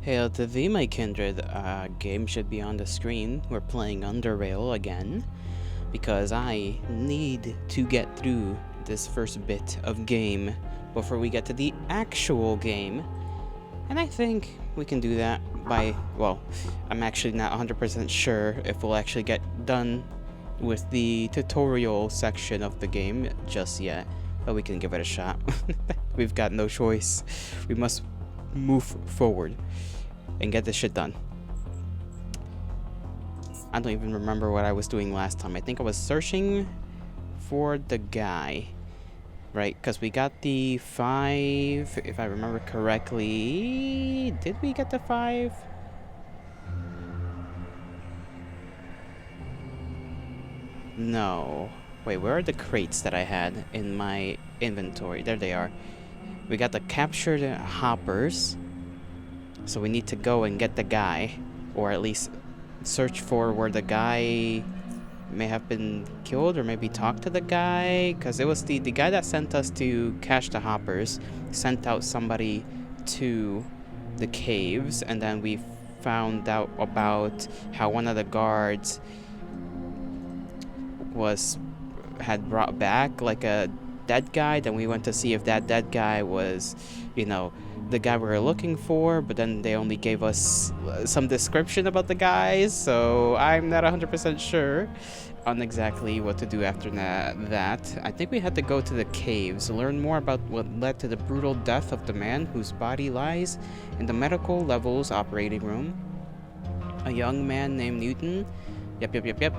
Hail to thee, my kindred. Game should be on the screen. We're playing UnderRail again because I need to get through this first bit of game before we get to the actual game. And I think we can do that by, well, I'm actually not 100% sure if we'll actually get done with the tutorial section of the game just yet, but we can give it a shot. We've got no choice. We must move forward and get this shit done. I don't even remember what I was doing last time. I think I was searching for the guy, right? Because we got the 5, if I remember correctly. Did we get the 5? No. Wait, where are the crates that I had in my inventory? There they are. We got the captured hoppers. So we need to go and get the guy, or at least search for where the guy may have been killed, or maybe talk to the guy, because it was the guy that sent us to catch the hoppers, sent out somebody to the caves, and then we found out about how one of the guards had brought back like a dead guy. Then we went to see if that dead guy was, the guy we were looking for, but then they only gave us some description about the guys, so I'm not 100% sure on exactly what to do after that. I think we had to go to the caves, learn more about what led to the brutal death of the man whose body lies in the medical levels operating room. A young man named Newton. Yep.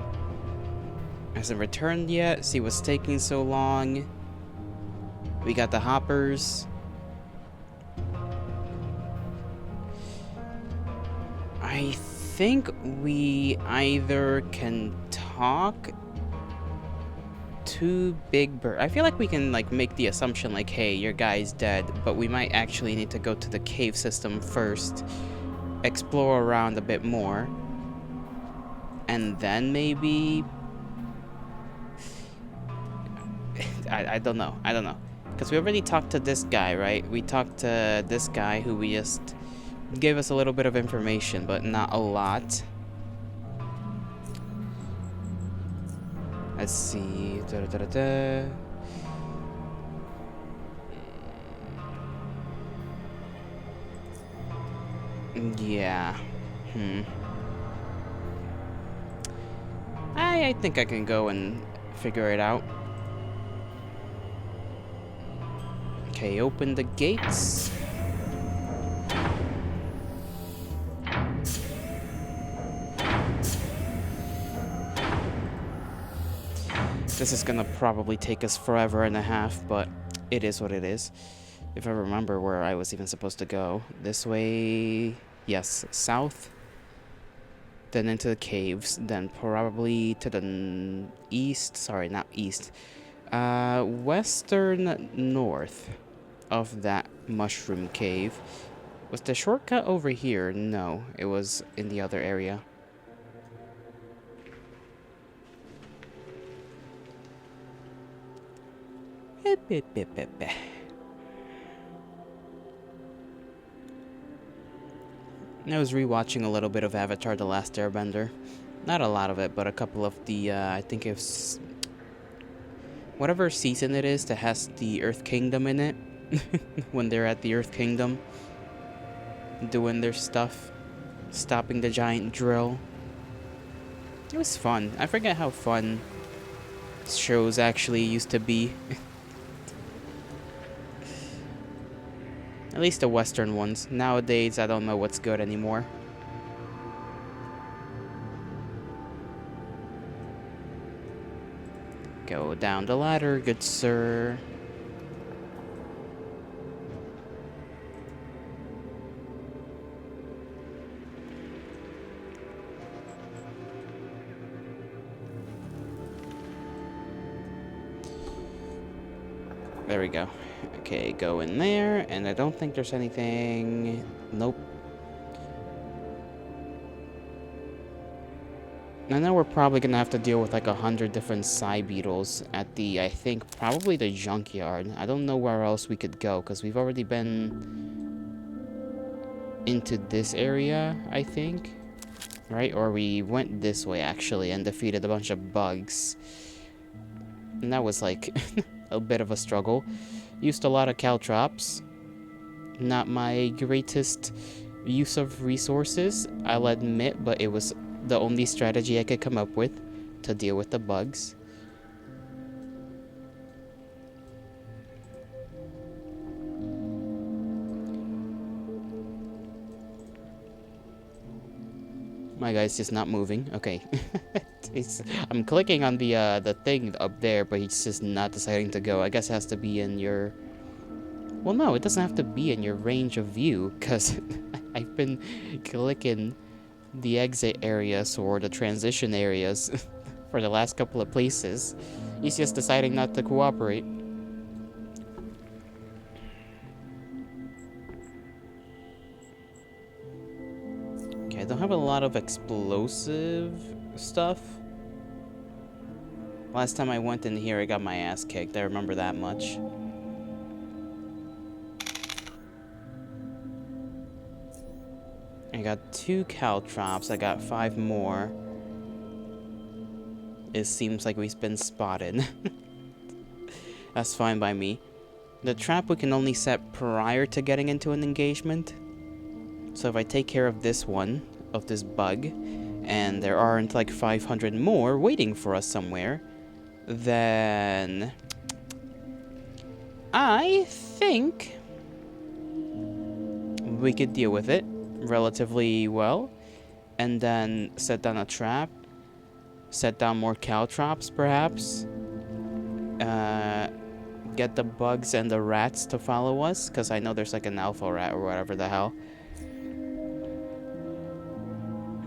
Hasn't returned yet. See what's taking so long. We got the hoppers. I think we either can talk to Big Bird. I feel like we can make the assumption hey, your guy's dead, but we might actually need to go to the cave system first, explore around a bit more, and then maybe I don't know. Because we already talked to this guy, right? We talked to this guy who we just gave us a little bit of information, but not a lot. Let's see. Yeah. I think I can go and figure it out. Okay, open the gates. This is gonna probably take us forever and a half, but it is what it is. If I remember where I was even supposed to go. This way, yes, south, then into the caves, then probably to the east, sorry, not east, western north of that mushroom cave. Was the shortcut over here? No, it was in the other area. I was rewatching a little bit of Avatar: The Last Airbender. Not a lot of it, but a couple of the, I think it's whatever season it is that has the Earth Kingdom in it. When they're at the Earth Kingdom, doing their stuff, stopping the giant drill. It was fun. I forget how fun shows actually used to be. At least the Western ones. Nowadays, I don't know what's good anymore. Go down the ladder, good sir. There we go. Okay, go in there, and I don't think there's anything. Nope. I know we're probably gonna have to deal with 100 different Psy Beetles at the, I think, probably the junkyard. I don't know where else we could go, because we've already been into this area, I think. Right? Or we went this way, actually, and defeated a bunch of bugs. And that was, like, a bit of a struggle. Used a lot of caltrops. Not my greatest use of resources, I'll admit, but it was the only strategy I could come up with to deal with the bugs. My guy's just not moving. Okay. I'm clicking on the thing up there, but he's just not deciding to go. I guess it has to be in your... Well, no, it doesn't have to be in your range of view, because I've been clicking the exit areas or the transition areas for the last couple of places. He's just deciding not to cooperate. Okay, I don't have a lot of explosive stuff. Last time I went in here, I got my ass kicked. I remember that much. I got 2 caltrops. I got 5 more. It seems like we've been spotted. That's fine by me. The trap we can only set prior to getting into an engagement. So if I take care of this one, of this bug, and there aren't like 500 more waiting for us somewhere, then I think we could deal with it relatively well, and then set down a trap, set down more caltrops perhaps, get the bugs and the rats to follow us, because I know there's like an alpha rat or whatever the hell.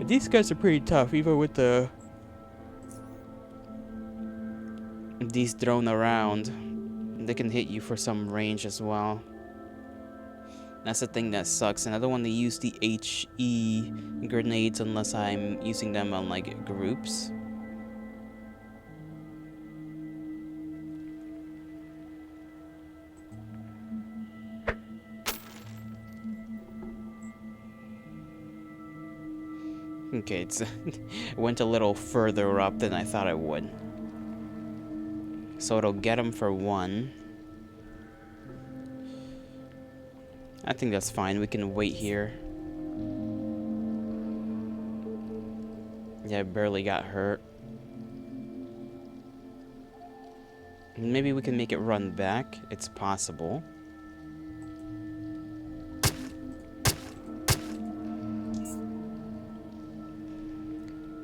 These guys are pretty tough, even with these thrown around. They can hit you for some range as well. That's the thing that sucks, and I don't want to use the HE grenades unless I'm using them on like groups. Okay, it went a little further up than I thought it would. So it'll get him for 1. I think that's fine. We can wait here. Yeah, I barely got hurt. Maybe we can make it run back. It's possible.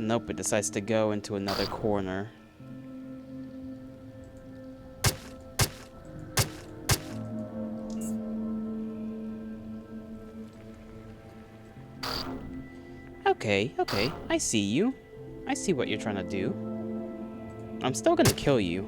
Nope, it decides to go into another corner. Okay, okay, I see you. I see what you're trying to do. I'm still gonna kill you.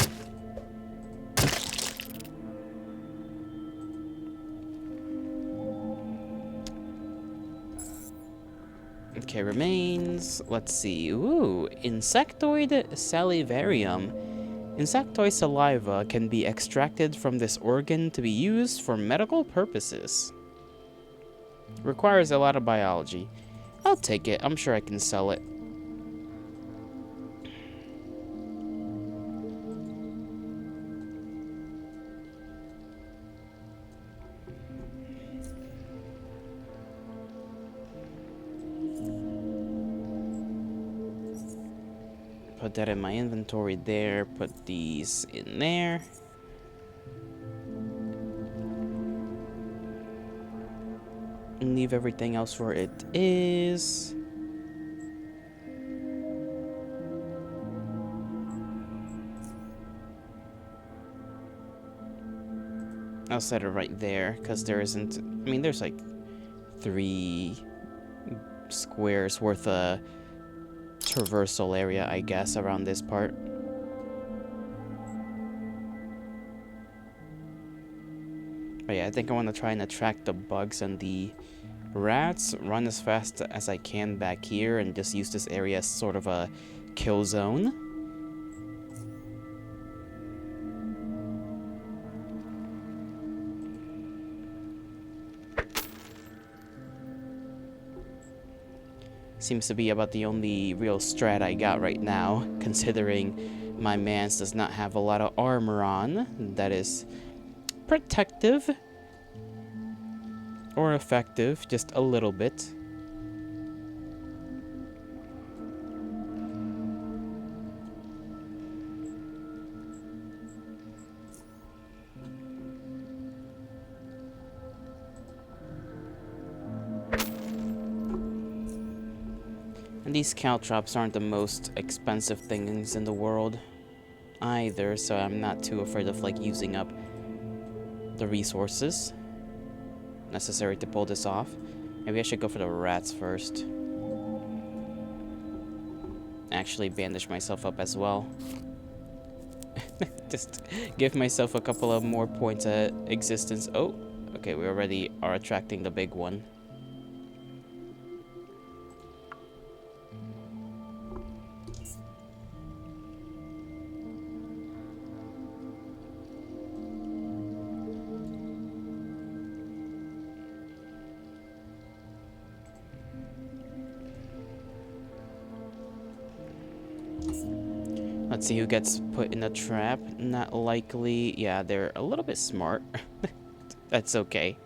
Okay, remains. Let's see. Ooh, insectoid salivarium. Insectoid saliva can be extracted from this organ to be used for medical purposes. Requires a lot of biology. I'll take it. I'm sure I can sell it. Put that in my inventory there. Put these in there. And leave everything else where it is. I'll set it right there, because there isn't... I mean, there's like 3 squares worth of traversal area, I guess, around this part. But yeah, I think I want to try and attract the bugs and the rats, run as fast as I can back here, and just use this area as sort of a kill zone. Seems to be about the only real strat I got right now, considering my mans does not have a lot of armor on. That is protective. Or effective, just a little bit. And these caltrops aren't the most expensive things in the world either, so I'm not too afraid of like using up the resources necessary to pull this off. Maybe I should go for the rats first. Actually bandage myself up as well. Just give myself a couple of more points of existence. Oh, okay, we already are attracting the big one. Let's see who gets put in a trap. Not likely. Yeah, they're a little bit smart. That's okay.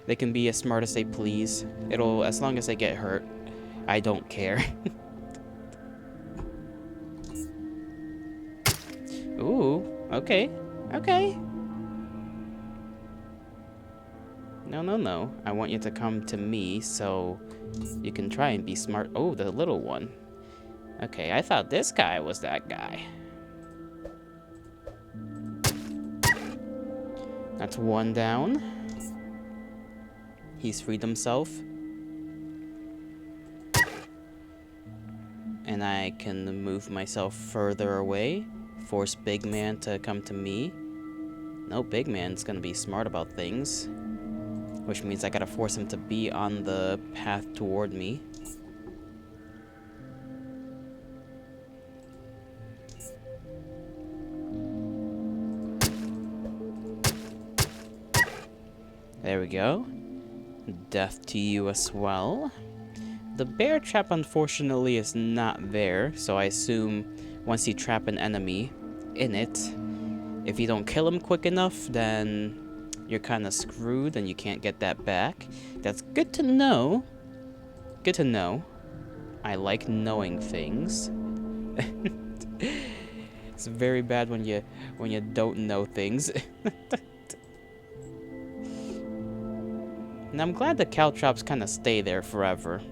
They can be as smart as they please. It'll, as long as they get hurt, I don't care. Ooh, okay. Okay. No, no, no. I want you to come to me so you can try and be smart. Oh, the little one. Okay, I thought this guy was that guy. That's one down. He's freed himself. And I can move myself further away. Force Big Man to come to me. No, Big Man's gonna be smart about things. Which means I gotta force him to be on the path toward me. There we go. Death to you as well. The bear trap, unfortunately, is not there, so I assume once you trap an enemy in it, if you don't kill him quick enough, then you're kind of screwed and you can't get that back. That's good to know. Good to know. I like knowing things. It's very bad when you don't know things. And I'm glad the caltrops kind of stay there forever.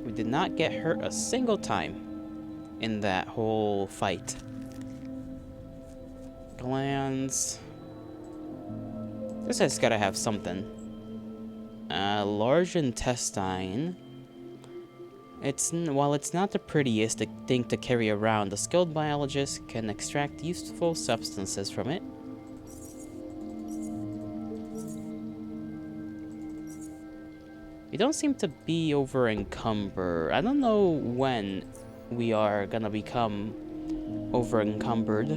We did not get hurt a single time in that whole fight. Glands. This has gotta have something. Large intestine. While it's not the prettiest thing to carry around, the skilled biologist can extract useful substances from it. We don't seem to be over encumbered. I don't know when we are gonna become over encumbered.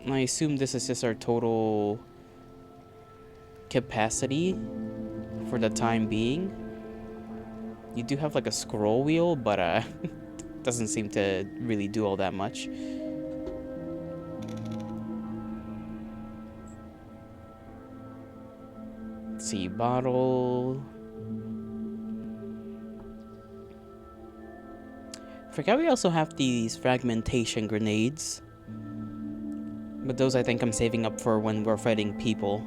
I assume this is just our total capacity for the time being. You do have like a scroll wheel, but doesn't seem to really do all that much. Let's see, bottle. Forgot we also have these fragmentation grenades. But those I think I'm saving up for when we're fighting people.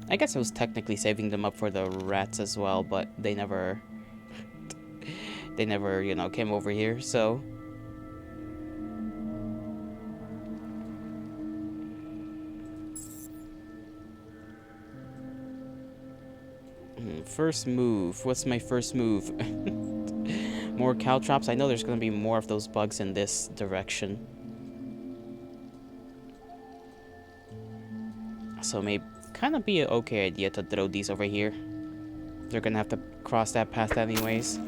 I guess I was technically saving them up for the rats as well, but they never, you know, came over here, so. First move. What's my first move? More caltrops? I know there's gonna be more of those bugs in this direction. So maybe kind of be an okay idea to throw these over here. They're gonna have to cross that path anyways.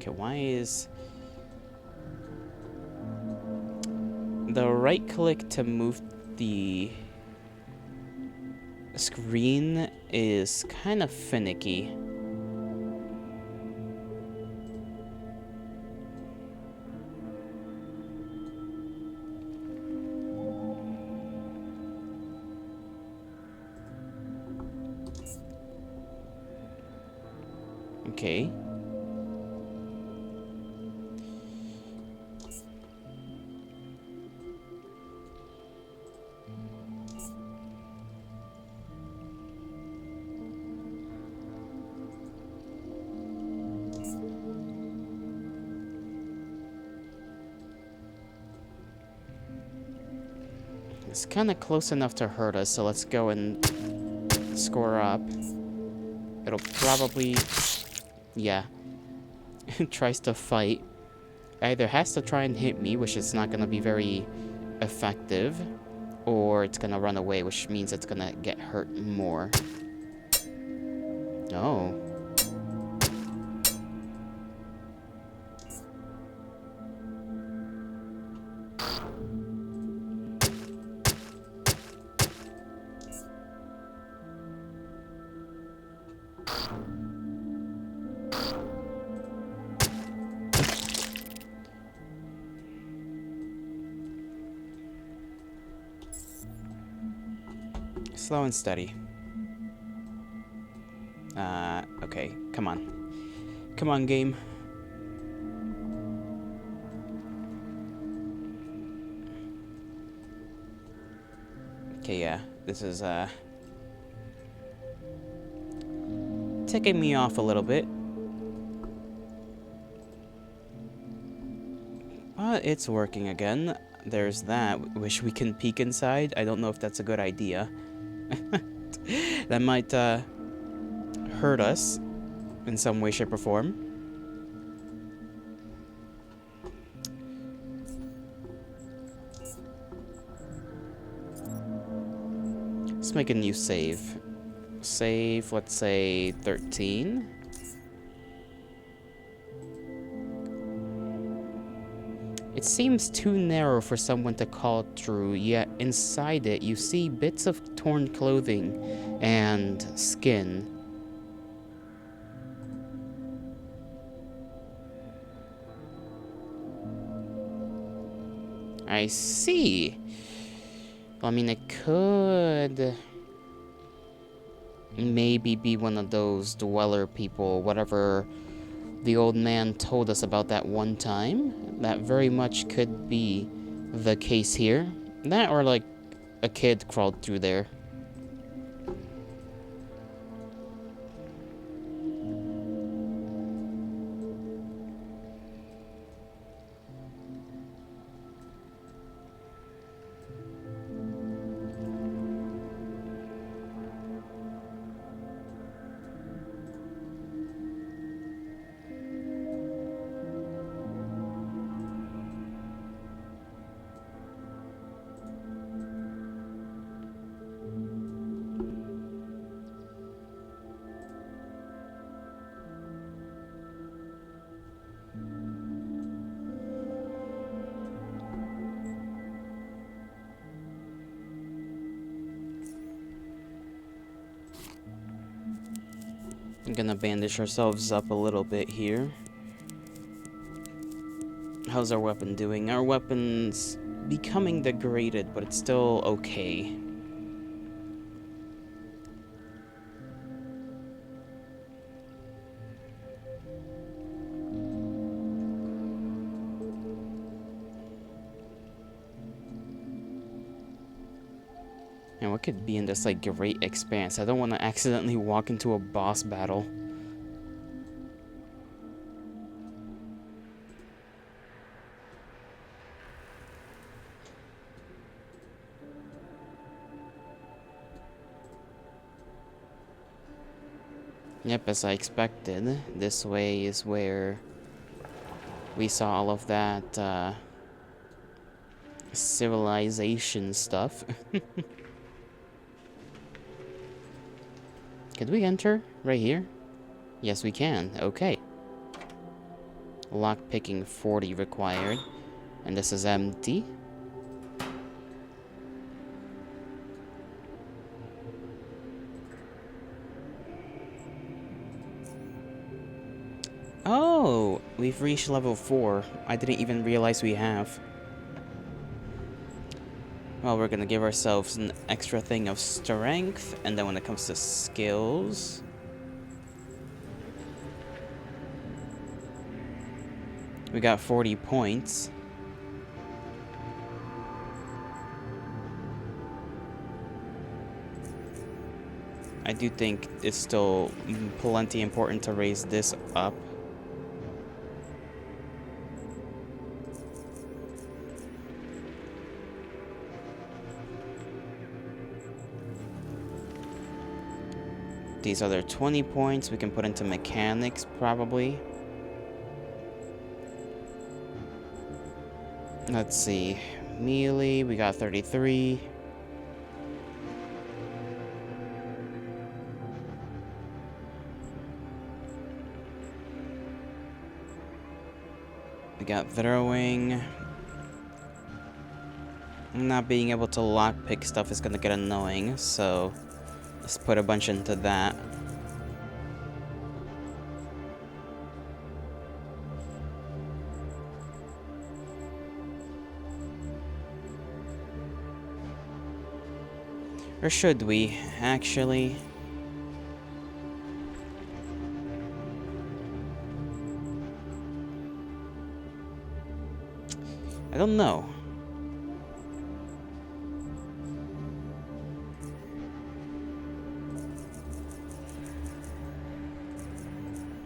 Okay, why is... The right click to move the screen is kind of finicky. Okay. It's kind of close enough to hurt us, so let's go and score up. It'll probably... Yeah. It tries to fight. Either has to try and hit me, which is not going to be very effective, or it's going to run away, which means it's going to get hurt more. Oh. Slow and steady. Okay, come on. Come on, game. Okay, yeah, this is, ticking me off a little bit. But it's working again. There's that. Wish we can peek inside. I don't know if that's a good idea. That might, hurt us in some way, shape, or form. Let's make a new save. Save, let's say, 13. It seems too narrow for someone to call through, yet inside it you see bits of torn clothing and skin. I see. Well, I mean, it could maybe be one of those dweller people, whatever the old man told us about that one time. That very much could be the case here. That or like a kid crawled through there. I'm gonna bandage ourselves up a little bit here. How's our weapon doing? Our weapon's becoming degraded, but it's still okay. And what could be in this, like, great expanse? I don't want to accidentally walk into a boss battle. Yep, as I expected. This way is where we saw all of that, civilization stuff. Could we enter right here? Yes, we can. Okay. Lockpicking 40 required. And this is empty. Oh, we've reached level 4. I didn't even realize we have. Well, we're gonna give ourselves an extra thing of strength, and then when it comes to skills... we got 40 points. I do think it's still plenty important to raise this up. These other 20 points we can put into mechanics, probably. Let's see. Melee, we got 33. We got throwing. Not being able to lockpick stuff is gonna get annoying, so let's put a bunch into that. Or should we, actually? I don't know.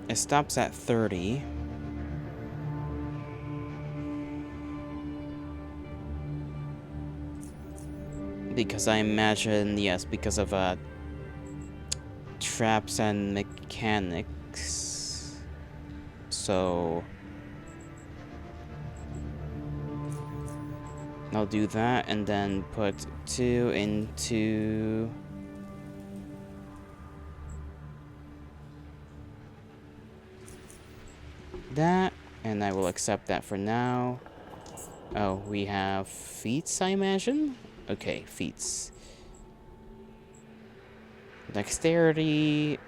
It stops at 30. Because I imagine, yes, because of traps and mechanics. So I'll do that and then put 2 into that, and I will accept that for now. Oh, we have feats, I imagine? Okay, feats. Dexterity.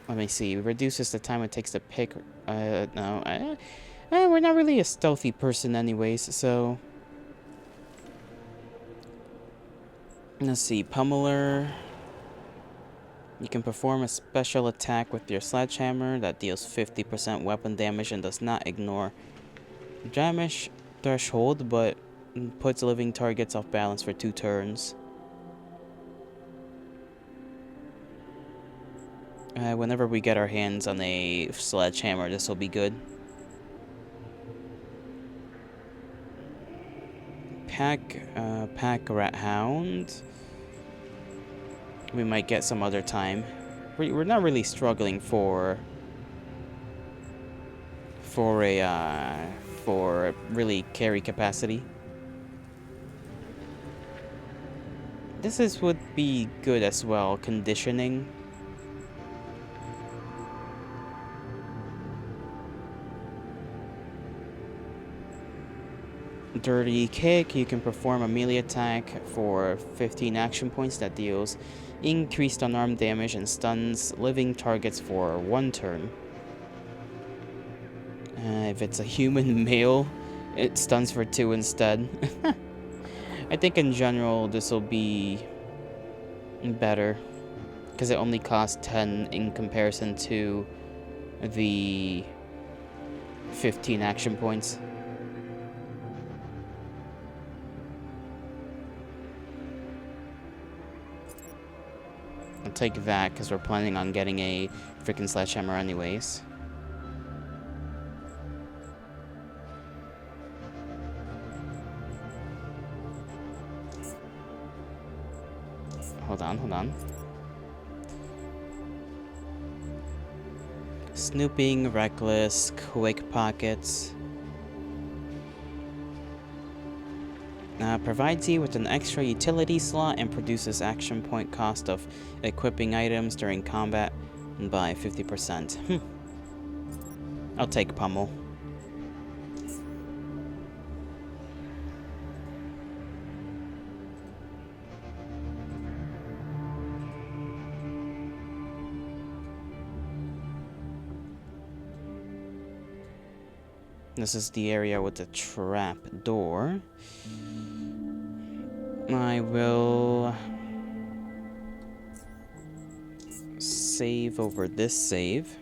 Let me see. Reduces the time it takes to pick. No. We're not really a stealthy person anyways, so... Let's see. Pummeler. You can perform a special attack with your sledgehammer that deals 50% weapon damage and does not ignore damage threshold, but puts living targets off balance for 2 turns. Whenever we get our hands on a sledgehammer, this will be good. Pack rat hound. We might get some other time. We're not really struggling for really carry capacity. This would be good as well, conditioning. Dirty Kick, you can perform a melee attack for 15 action points that deals increased unarmed damage and stuns living targets for 1 turn. If it's a human male, it stuns for 2 instead. I think in general this will be better, because it only costs 10 in comparison to the 15 action points. I'll take that, because we're planning on getting a freaking sledgehammer anyways. Hold on. Snooping, reckless, quick pockets. Provides you with an extra utility slot and produces action point cost of equipping items during combat by 50%. I'll take pummel. This is the area with the trap door. I will save over this save.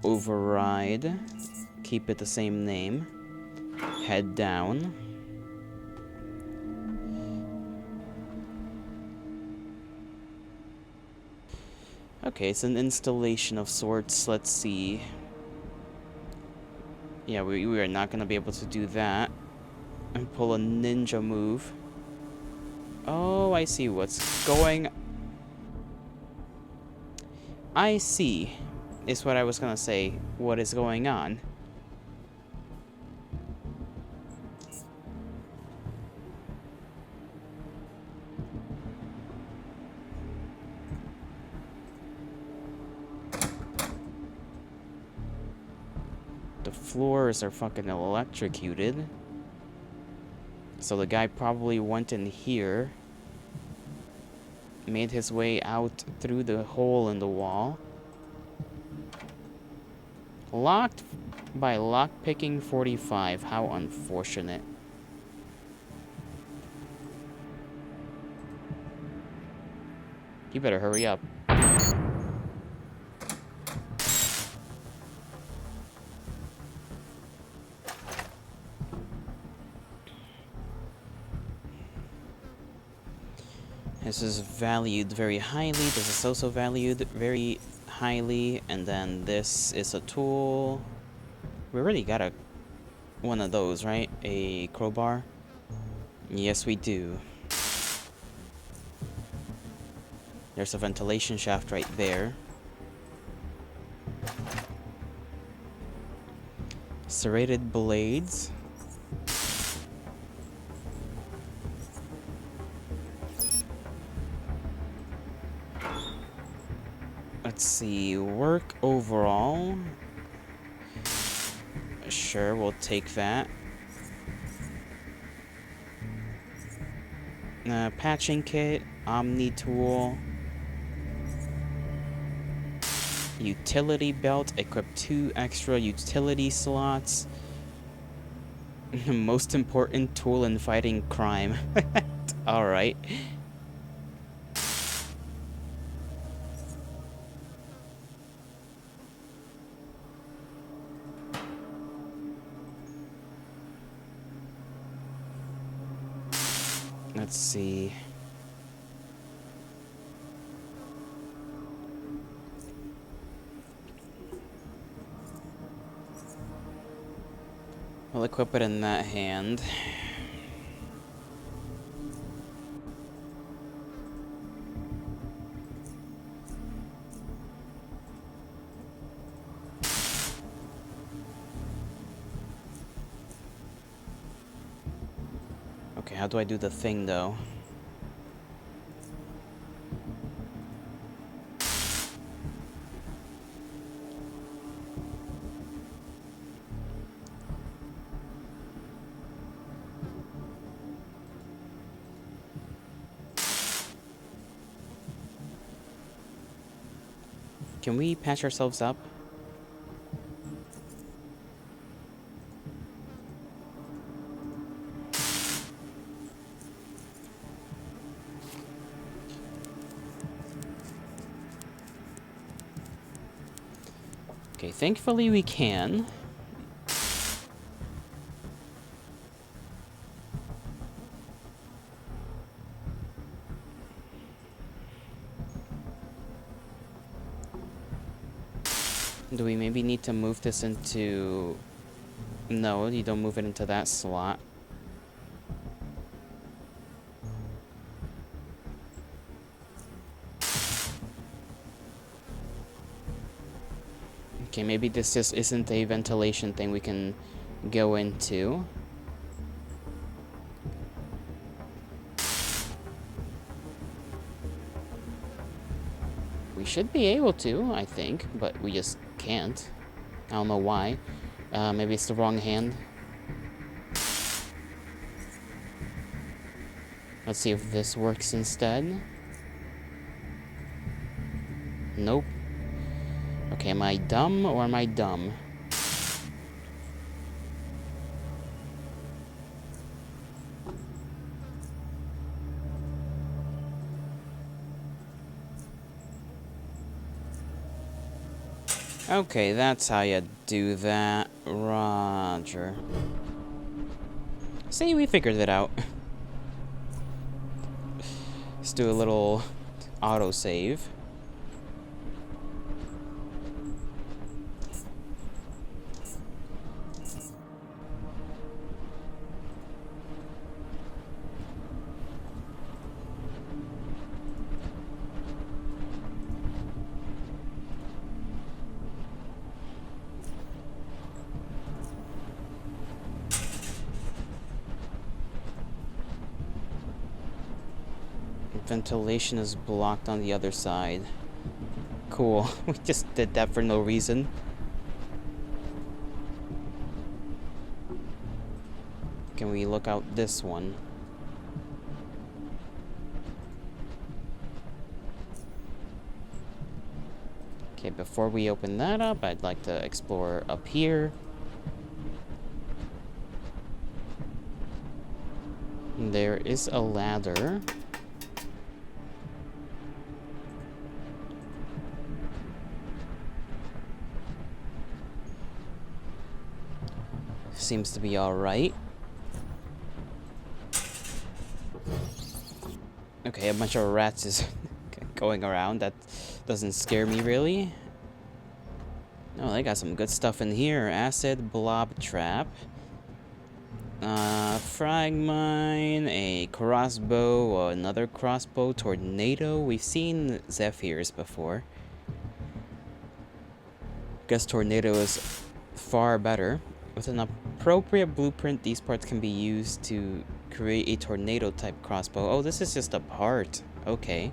Override. Keep it the same name. Head down. Okay, it's an installation of sorts. Let's see. Yeah, we are not going to be able to do that. And pull a ninja move. Oh, I see what's going... I see, is what I was going to say. What is going on? The floors are fucking electrocuted. So the guy probably went in here, made his way out through the hole in the wall. Locked by lockpicking 45. How unfortunate. You better hurry up. This is valued very highly. This is also valued very highly. And then this is a tool. We already got one of those, right? A crowbar? Yes, we do. There's a ventilation shaft right there. Serrated blades. Let's see, work overall. Sure, we'll take that. Patching kit, Omni tool. Utility belt, equip 2 extra utility slots. Most important tool in fighting crime. Alright. Let's see. We'll equip it in that hand. Okay, how do I do the thing, though? Can we patch ourselves up? Okay, thankfully we can. Do we maybe need to move this into... No, you don't move it into that slot. Okay, maybe this just isn't a ventilation thing we can go into. We should be able to, I think, but we just can't. I don't know why. Maybe it's the wrong hand. Let's see if this works instead. Nope. Okay, am I dumb or am I dumb? Okay, that's how you do that. Roger. See, we figured it out. Let's do a little autosave. Ventilation is blocked on the other side. Cool. We just did that for no reason. Can we look out this one? Okay, before we open that up, I'd like to explore up here. There is a ladder. Seems to be alright. Okay, a bunch of rats is going around. That doesn't scare me, really. Oh, they got some good stuff in here. Acid blob trap. Frag mine, a crossbow, another crossbow, tornado. We've seen Zephyrs before. Guess tornado is far better. With an appropriate blueprint, these parts can be used to create a tornado-type crossbow. Oh, this is just a part. Okay.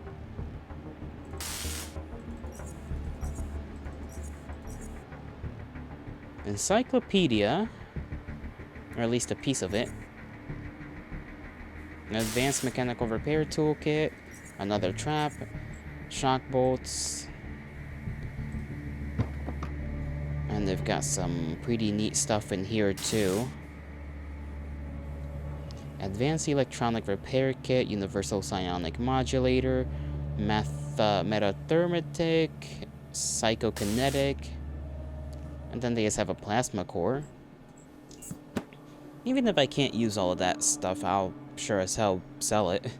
Encyclopedia. Or at least a piece of it. An advanced mechanical repair toolkit. Another trap. Shock bolts. And they've got some pretty neat stuff in here too. Advanced electronic repair kit, universal psionic modulator, metathermatic, psychokinetic, and then they just have a plasma core. Even if I can't use all of that stuff, I'll sure as hell sell it.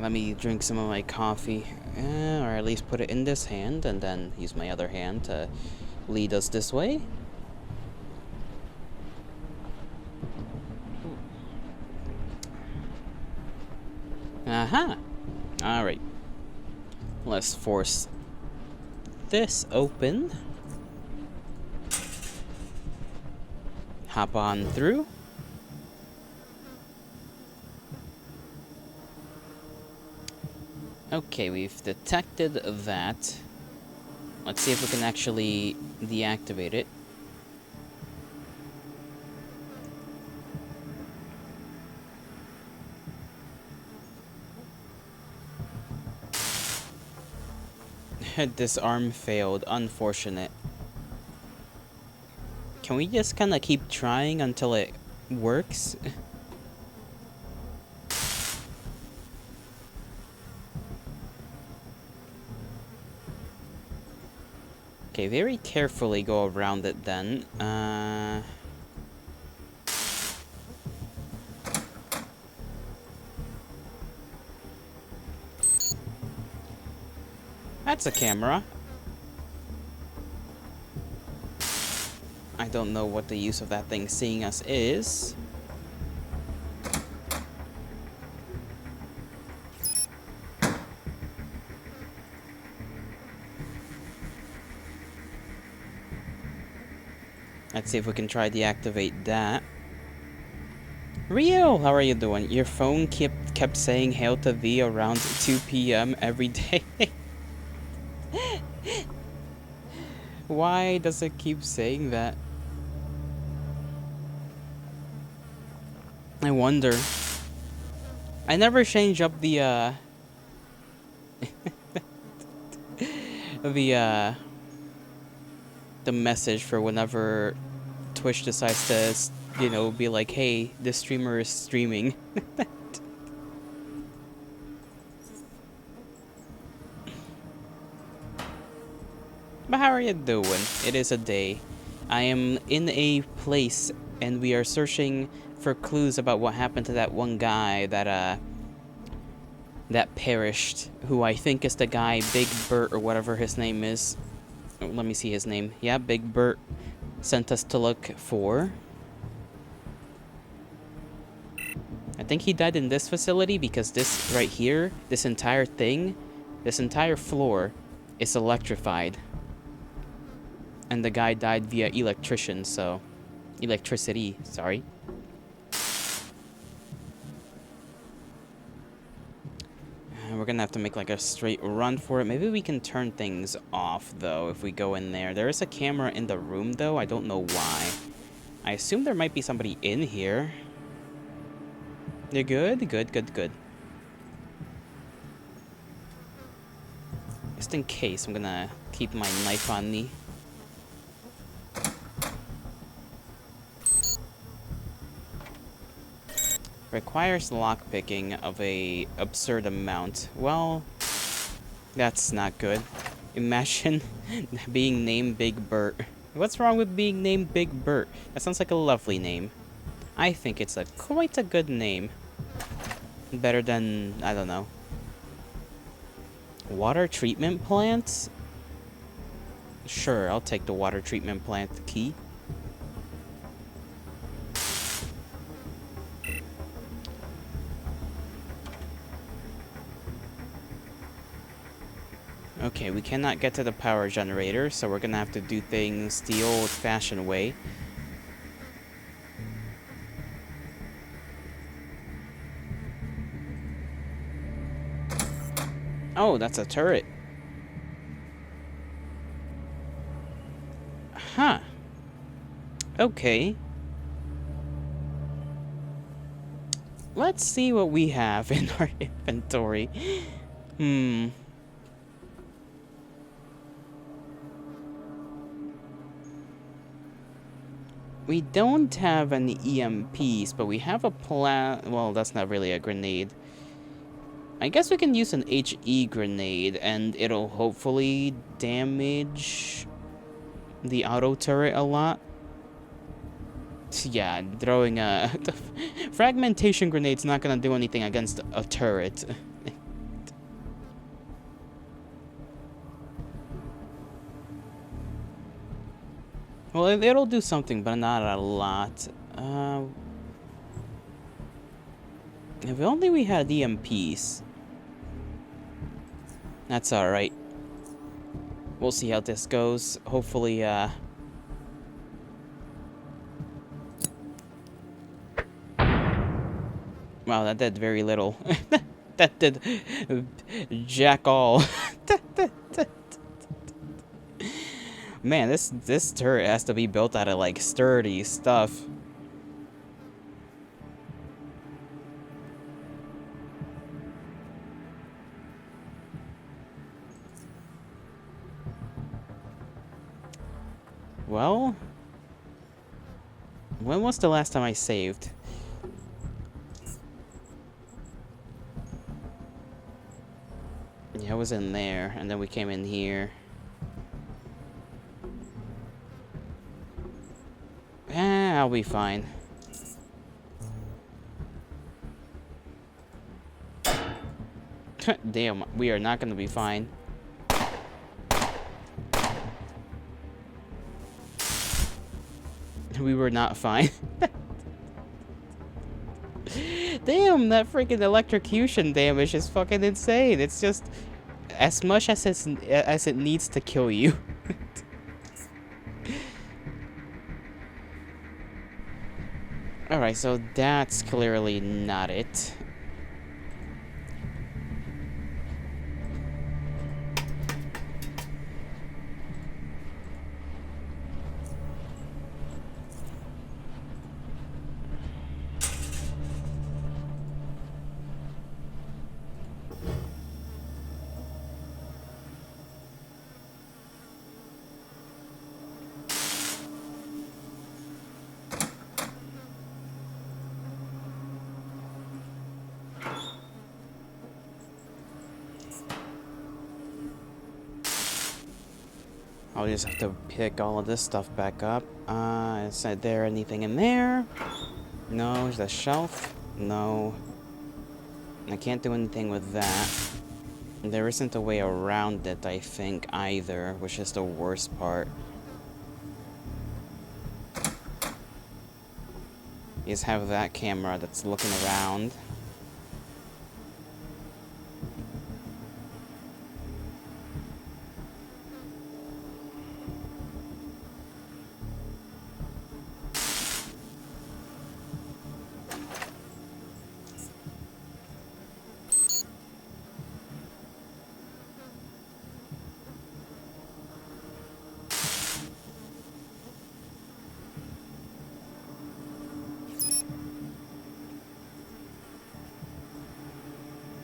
Let me drink some of my coffee, or at least put it in this hand, and then use my other hand to lead us this way. Aha! Alright. Let's force this open. Hop on through. Okay, we've detected that. Let's see if we can actually deactivate it. This arm failed. Unfortunate. Can we just kind of keep trying until it works? Okay, very carefully go around it then. That's a camera. I don't know what the use of that thing seeing us is. Let's see if we can try deactivate that. Rio, how are you doing? Your phone kept saying hail to thee around 2 p.m. every day. Why does it keep saying that? I wonder. I never change up the the the message for whenever Twitch decides to, you know, be like, hey, this streamer is streaming. But how are you doing? It is a day. I am in a place and we are searching for clues about what happened to that one guy that perished, who I think is the guy Big Bert or whatever his name is. Oh, let me see his name. Yeah, Big Bert sent us to look for. I think he died in this facility because this right here, this entire thing, this entire floor is electrified. And the guy died via electricity, sorry. We're gonna have to make like a straight run for it. Maybe we can turn things off though if we go in there. There is a camera in the room though, I don't know why. I assume there might be somebody in here. You're good? Good, good, good. Just in case, I'm gonna keep my knife on me. Requires lockpicking of a absurd amount. Well, that's not good. Imagine being named Big Bert. What's wrong with being named Big Bert? That sounds like a lovely name. I think it's quite a good name. Better than, I don't know. Water treatment plant? Sure, I'll take the water treatment plant key. Okay, we cannot get to the power generator, so we're gonna have to do things the old-fashioned way. Oh, that's a turret. Huh. Okay. Let's see what we have in our inventory. We don't have any EMPs, but we have a well, that's not really a grenade. I guess we can use an HE grenade, and it'll hopefully damage the auto turret a lot. Yeah, throwing a... fragmentation grenade's not gonna do anything against a turret. Well, it'll do something, but not a lot. If only we had EMPs. That's alright. We'll see how this goes. Hopefully, wow, that did very little. That did jack all. Man, this turret has to be built out of, like, sturdy stuff. Well, when was the last time I saved? Yeah, I was in there, and then we came in here. I'll be fine. Damn, we are not gonna be fine. We were not fine. Damn, that freaking electrocution damage is fucking insane. It's just as much as it needs to kill you. Alright, so that's clearly not it. I'll just have to pick all of this stuff back up. Is there anything in there? No. Is that shelf? No. I can't do anything with that. There isn't a way around it, I think, either, which is the worst part. You just have that camera that's looking around.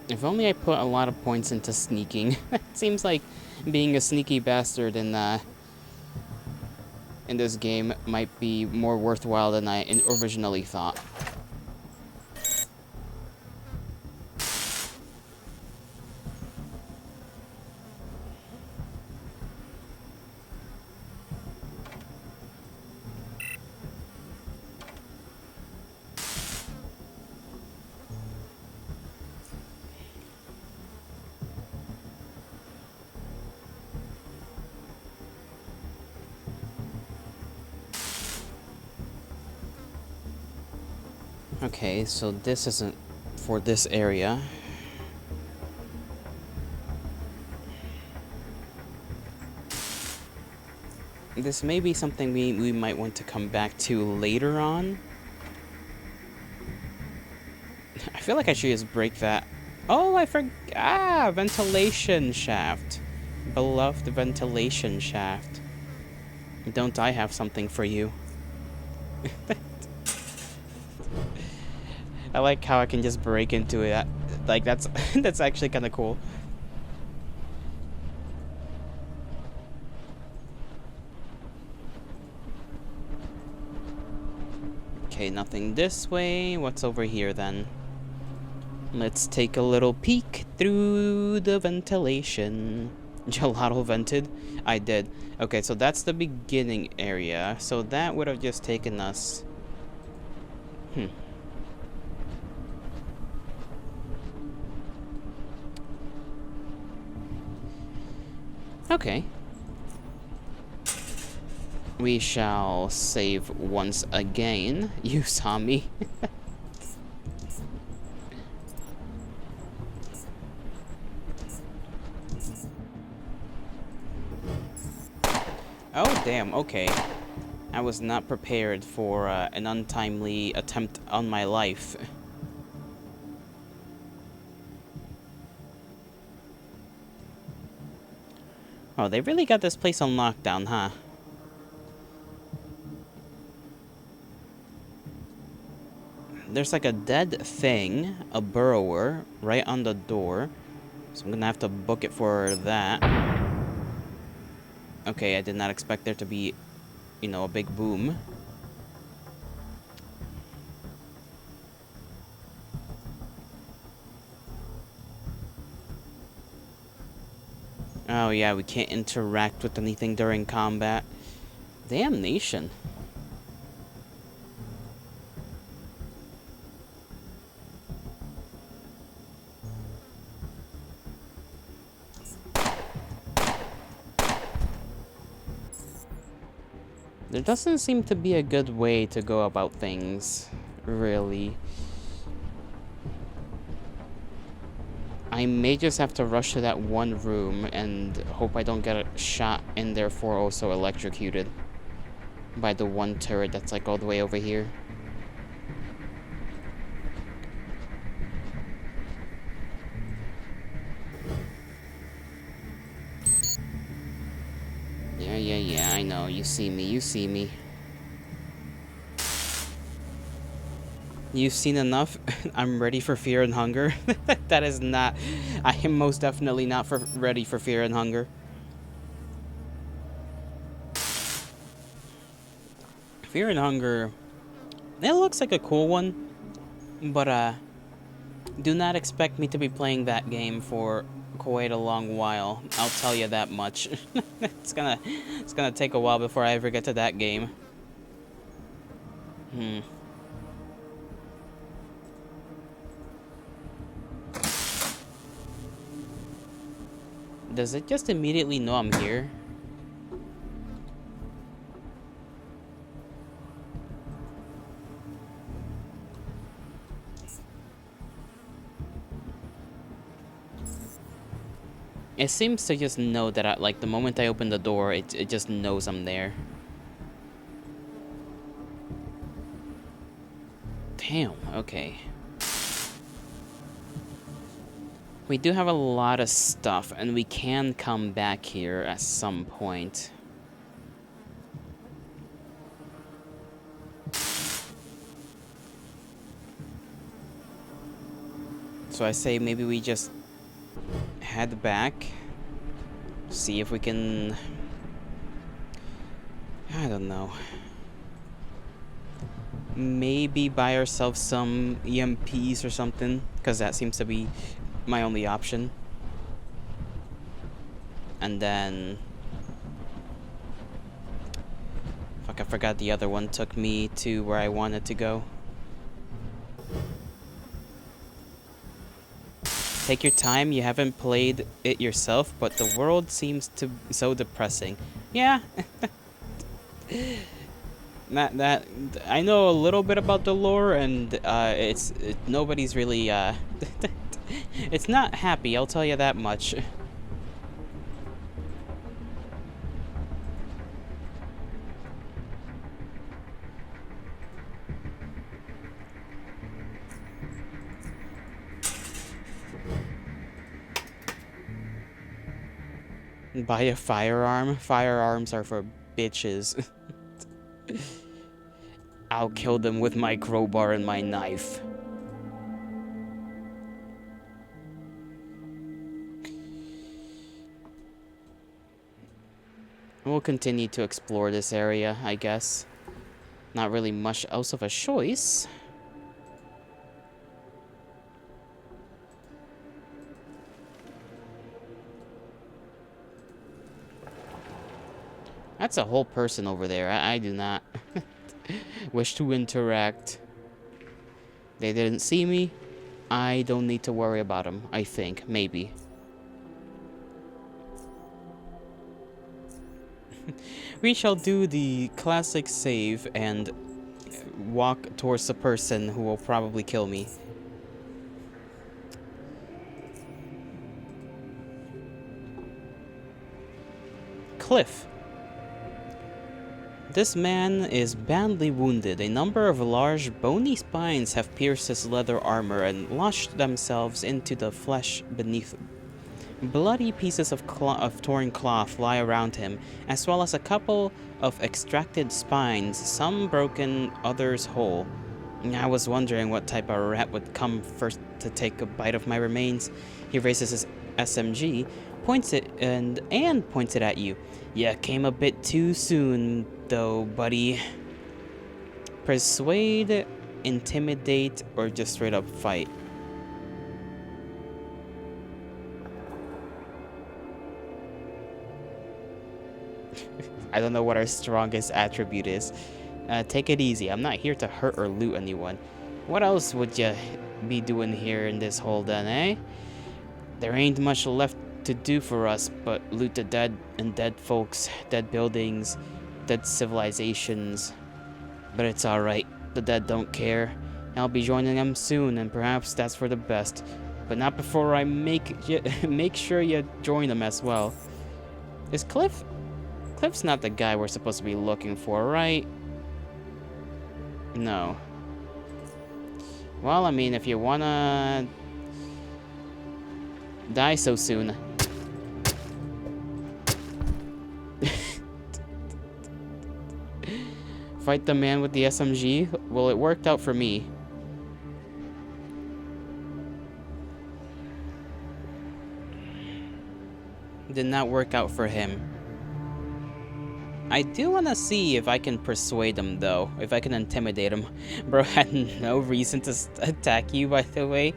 If only I put a lot of points into sneaking. It seems like being a sneaky bastard in this game might be more worthwhile than I originally thought. Okay, so this isn't for this area. This may be something we might want to come back to later on. I feel like I should just break that. Oh, I forgot. Ah, ventilation shaft. Beloved ventilation shaft. Don't I have something for you? I like how I can just break into it. Like, that's that's actually kind of cool. Okay, nothing this way. What's over here then? Let's take a little peek through the ventilation. Gelato vented? I did. Okay, so that's the beginning area. So that would have just taken us... Okay. We shall save once again. You saw me. Oh, damn, okay. I was not prepared for an untimely attempt on my life. Oh, they really got this place on lockdown, huh? There's like a dead thing, a burrower, right on the door. So I'm gonna have to book it for that. Okay, I did not expect there to be, you know, a big boom. Oh yeah, we can't interact with anything during combat. Damnation. It doesn't seem to be a good way to go about things, really. I may just have to rush to that one room and hope I don't get shot and therefore also electrocuted by the one turret that's like all the way over here. Yeah, I know. You see me, you see me. You've seen enough. I'm ready for fear and hunger. That is not... I am most definitely not ready for fear and hunger. Fear and Hunger... It looks like a cool one. But, do not expect me to be playing that game for quite a long while. I'll tell you that much. It's gonna take a while before I ever get to that game. Does it just immediately know I'm here? It seems to just know that, like, the moment I open the door, it just knows I'm there. Damn, okay. We do have a lot of stuff, and we can come back here at some point. So I say maybe we just head back, see if we can... I don't know. Maybe buy ourselves some EMPs or something, because that seems to be my only option. And then... Fuck, I forgot the other one took me to where I wanted to go. Take your time, you haven't played it yourself, but the world seems to be so depressing. Yeah. that I know a little bit about the lore, and nobody's really it's not happy, I'll tell you that much. Buy a firearm? Firearms are for bitches. I'll kill them with my crowbar and my knife. We'll continue to explore this area, I guess. Not really much else of a choice. That's a whole person over there. I do not wish to interact. They didn't see me. I don't need to worry about them, I think. Maybe. We shall do the classic save and walk towards the person who will probably kill me. Cliff. This man is badly wounded. A number of large, bony spines have pierced his leather armor and lodged themselves into the flesh beneath. Bloody pieces of torn cloth lie around him, as well as a couple of extracted spines, some broken, others whole. I was wondering what type of rat would come first to take a bite of my remains. He raises his SMG, points it and points it at you. You came a bit too soon, though, buddy. Persuade, intimidate, or just straight up fight? I don't know what our strongest attribute is. Take it easy. I'm not here to hurt or loot anyone. What else would you be doing here in this hole then, eh? There ain't much left to do for us but loot the dead and dead folks, dead buildings, dead civilizations. But it's alright. The dead don't care. I'll be joining them soon, and perhaps that's for the best. But not before I make sure you join them as well. Is Cliff? Cliff's not the guy we're supposed to be looking for, right? No. Well, I mean, if you wanna die so soon. Fight the man with the SMG? Well, it worked out for me. Did not work out for him. I do want to see if I can persuade him, though. If I can intimidate him. Bro had no reason to attack you, by the way.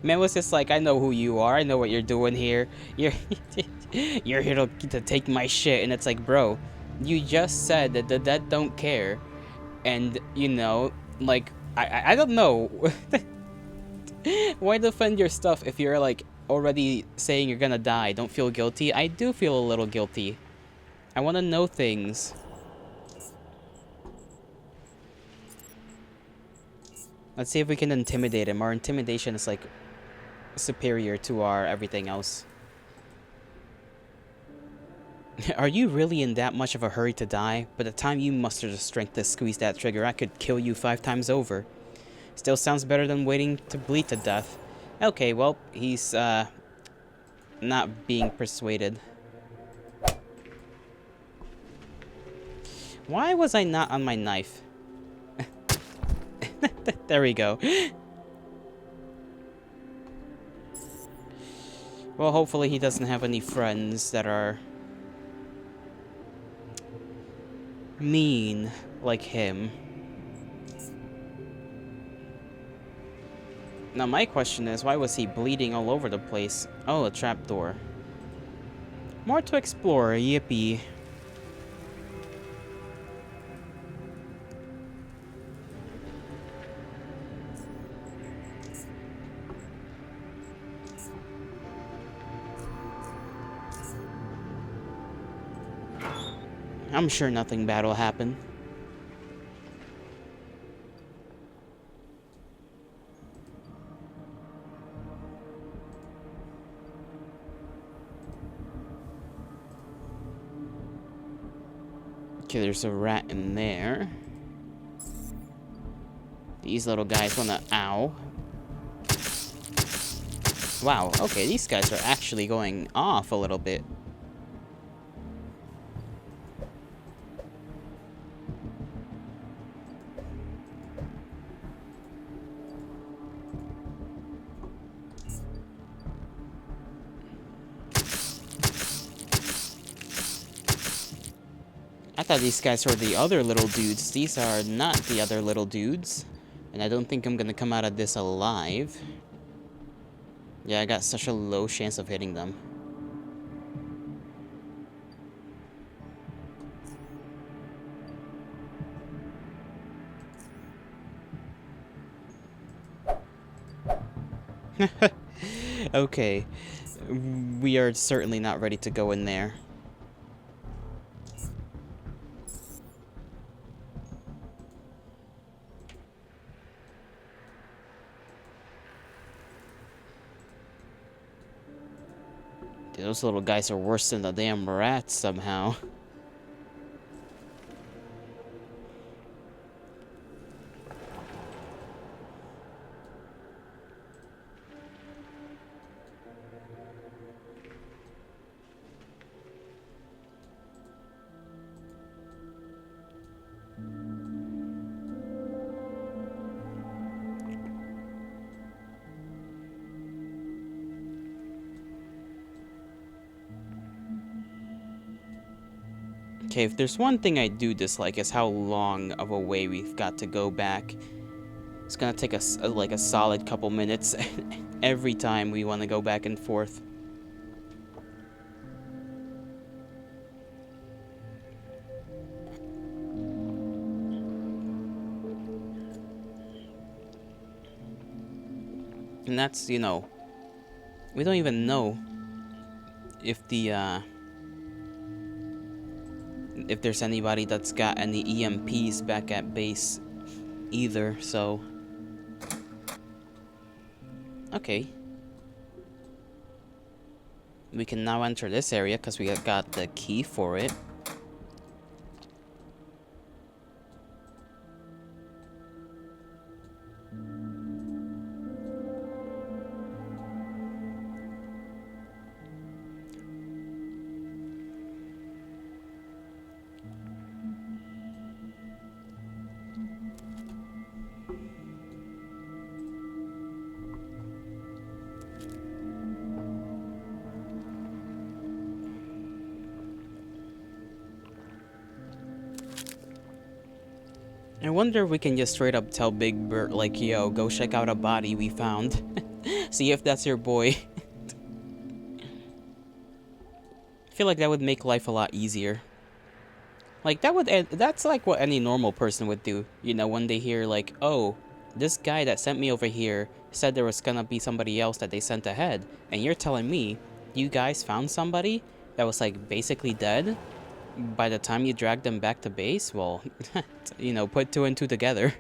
Man was just like, I know who you are. I know what you're doing here. You're you're here to take my shit. And it's like, bro, you just said that the dead don't care. And, you know, like, I don't know. Why defend your stuff if you're, like, already saying you're gonna die? Don't feel guilty? I do feel a little guilty. I want to know things. Let's see if we can intimidate him. Our intimidation is, like, superior to our everything else. Are you really in that much of a hurry to die? By the time you muster the strength to squeeze that trigger, I could kill you 5 times over. Still sounds better than waiting to bleed to death. Okay, well, he's, not being persuaded. Why was I not on my knife? There we go. Well, hopefully he doesn't have any friends that are mean like him. Now my question is, why was he bleeding all over the place? Oh, a trapdoor. More to explore, yippee. I'm sure nothing bad will happen. Okay, there's a rat in there. These little guys wanna... Ow. Wow, okay, these guys are actually going off a little bit. I thought these guys were the other little dudes. These are not the other little dudes. And I don't think I'm gonna come out of this alive. Yeah, I got such a low chance of hitting them. Okay. We are certainly not ready to go in there. Dude, those little guys are worse than the damn rats somehow. Okay, if there's one thing I do dislike is how long of a way we've got to go back. It's gonna take us like a solid couple minutes every time we want to go back and forth. And that's, you know, we don't even know if the if there's anybody that's got any EMPs back at base either, so... Okay. We can now enter this area because we got the key for it. I wonder if we can just straight up tell Big Bird, like, yo, go check out a body we found. See if that's your boy. I feel like that would make life a lot easier. Like, that's like what any normal person would do. You know, when they hear, like, oh, this guy that sent me over here said there was gonna be somebody else that they sent ahead. And you're telling me you guys found somebody that was, like, basically dead? By the time you drag them back to base, well, you know, put two and two together.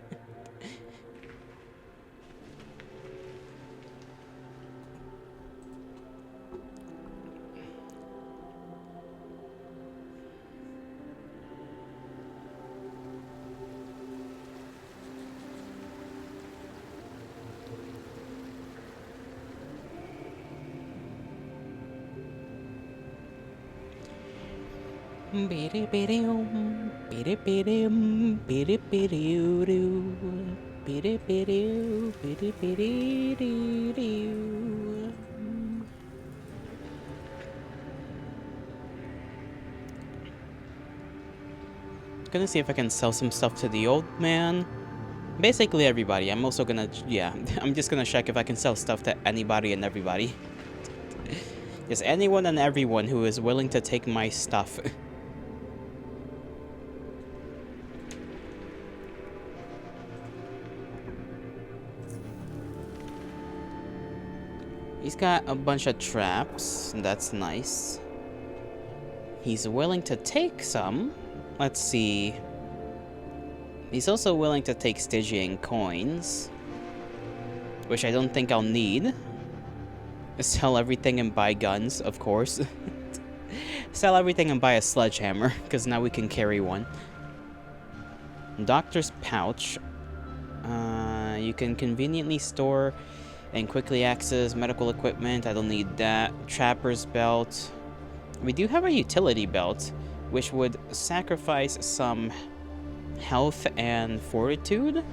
Gonna see if I can sell some stuff to the old man. Basically everybody. I'm also gonna, yeah, I'm just gonna check if I can sell stuff to anybody and everybody. Just anyone and everyone who is willing to take my stuff. He's got a bunch of traps. That's nice. He's willing to take some. Let's see. He's also willing to take Stygian coins, which I don't think I'll need. Sell everything and buy guns, of course. Sell everything and buy a sledgehammer, because now we can carry one. Doctor's pouch. You can conveniently store and quickly access medical equipment. I don't need that. Trapper's belt. We do have a utility belt, which would sacrifice some health and fortitude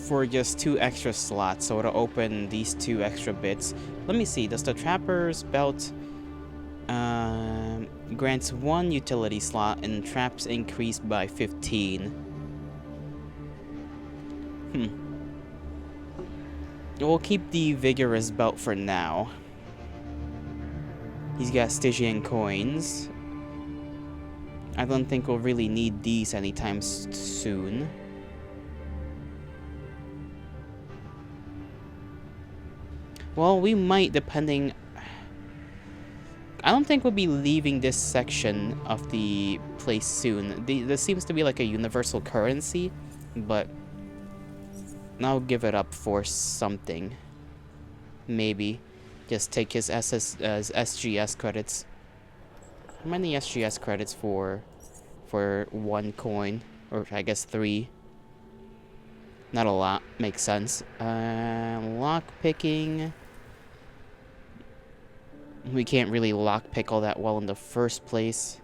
for just 2 extra slots, so it'll open these 2 extra bits. Let me see, does the Trapper's belt grants 1 utility slot and traps increased by 15? We'll keep the Vigorous belt for now. He's got Stygian coins. I don't think we'll really need these anytime soon. Well, we might, depending... I don't think we'll be leaving this section of the place soon. This seems to be like a universal currency, but I'll give it up for something. Maybe. Just take his SGS credits. How many SGS credits for 1 coin? Or I guess 3. Not a lot. Makes sense. Lock picking. We can't really lockpick all that well in the first place.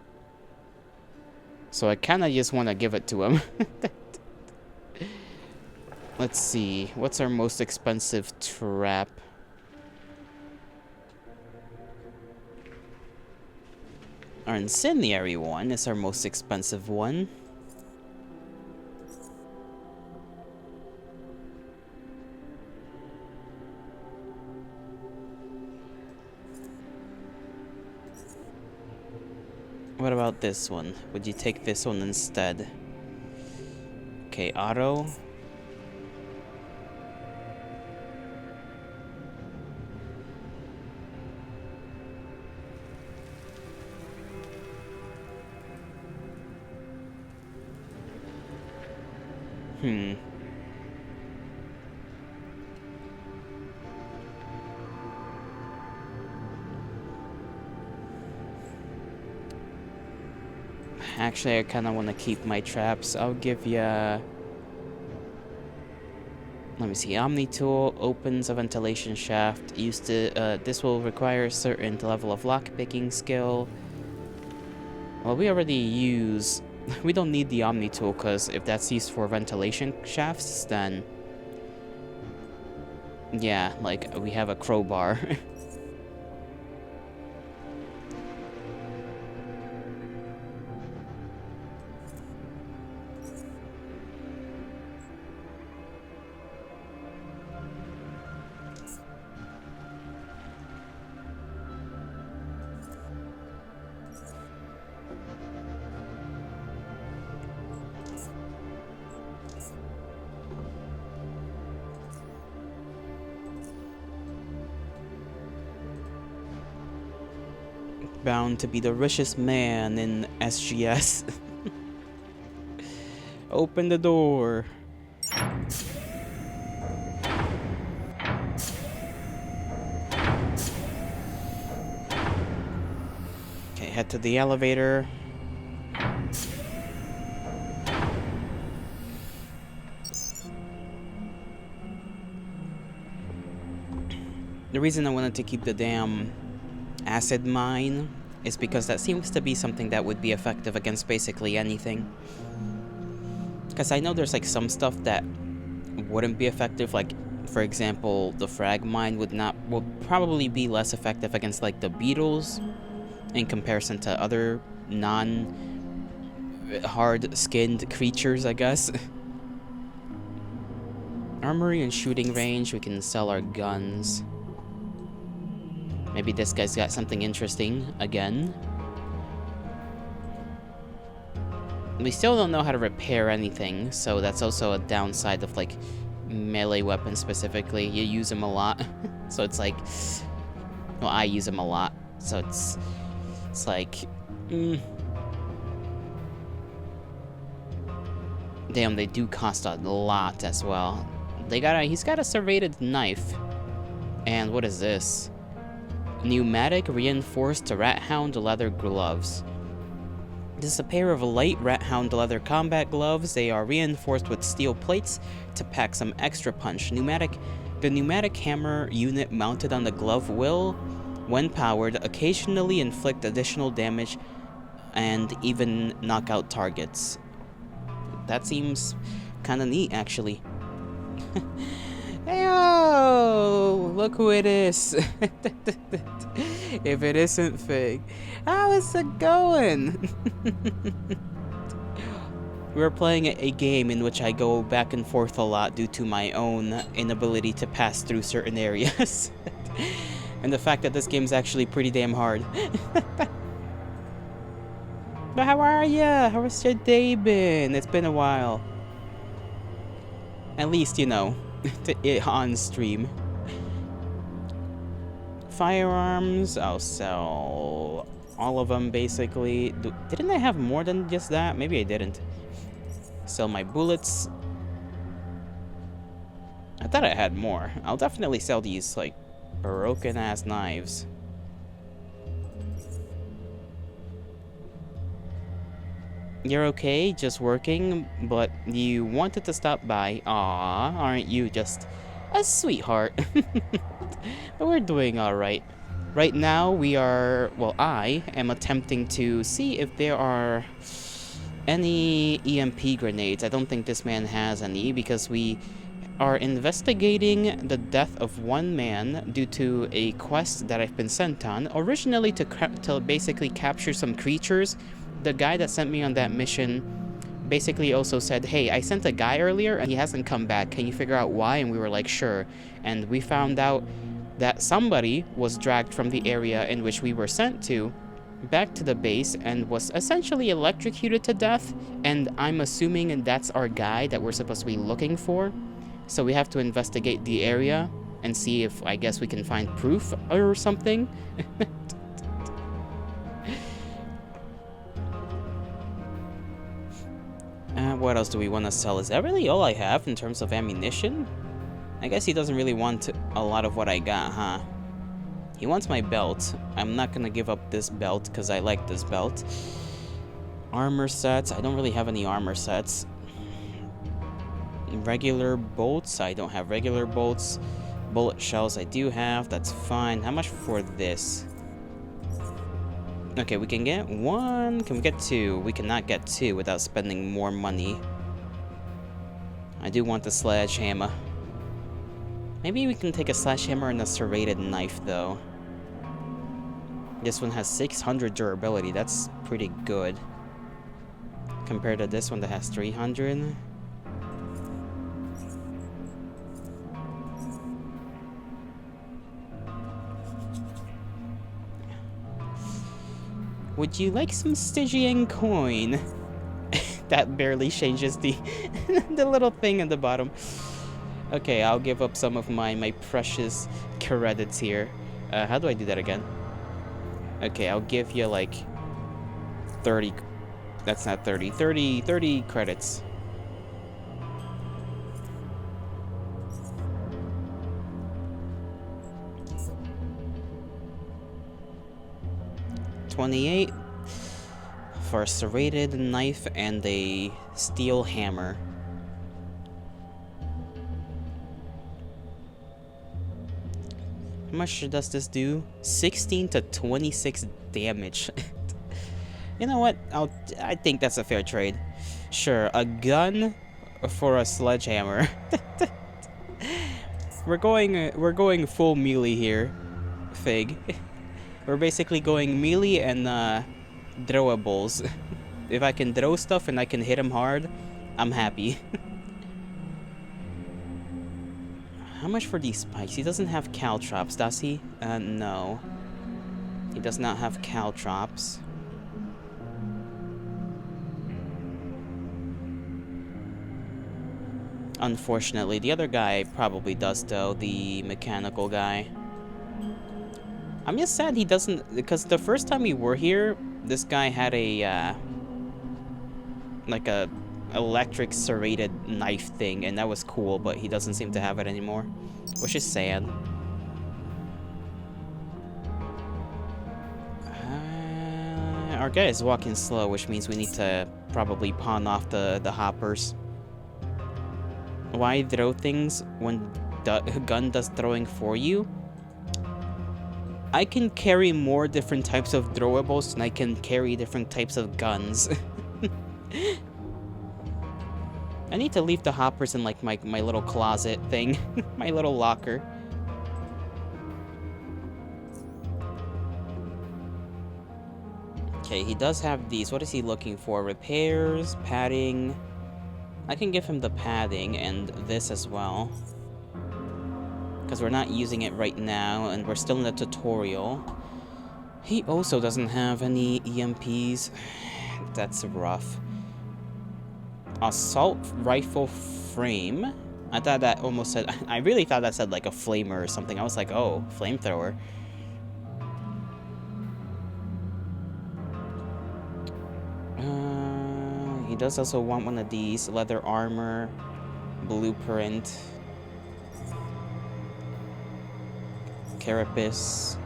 So I kind of just want to give it to him. Let's see. What's our most expensive trap? Our incendiary one is our most expensive one. What about this one? Would you take this one instead? Okay, auto. Hmm. Actually, I kind of want to keep my traps. I'll give you... Let me see. Omni tool opens a ventilation shaft. This will require a certain level of lockpicking skill. Well, we already use... We don't need the Omni tool, because if that's used for ventilation shafts, then... Yeah, like, we have a crowbar. Bound to be the richest man in SGS. Open the door. Okay, head to the elevator. The reason I wanted to keep the damn acid mine is because that seems to be something that would be effective against basically anything. Because I know there's like some stuff that wouldn't be effective, like for example the frag mine will probably be less effective against like the beetles in comparison to other non-hard skinned creatures, I guess. Armory and shooting range, we can sell our guns. Maybe this guy's got something interesting again. We still don't know how to repair anything, so that's also a downside of like melee weapons specifically. You use them a lot. So it's like, well, I use them a lot, so it's like damn, they do cost a lot as well. He's got a serrated knife. And what is this? Pneumatic reinforced rat hound leather gloves. This is a pair of light rat hound leather combat gloves. They are reinforced with steel plates to pack some extra punch. The pneumatic hammer unit mounted on the glove will, when powered, occasionally inflict additional damage and even knock out targets. That seems kind of neat, actually. Heyo! Look who it is. If it isn't Fig. How is it going? We're playing a game in which I go back and forth a lot due to my own inability to pass through certain areas. And the fact that this game's actually pretty damn hard. But how are ya? How has your day been? It's been a while. At least, you know, on stream. Firearms, I'll sell all of them, basically. Didn't I have more than just that? Maybe I didn't. Sell my bullets. I thought I had more. I'll definitely sell these, like, broken-ass knives. You're okay, just working, but you wanted to stop by. Aw, aren't you just a sweetheart? But we're doing alright. Right now, I am attempting to see if there are any EMP grenades. I don't think this man has any, because we are investigating the death of one man due to a quest that I've been sent on, originally to basically capture some creatures. The guy that sent me on that mission basically also said, hey, I sent a guy earlier and he hasn't come back. Can you figure out why? And we were like, sure. And we found out that somebody was dragged from the area in which we were sent to back to the base and was essentially electrocuted to death. And I'm assuming that's our guy that we're supposed to be looking for. So we have to investigate the area and see if, I guess, we can find proof or something. What else do we want to sell? Is that really all I have in terms of ammunition? I guess he doesn't really want a lot of what I got, huh? He wants my belt. I'm not gonna give up this belt because I like this belt. Armor sets. I don't really have any armor sets. Regular bolts. I don't have regular bolts. Bullet shells I do have. That's fine. How much for this? Okay, we can get one. Can we get two? We cannot get two without spending more money. I do want the sledgehammer. Maybe we can take a sledgehammer and a serrated knife, though. This one has 600 durability. That's pretty good. Compared to this one that has 300. Would you like some Stygian coin? That barely changes the the little thing at the bottom. Okay, I'll give up some of my precious credits here. How do I do that again? Okay, I'll give you like 30. That's not 30. 30 credits. $28 for a serrated knife and a steel hammer. How much does this do? 16 to 26 damage. You know what? I think that's a fair trade. Sure, a gun for a sledgehammer. We're going full melee here, Fig. We're basically going melee and throwables. If I can throw stuff and I can hit him hard, I'm happy. How much for these spikes? He doesn't have caltrops, does he? No. He does not have caltrops. Unfortunately, the other guy probably does, though, the mechanical guy. I'm just sad he doesn't, because the first time we were here, this guy had a, like a electric serrated knife thing, and that was cool, but he doesn't seem to have it anymore, which is sad. Our guy is walking slow, which means we need to probably pawn off the hoppers. Why throw things when the gun does throwing for you? I can carry more different types of throwables than I can carry different types of guns. I need to leave the hoppers in like my little closet thing. My little locker. Okay, he does have these. What is he looking for? Repairs, padding. I can give him the padding and this as well. Because we're not using it right now and we're still in the tutorial. He also doesn't have any EMPs. That's rough. Assault rifle frame. I thought that almost said, I really thought that said like a flamer or something. I was like, oh, flamethrower. He does also want one of these. Leather armor, blueprint, carapace.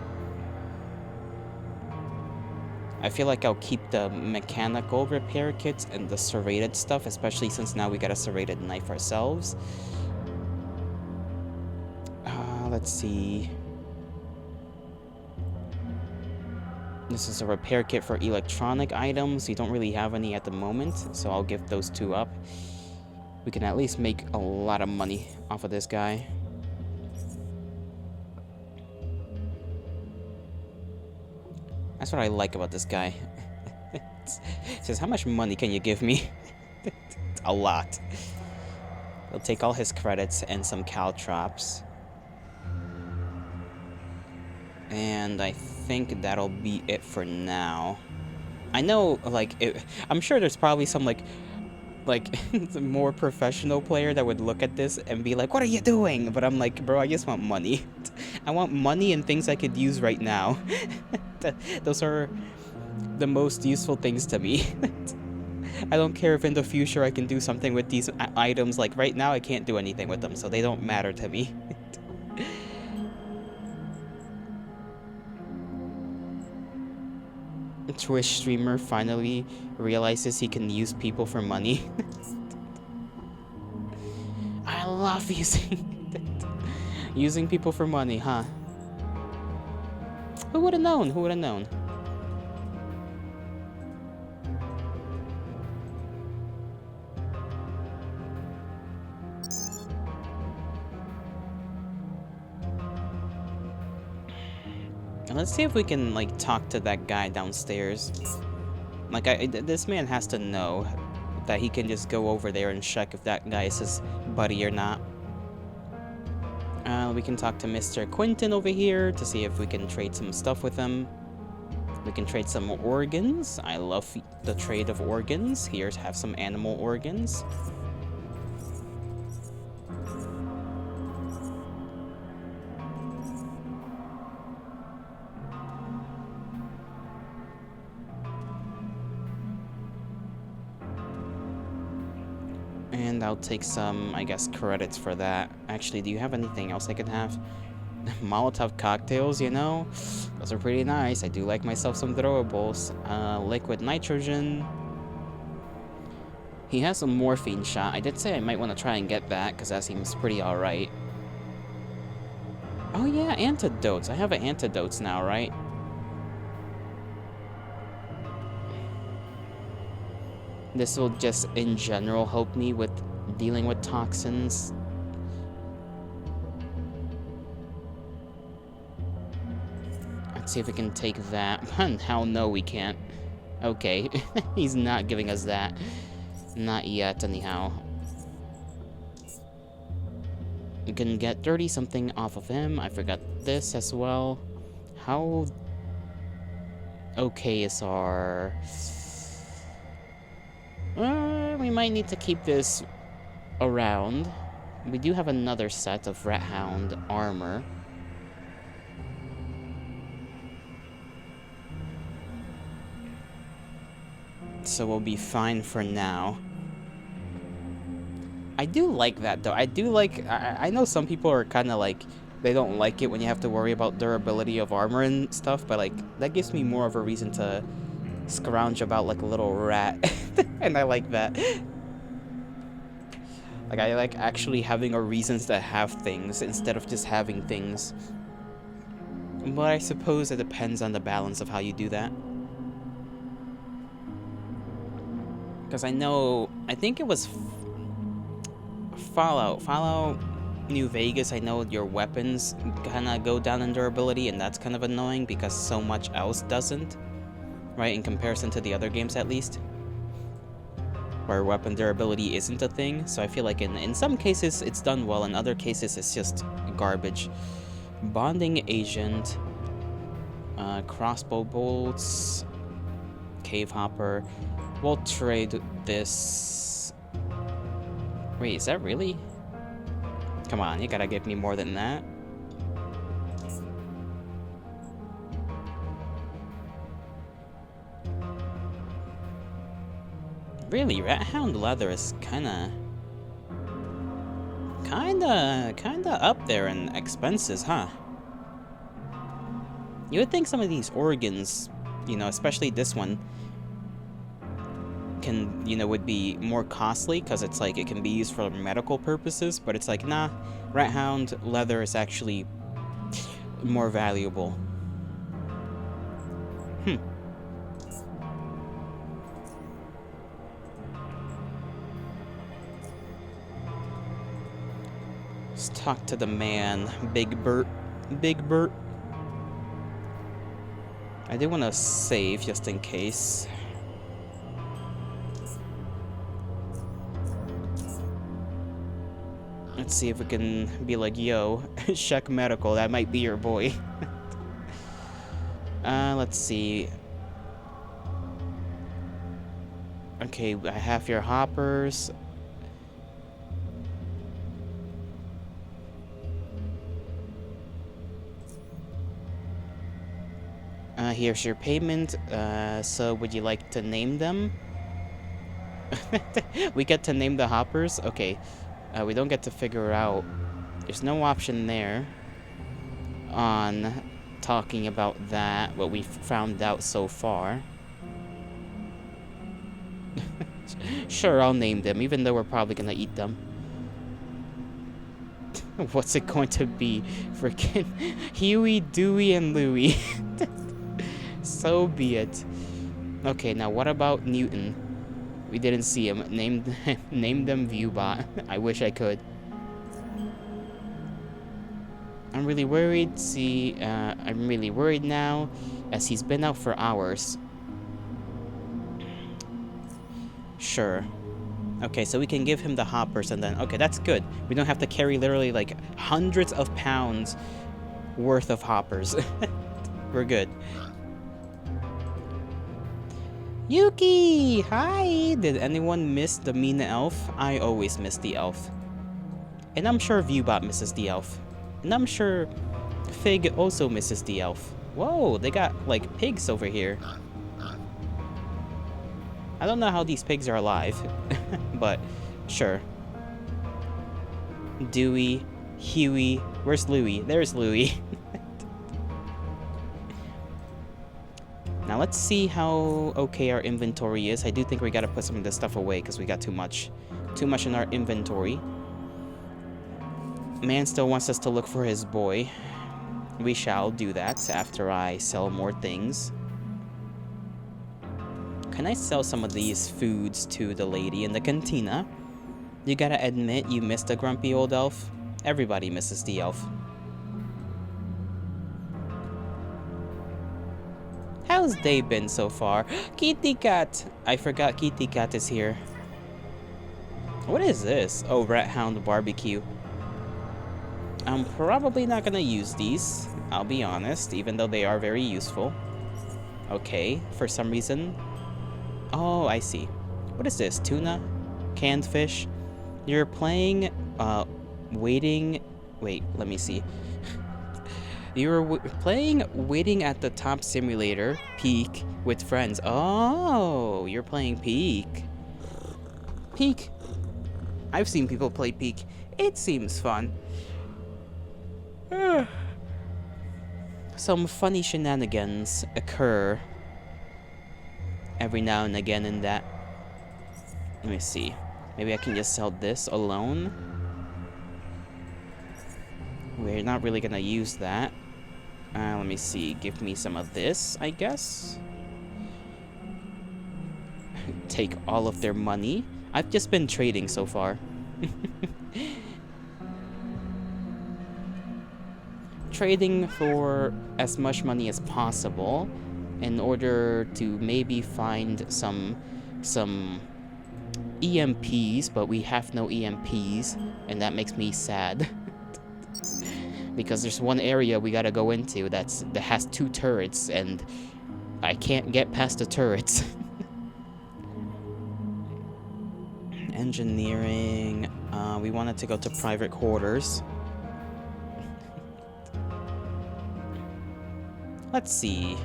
I feel like I'll keep the mechanical repair kits and the serrated stuff, especially since now we got a serrated knife ourselves. Let's see. This is a repair kit for electronic items. We don't really have any at the moment, so I'll give those two up. We can at least make a lot of money off of this guy. That's what I like about this guy. It says, how much money can you give me? A lot. He'll take all his credits and some caltrops. And I think that'll be it for now. I know, like, I'm sure there's probably some, like more professional player that would look at this and be like, what are you doing? But I'm like, bro, I just want money. I want money and things I could use right now. Those are the most useful things to me. I don't care if in the future I can do something with these items. Like right now, I can't do anything with them, so they don't matter to me. A Twitch streamer finally realizes he can use people for money. I love using people for money, huh? Who would have known? Who would have known? And let's see if we can like talk to that guy downstairs. Like this man has to know that he can just go over there and check if that guy is his buddy or not. We can talk to Mr. Quentin over here to see if we can trade some stuff with him. We can trade some organs. I love the trade of organs. Here's have some animal organs. And I'll take some, I guess, credits for that. Actually, do you have anything else I could have? Molotov cocktails, you know? Those are pretty nice. I do like myself some throwables. Liquid nitrogen. He has a morphine shot. I did say I might want to try and get that, because that seems pretty alright. Oh yeah, antidotes. I have antidotes now, right? This will just, in general, help me with dealing with toxins. Let's see if we can take that. Hell no, we can't. Okay, he's not giving us that. Not yet, anyhow. We can get 30-something off of him. I forgot this as well. How okay is our... we might need to keep this around. We do have another set of Rat Hound armor. So we'll be fine for now. I do like that, though. I do like... I know some people are kind of like... They don't like it when you have to worry about durability of armor and stuff, but, like, that gives me more of a reason to scrounge about like a little rat. And I like that. Like, I like actually having a reason to have things instead of just having things. But I suppose it depends on the balance of how you do that. Because I know... I think it was... Fallout New Vegas, I know your weapons kind of go down in durability, and that's kind of annoying because so much else doesn't, right, in comparison to the other games at least, where weapon durability isn't a thing. So I feel like in some cases it's done well, in other cases it's just garbage. Bonding agent, crossbow bolts, cave hopper. We'll trade this. Wait, is that really? Come on, you gotta give me more than that. Really, Rat Hound leather is kinda up there in expenses, huh? You would think some of these organs, you know, especially this one, can, you know, would be more costly because it's like it can be used for medical purposes, but it's like, nah, Rat Hound leather is actually more valuable. Let's talk to the man, Big Bert. Big Bert. I do want to save just in case. Let's see if we can be like, yo, check medical, that might be your boy. Let's see. Okay, I have your hoppers. Here's your payment. So would you like to name them? We get to name the hoppers? Okay. We don't get to figure out. There's no option there on talking about that, what we've found out so far. Sure, I'll name them, even though we're probably gonna eat them. What's it going to be? Freaking Huey, Dewey, and Louie. So be it. Okay, now what about Newton? We didn't see him. Name them Viewbot. I wish I could. I'm really worried. I'm really worried now, as he's been out for hours. Sure. Okay, so we can give him the hoppers and then... Okay, that's good. We don't have to carry literally like hundreds of pounds worth of hoppers. We're good. Yuki! Hi! Did anyone miss the mean elf? I always miss the elf. And I'm sure Viewbot misses the elf. And I'm sure Fig also misses the elf. Whoa, they got like pigs over here. I don't know how these pigs are alive, but sure. Dewey, Huey, where's Louie? There's Louie. Now let's see how okay our inventory is. I do think we gotta put some of this stuff away because we got too much in our inventory. Man still wants us to look for his boy. We shall do that after I sell more things. Can I sell some of these foods to the lady in the cantina? You gotta admit you missed a grumpy old elf. Everybody misses the elf. How's day been so far? Kitty Cat! I forgot Kitty Cat is here. What is this? Oh, Rat Hound Barbecue. I'm probably not gonna use these, I'll be honest, even though they are very useful. Okay, for some reason. Oh, I see. What is this? Tuna? Canned fish? You're playing, waiting... Wait, let me see. You're playing Waiting at the Top Simulator, Peak, with friends. Oh, you're playing Peak. Peak. I've seen people play Peak. It seems fun. Some funny shenanigans occur every now and again in that. Let me see. Maybe I can just sell this alone. We're not really gonna use that. Let me see. Give me some of this, I guess. Take all of their money. I've just been trading so far. Trading for as much money as possible in order to maybe find some EMPs, but we have no EMPs, and that makes me sad. Because there's one area we gotta go into that has 2 turrets, and I can't get past the turrets. Engineering. We wanted to go to private quarters. Let's see.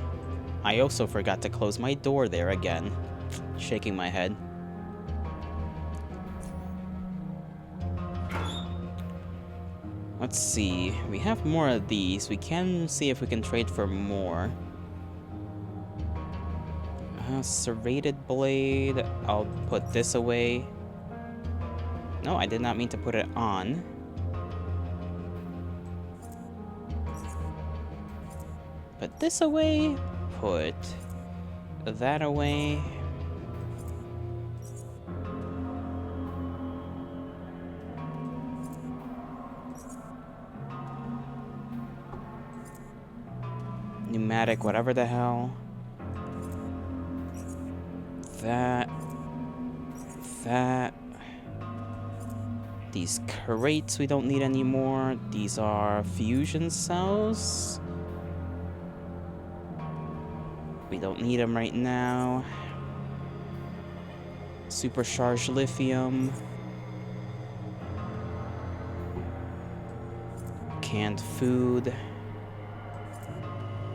I also forgot to close my door there again. Shaking my head. Let's see. We have more of these. We can see if we can trade for more. Serrated blade. I'll put this away. No, I did not mean to put it on. Put this away. Put that away. Pneumatic, whatever the hell. That. These crates we don't need anymore. These are fusion cells. We don't need them right now. Supercharged lithium. Canned food.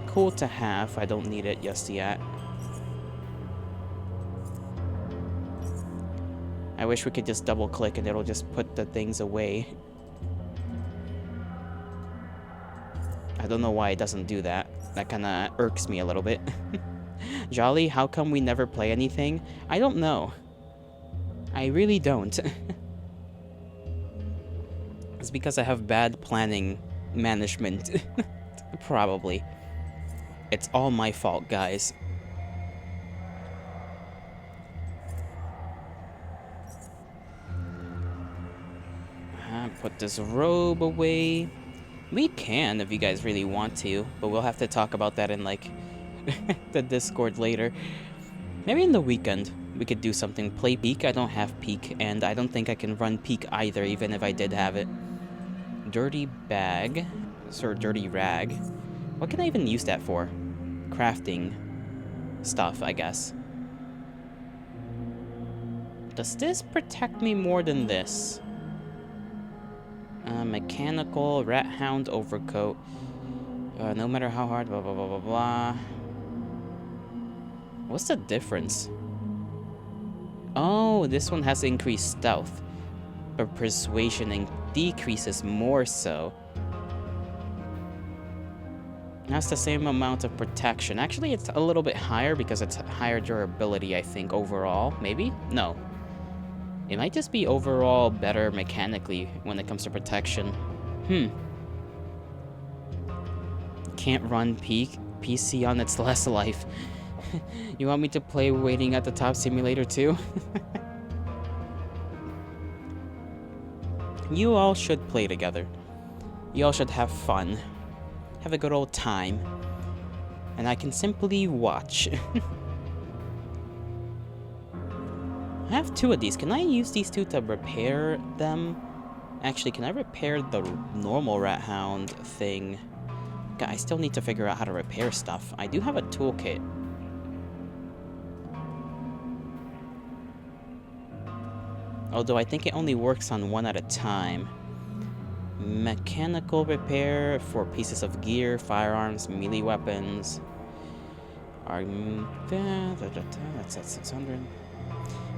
Cool to have. I don't need it just yet. I wish we could just double click and it'll just put the things away. I don't know why it doesn't do that. That kinda irks me a little bit. Jolly, how come we never play anything? I don't know. I really don't. It's because I have bad planning management. Probably. It's all my fault, guys. Put this robe away. We can if you guys really want to, but we'll have to talk about that in like the Discord later. Maybe in the weekend we could do something. Play Peak. I don't have Peak, and I don't think I can run Peak either, even if I did have it. Dirty bag. Or dirty rag. What can I even use that for? Crafting stuff, I guess. Does this protect me more than this? Mechanical rat hound overcoat. No matter how hard, blah, blah, blah, blah, blah. What's the difference? Oh, this one has increased stealth, but persuasion decreases more so. That's the same amount of protection. Actually, it's a little bit higher because it's higher durability, I think, overall. Maybe? No. It might just be overall better mechanically when it comes to protection. Can't run PC on its last life. You want me to play Waiting at the Top Simulator too? You all should play together. You all should have fun. Have a good old time. And I can simply watch. I have 2 of these. Can I use these 2 to repair them? Actually, can I repair the normal Rat Hound thing? God, I still need to figure out how to repair stuff. I do have a toolkit. Although I think it only works on 1 at a time. Mechanical repair for pieces of gear, firearms, melee weapons. That's at 600.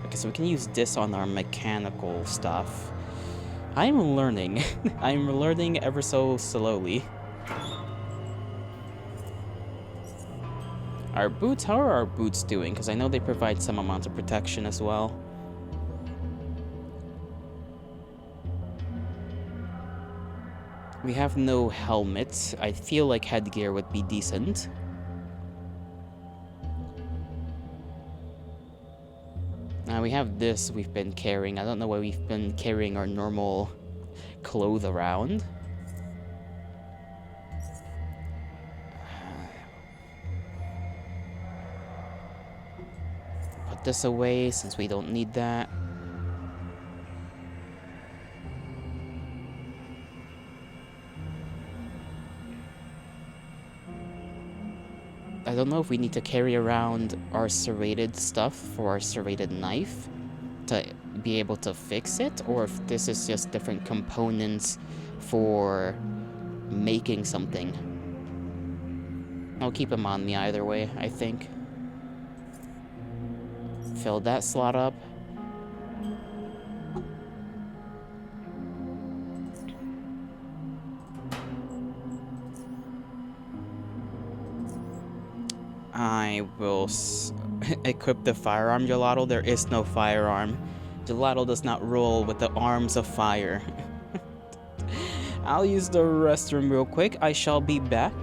Okay, so we can use this on our mechanical stuff. I'm learning. I'm learning ever so slowly. Our boots, how are our boots doing? Because I know they provide some amount of protection as well. We have no helmets. I feel like headgear would be decent. We have this we've been carrying. I don't know why we've been carrying our normal clothes around. Put this away since we don't need that. I don't know if we need to carry around our serrated stuff for our serrated knife to be able to fix it, or if this is just different components for making something. I'll keep them on me either way, I think. Fill that slot up. I will equip the firearm, Gelato. There is no firearm. Gelato does not roll with the arms of fire. I'll use the restroom real quick. I shall be back.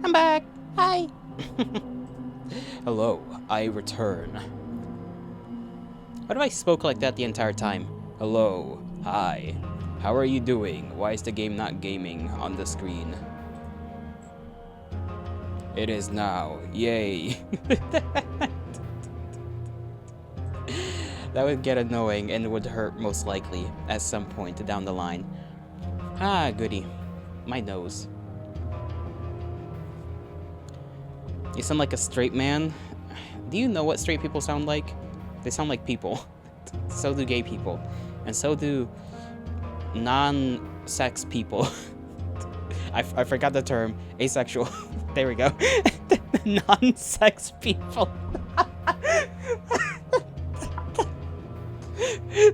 I'm back. Hi. Hello, I return. What if I spoke like that the entire time? Hello, hi. How are you doing? Why is the game not gaming on the screen? It is now. Yay. That would get annoying and would hurt most likely at some point down the line. Ah, goody. My nose. You sound like a straight man. Do you know what straight people sound like? They sound like people. So do gay people. And so do non-sex people. I forgot the term. Asexual. There we go. Non-sex people.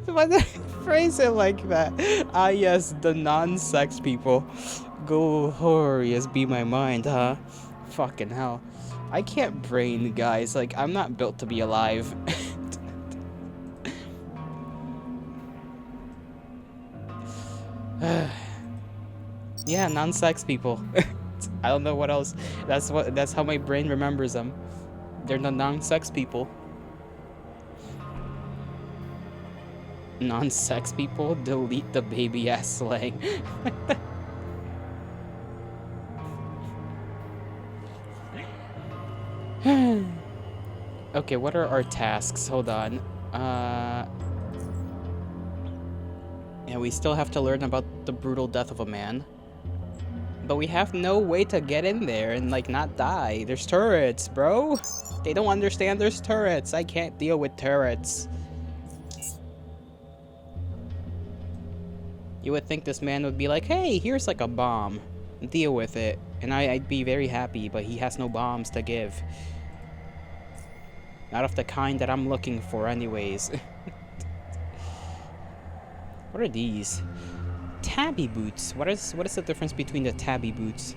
Why did I phrase it like that? Ah, yes, the non-sex people. Glorious be my mind, huh? Fucking hell. I can't brain, guys. Like, I'm not built to be alive. Yeah, non-sex people. I don't know what else. That's how my brain remembers them. They're the non-sex people. Non-sex people? Delete the baby ass slang. Okay, what are our tasks? Hold on. Yeah, we still have to learn about the brutal death of a man. But we have no way to get in there and, like, not die. There's turrets, bro. They don't understand there's turrets. I can't deal with turrets. You would think this man would be like, hey, here's like a bomb. Deal with it. And I'd be very happy, but he has no bombs to give. Not of the kind that I'm looking for anyways. What are these? Tabby boots. What is the difference between the tabby boots?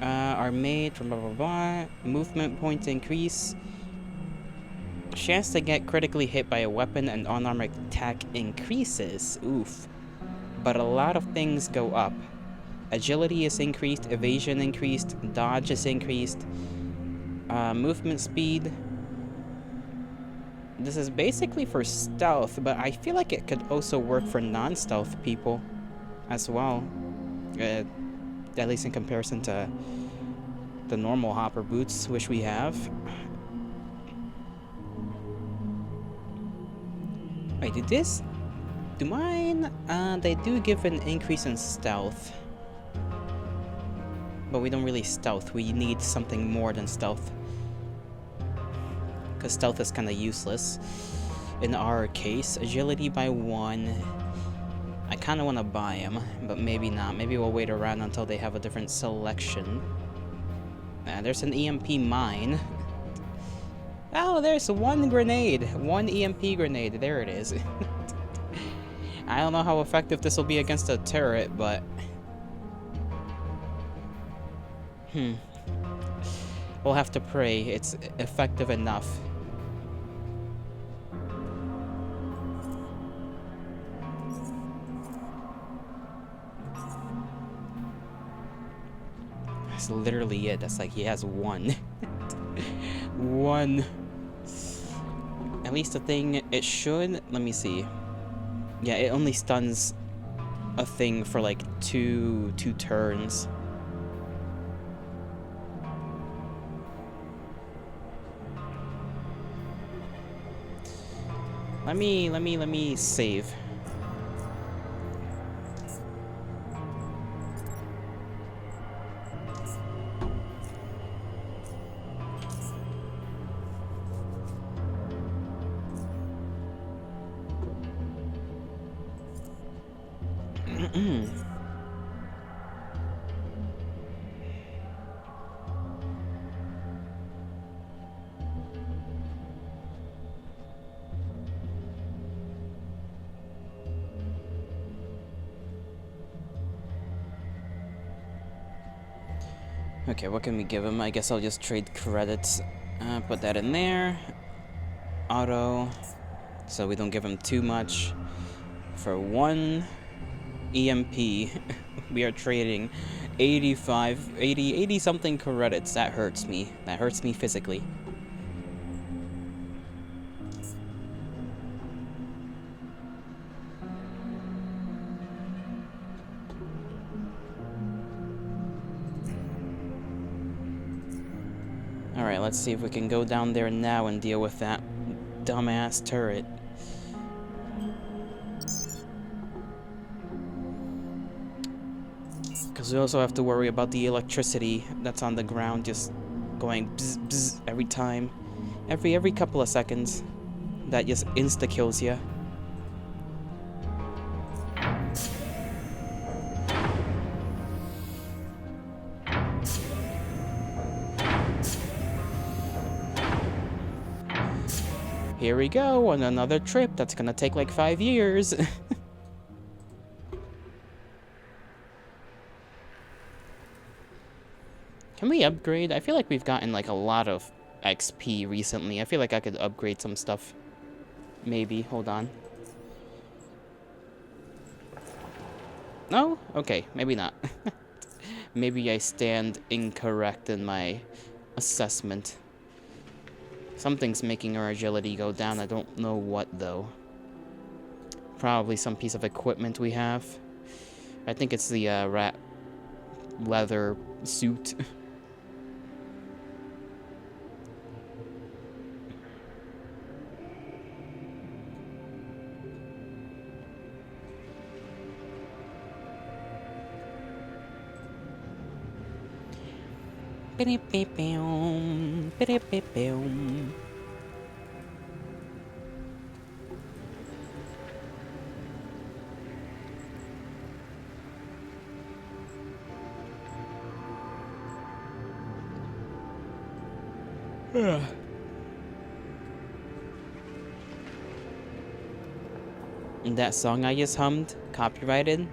Are made from blah blah blah. Movement points increase. Chance to get critically hit by a weapon and unarmed attack increases. Oof. But a lot of things go up. Agility is increased, evasion increased, dodge is increased, movement speed. This is basically for stealth, but I feel like it could also work for non-stealth people as well. At least in comparison to the normal hopper boots, which we have. Wait, do mine? They do give an increase in stealth. But we don't really stealth. We need something more than stealth. Because stealth is kind of useless. In our case, agility by 1. I kind of want to buy them, but maybe not. Maybe we'll wait around until they have a different selection. There's an EMP mine. Oh, there's one grenade. One EMP grenade. There it is. I don't know how effective this will be against a turret, but... We'll have to pray it's effective enough. That's literally it. That's like he has one. One. At least the thing it should. Let me see. Yeah, it only stuns a thing for like two turns. Let me save. Okay, what can we give him? I guess I'll just trade credits. Put that in there. Auto. So we don't give him too much. For 1 EMP, we are trading 85, 80, 80 something credits. That hurts me. That hurts me physically. Alright, let's see if we can go down there now and deal with that dumbass turret. Because we also have to worry about the electricity that's on the ground just going bzz, bzz every time. Every couple of seconds. That just insta-kills you. Here we go on another trip that's gonna take like 5 years. Can we upgrade? I feel like we've gotten like a lot of XP recently. I feel like I could upgrade some stuff. Maybe. Hold on. No? Okay, maybe not. Maybe I stand incorrect in my assessment. Something's making our agility go down. I don't know what, though. Probably some piece of equipment we have. I think it's the rat leather suit. That song I just hummed, copyrighted?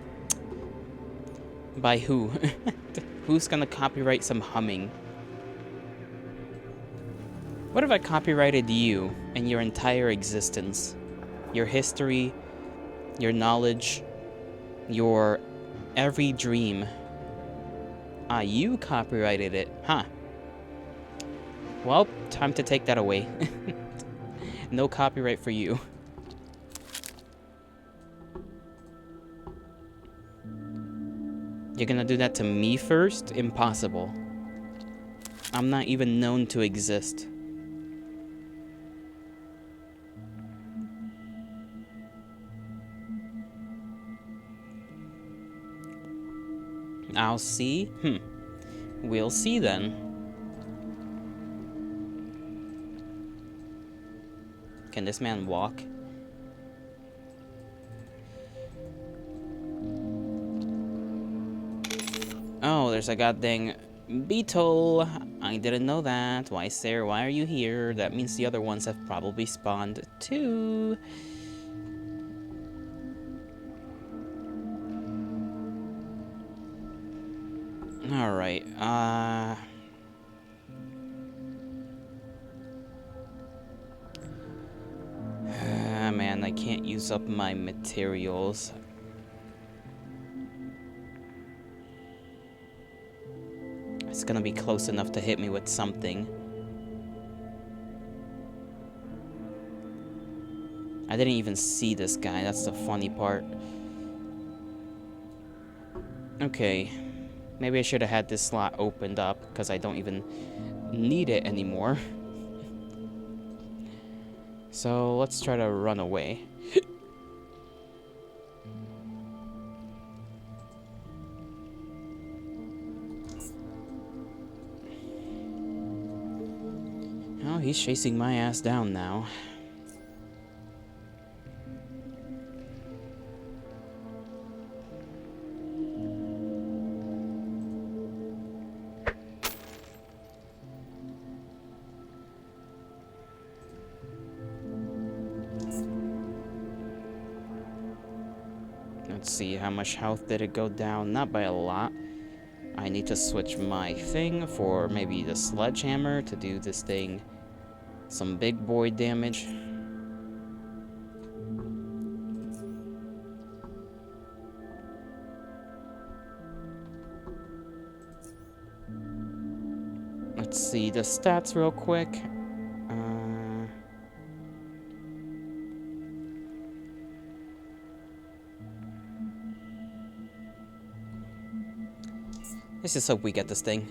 By who? Who's gonna copyright some humming? What if I copyrighted you and your entire existence? Your history, your knowledge, your every dream. Ah, you copyrighted it, huh? Well, time to take that away. No copyright for you. You're gonna do that to me first? Impossible. I'm not even known to exist. I'll see? We'll see then. Can this man walk? Oh, there's a goddamn beetle. I didn't know that. Why, sir? Why are you here? That means the other ones have probably spawned too. Alright, man, I can't use up my materials. It's gonna be close enough to hit me with something. I didn't even see this guy, that's the funny part. Okay, maybe I should have had this slot opened up, because I don't even need it anymore. So let's try to run away. Oh, he's chasing my ass down now. Let's see, how much health did it go down? Not by a lot. I need to switch my thing for maybe the sledgehammer to do this thing some big boy damage. Let's see the stats real quick. Let's just hope we get this thing.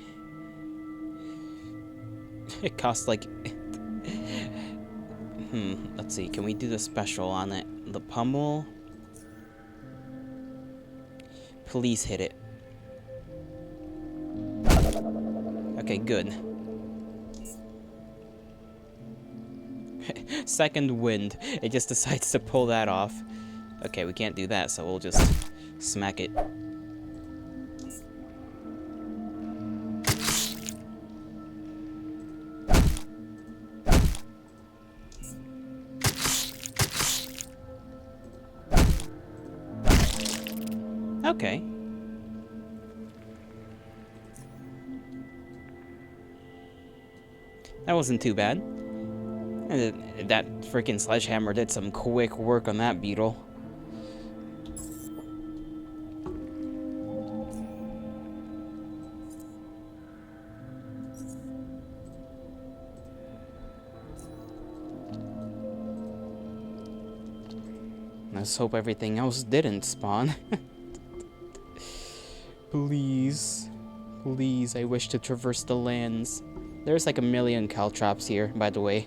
It costs like... let's see. Can we do the special on it? The pummel? Please hit it. Okay, good. Second wind. It just decides to pull that off. Okay, we can't do that, so we'll just smack it. Okay. That wasn't too bad. And that freaking sledgehammer did some quick work on that beetle. Let's hope everything else didn't spawn. Please. Please, I wish to traverse the lands. There's like a million caltrops here, by the way.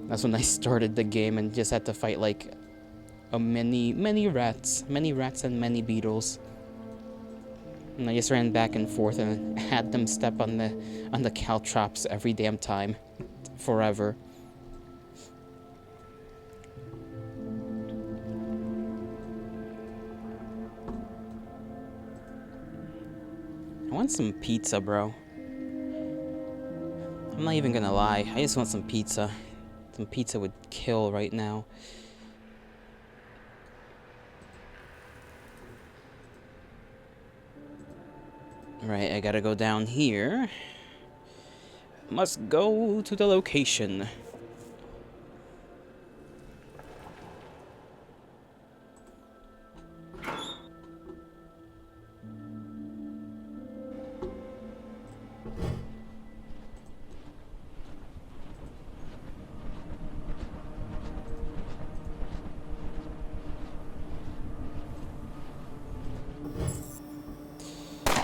That's when I started the game and just had to fight like many rats and many beetles. And I just ran back and forth and had them step on the caltrops every damn time. Forever. I want some pizza, bro. I'm not even gonna lie. I just want some pizza. Some pizza would kill right now. Right, I gotta go down here. Must go to the location.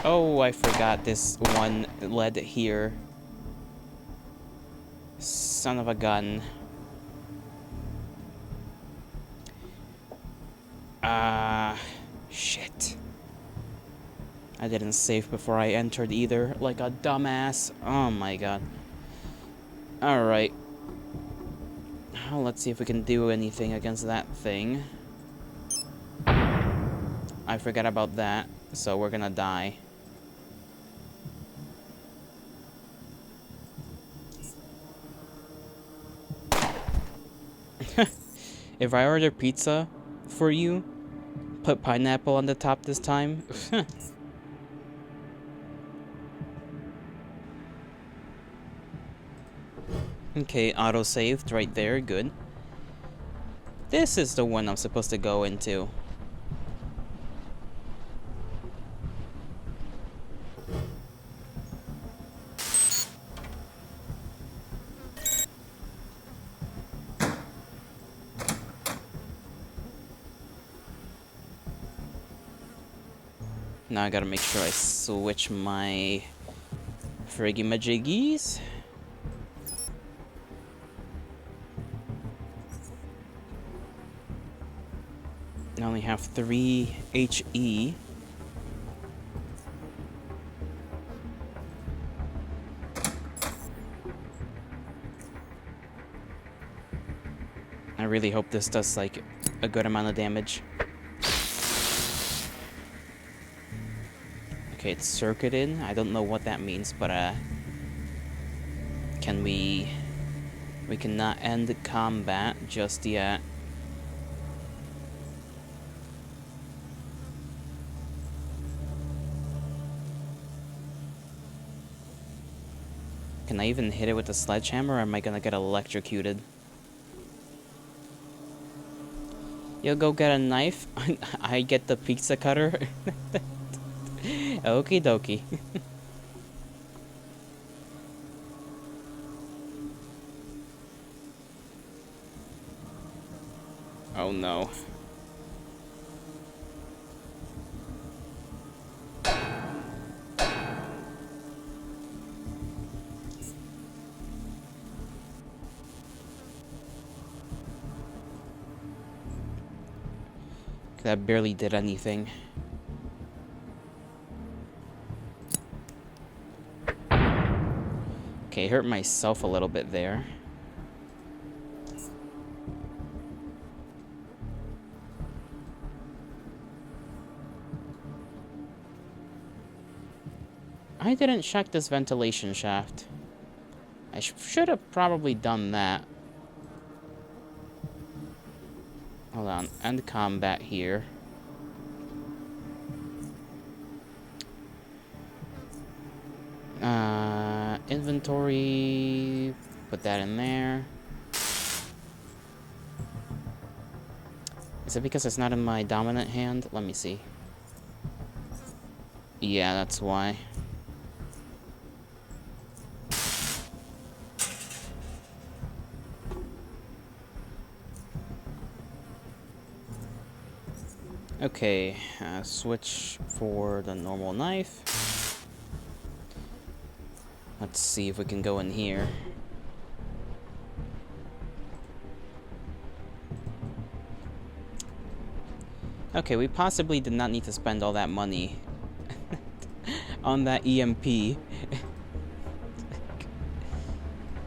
Oh, I forgot this one led here. Son of a gun. Shit. I didn't save before I entered either, like a dumbass. Oh my god. Alright. Well, let's see if we can do anything against that thing. I forgot about that, so we're gonna die. If I order pizza for you, put pineapple on the top this time. Okay, auto-saved right there, good. This is the one I'm supposed to go into. Now I gotta make sure I switch my friggy-majiggies. I only have 3 HE. I really hope this does like a good amount of damage. Okay, it's circuited. I don't know what that means, but can we cannot end the combat just yet. Can I even hit it with the sledgehammer, or am I gonna get electrocuted? You'll go get a knife, I get the pizza cutter. Okie dokie. Oh no. That barely did anything. Okay, hurt myself a little bit there. I didn't check this ventilation shaft. I should have probably done that. Hold on, end combat here. Inventory, put that in there. Is it because it's not in my dominant hand? Let me see. Yeah, that's why. Okay, switch for the normal knife. Let's see if we can go in here. Okay, we possibly did not need to spend all that money on that EMP.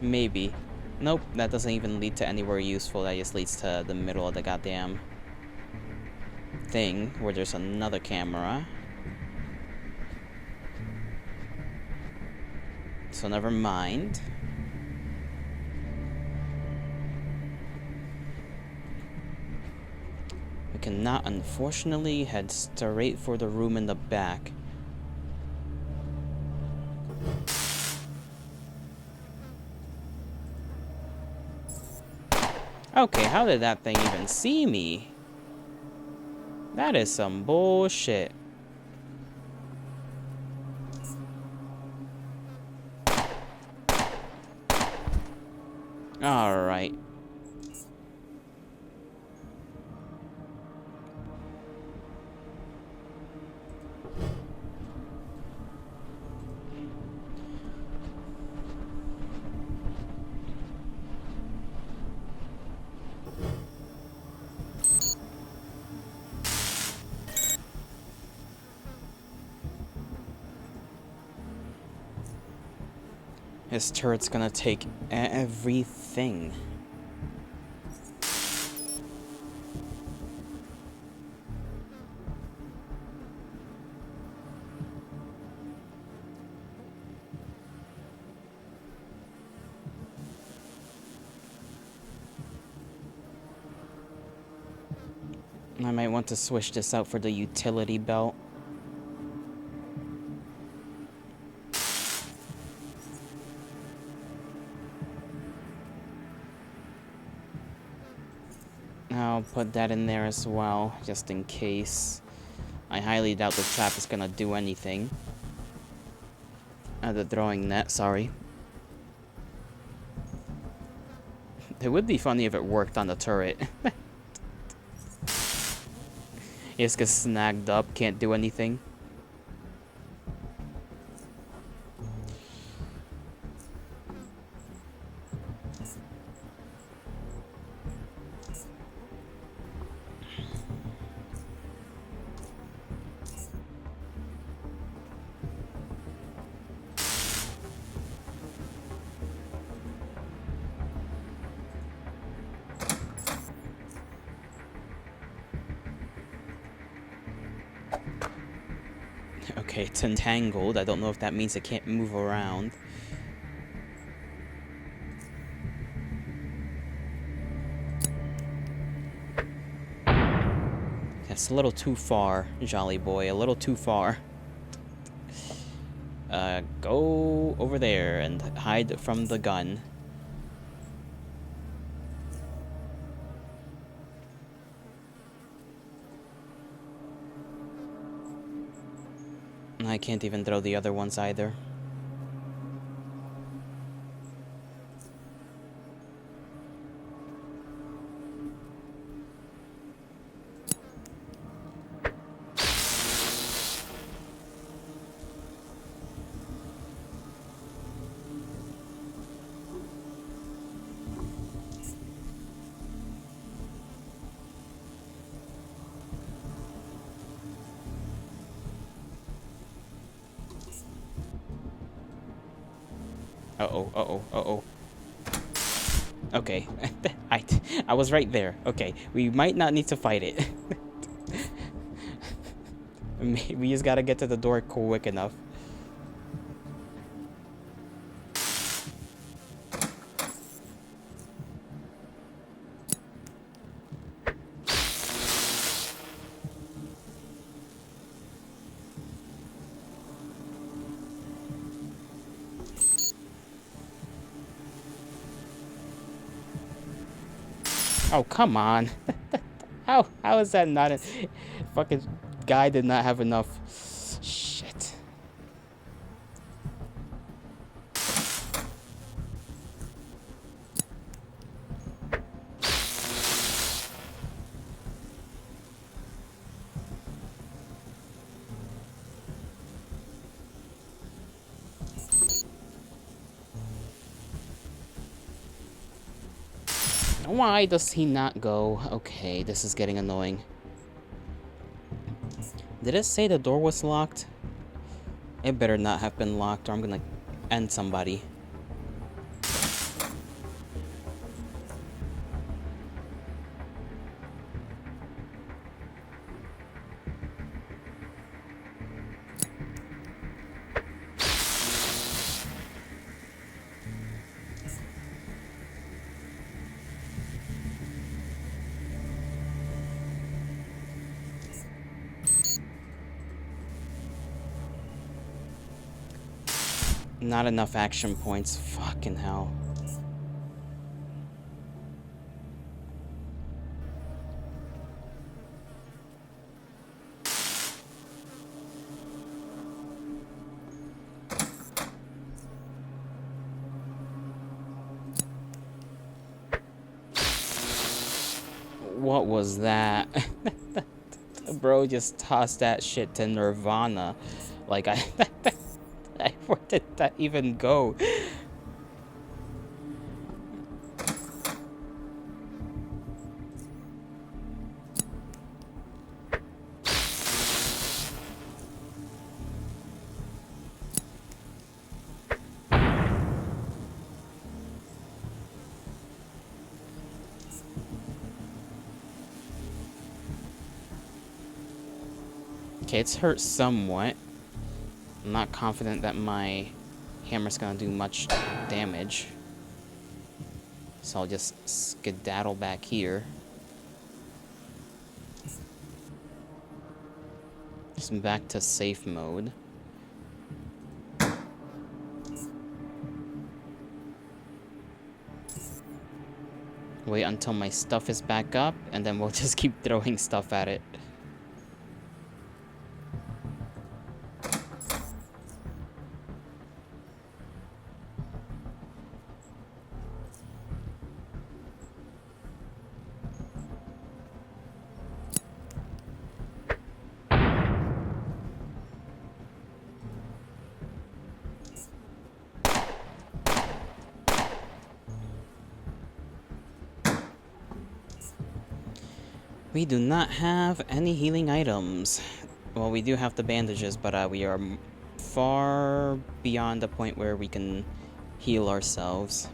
Maybe. Nope, that doesn't even lead to anywhere useful. That just leads to the middle of the goddamn thing where there's another camera. So never mind. We cannot, unfortunately, head straight for the room in the back. Okay, how did that thing even see me? That is some bullshit. Alright. His turret's gonna take everything. I might want to switch this out for the utility belt. I'll put that in there as well, just in case. I highly doubt the trap is gonna do anything. The throwing net, sorry. It would be funny if it worked on the turret. He just gets snagged up, can't do anything. Okay, it's entangled. I don't know if that means it can't move around. That's a little too far, Jolly Boy. A little too far. Go over there and hide from the gun. I can't even throw the other ones either. Uh-oh, uh-oh, uh-oh. Okay. I was right there. Okay, we might not need to fight it. We just gotta get to the door quick enough. Oh, come on. How is that not a fucking guy did not have enough shit. Why does he not go? Okay, this is getting annoying. Did it say the door was locked? It better not have been locked or I'm gonna end somebody. Not enough action points. Fucking hell. What was that? Bro just tossed that shit to Nirvana. Like, where did that even go? Okay, it's hurt somewhat. I'm not confident that my hammer's gonna do much damage. So I'll just skedaddle back here. Just back to safe mode. Wait until my stuff is back up, and then we'll just keep throwing stuff at it. We do not have any healing items. Well, we do have the bandages, but we are far beyond the point where we can heal ourselves.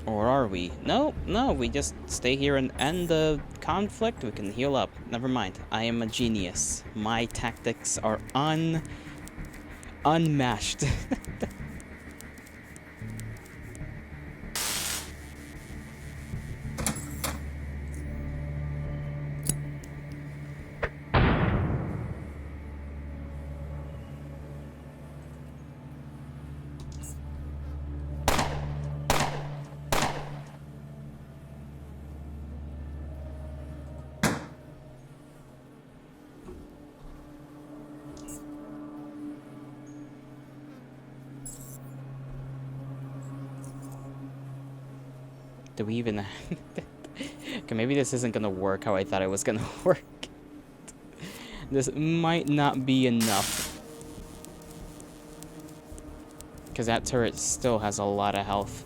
Or are we? No, no, we just stay here and end the conflict. We can heal up. Never mind. I am a genius. My tactics are unmatched. Do we even... Okay, maybe this isn't gonna work how I thought it was gonna work. This might not be enough. Because that turret still has a lot of health.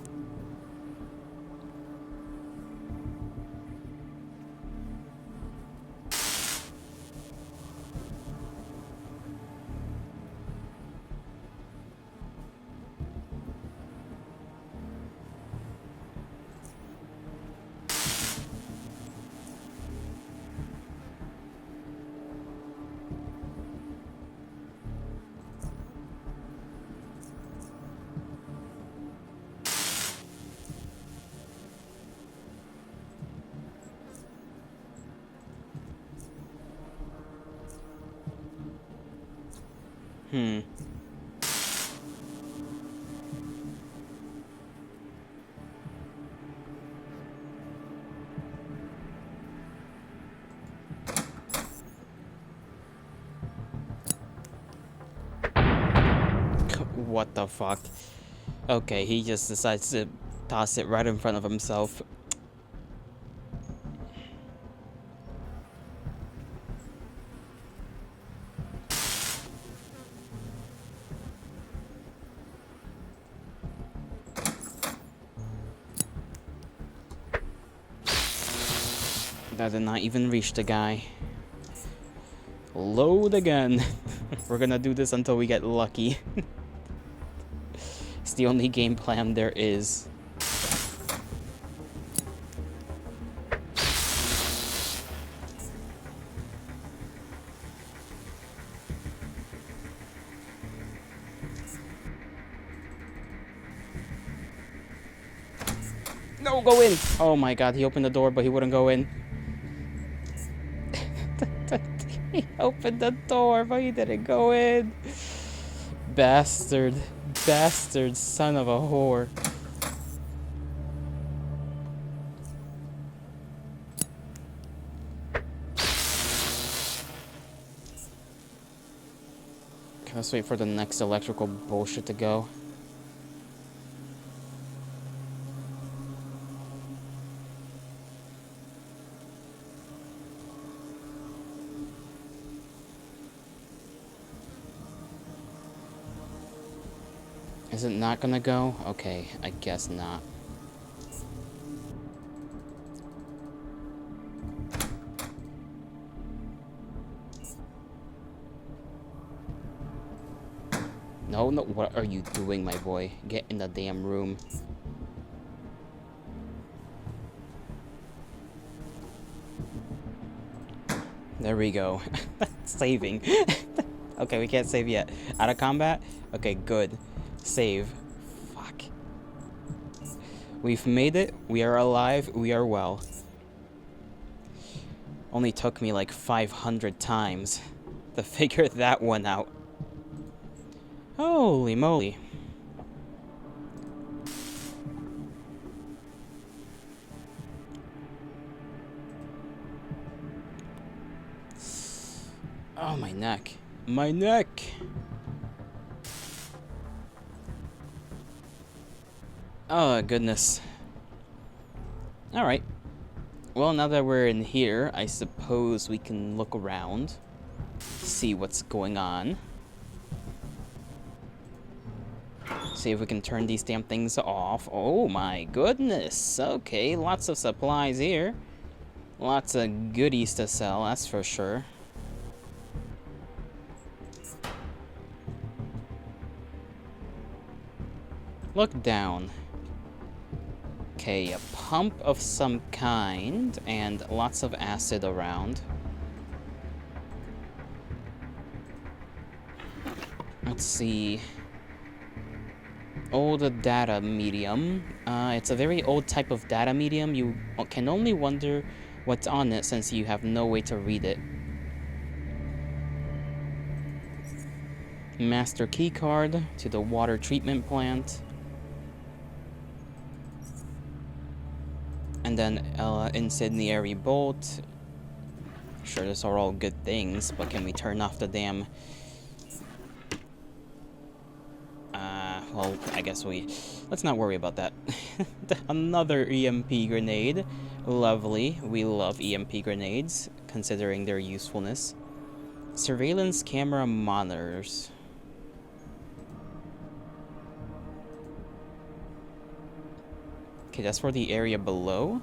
Hmm. What the fuck? Okay, he just decides to toss it right in front of himself. That did not even reach the guy. Load again. We're gonna do this until we get lucky. It's the only game plan there is. No, go in! Oh my god, he opened the door, but he wouldn't go in. He opened the door, but he didn't go in. Bastard. Bastard son of a whore. Okay, let's wait for the next electrical bullshit to go. Is it not gonna go? Okay, I guess not. No, no, what are you doing, my boy? Get in the damn room. There we go. Saving. Okay, we can't save yet. Out of combat? Okay, good. Save. Fuck. We've made it. We are alive. We are well. Only took me like 500 times to figure that one out. Holy moly. Oh, my neck. My neck! Oh, goodness. Alright. Well, now that we're in here, I suppose we can look around. See what's going on. See if we can turn these damn things off. Oh my goodness. Okay, lots of supplies here. Lots of goodies to sell, that's for sure. Look down. Okay, a pump of some kind, and lots of acid around. Let's see. Old data medium. It's a very old type of data medium. You can only wonder what's on it since you have no way to read it. Master keycard to the water treatment plant. And then incendiary bolt. Sure, those are all good things, but can we turn off the damn... well, I guess let's not worry about that. Another EMP grenade. Lovely. We love EMP grenades, considering their usefulness. Surveillance camera monitors. Okay, that's for the area below.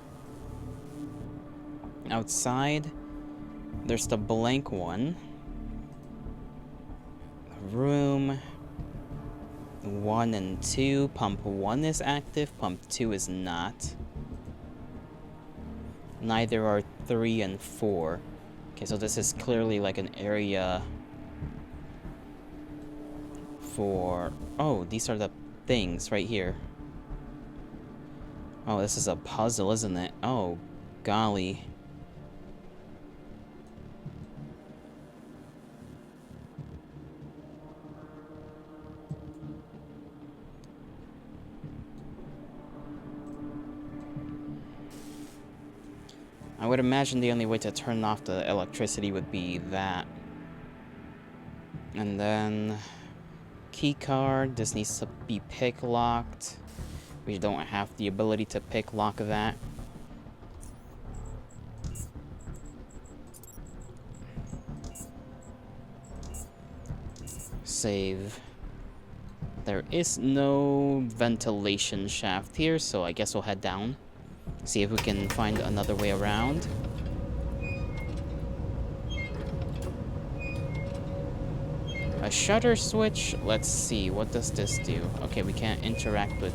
Outside, there's the blank one. Room 1 and 2. Pump 1 is active, pump 2 is not. Neither are 3 and 4. Okay, so this is clearly like an area for... Oh, these are the things right here. Oh, this is a puzzle, isn't it? Oh, golly. I would imagine the only way to turn off the electricity would be that. And then... key card. This needs to be pick locked. We don't have the ability to pick lock that. Save. There is no ventilation shaft here, so I guess we'll head down. See if we can find another way around. A shutter switch? Let's see, what does this do? Okay, we can't interact with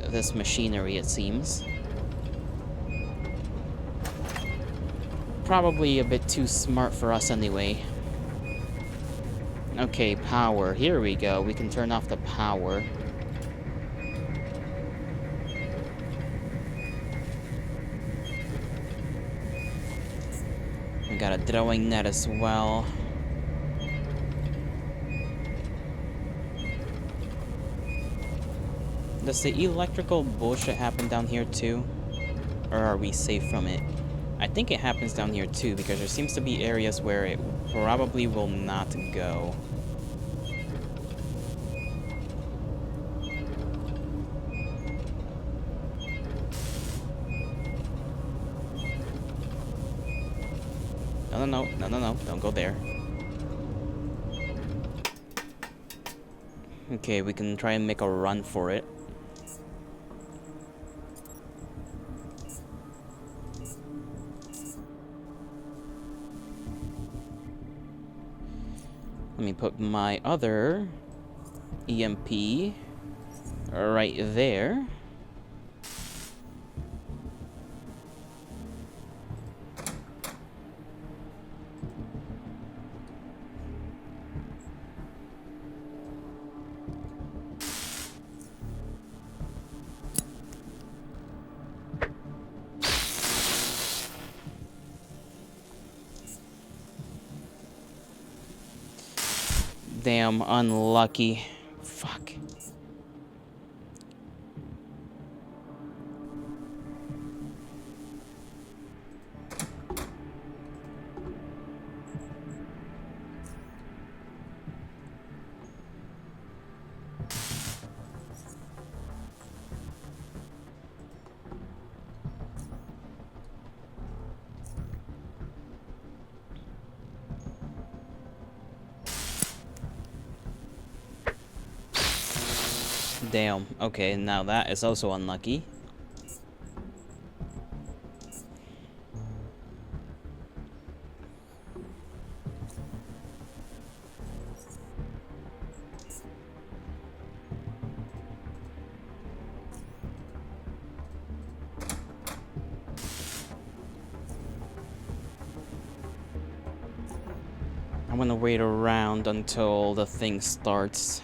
this machinery, it seems. Probably a bit too smart for us anyway. Okay, power. Here we go. We can turn off the power. We got a throwing net as well. Does the electrical bullshit happen down here too? Or are we safe from it? I think it happens down here too, because there seems to be areas where it probably will not go. No, don't go there. Okay, we can try and make a run for it. Let me put my other EMP right there. Damn, unlucky. Fuck. Damn. Okay, now that is also unlucky. I'm gonna wait around until the thing starts.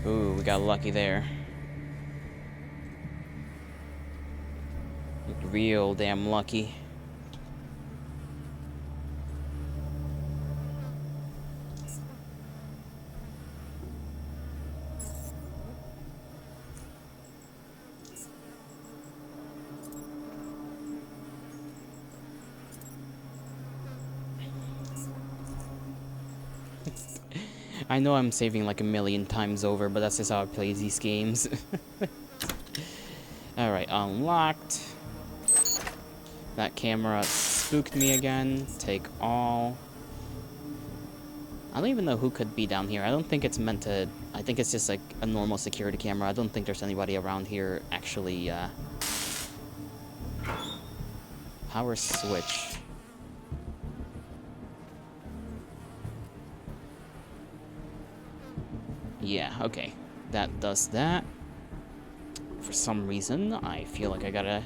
Ooh, we got lucky there. Real damn lucky. I know I'm saving like a million times over, but that's just how I play these games. Alright, unlocked. That camera spooked me again. Take all. I don't even know who could be down here. I don't think it's meant to... I think it's just like a normal security camera. I don't think there's anybody around here actually, Power switch. Yeah, okay. That does that. For some reason, I feel like I gotta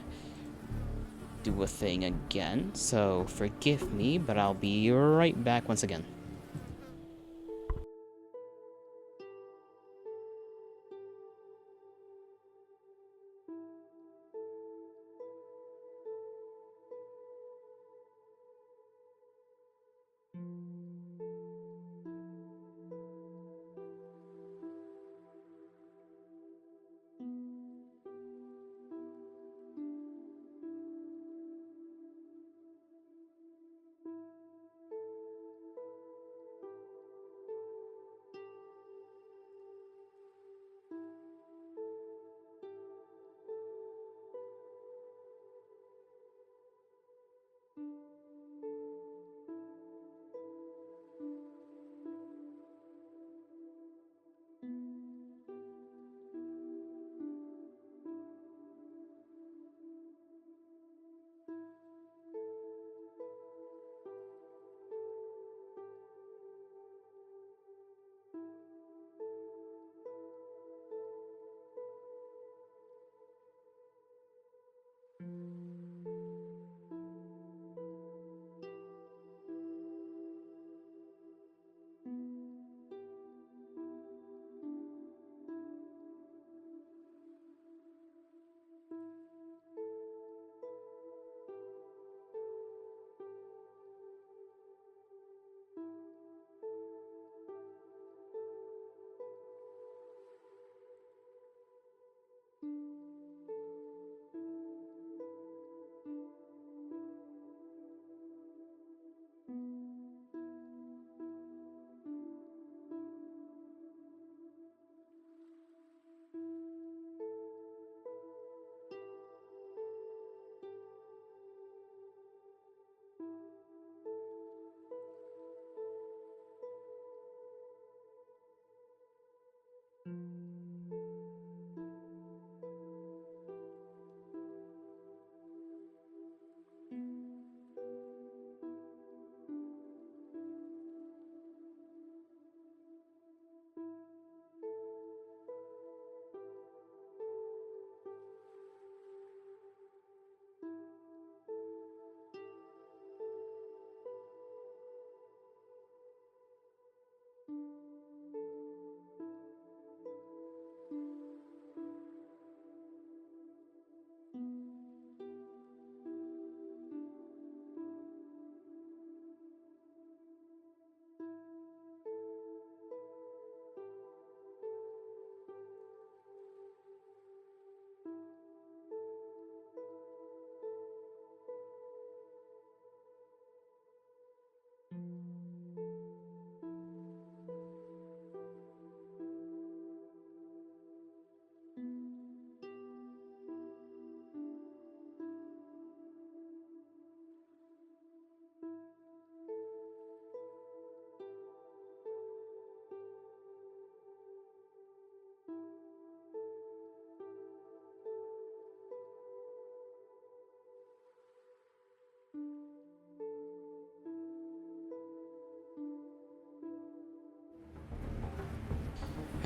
do a thing again. So, forgive me, but I'll be right back once again.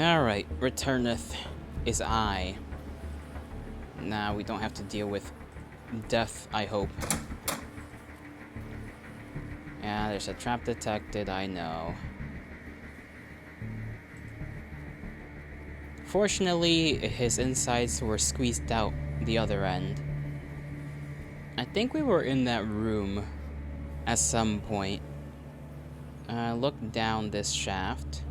Alright, returneth is I. Now we don't have to deal with death, I hope. Yeah, there's a trap detected, I know. Fortunately, his insides were squeezed out the other end. I think we were in that room at some point. Look down this shaft.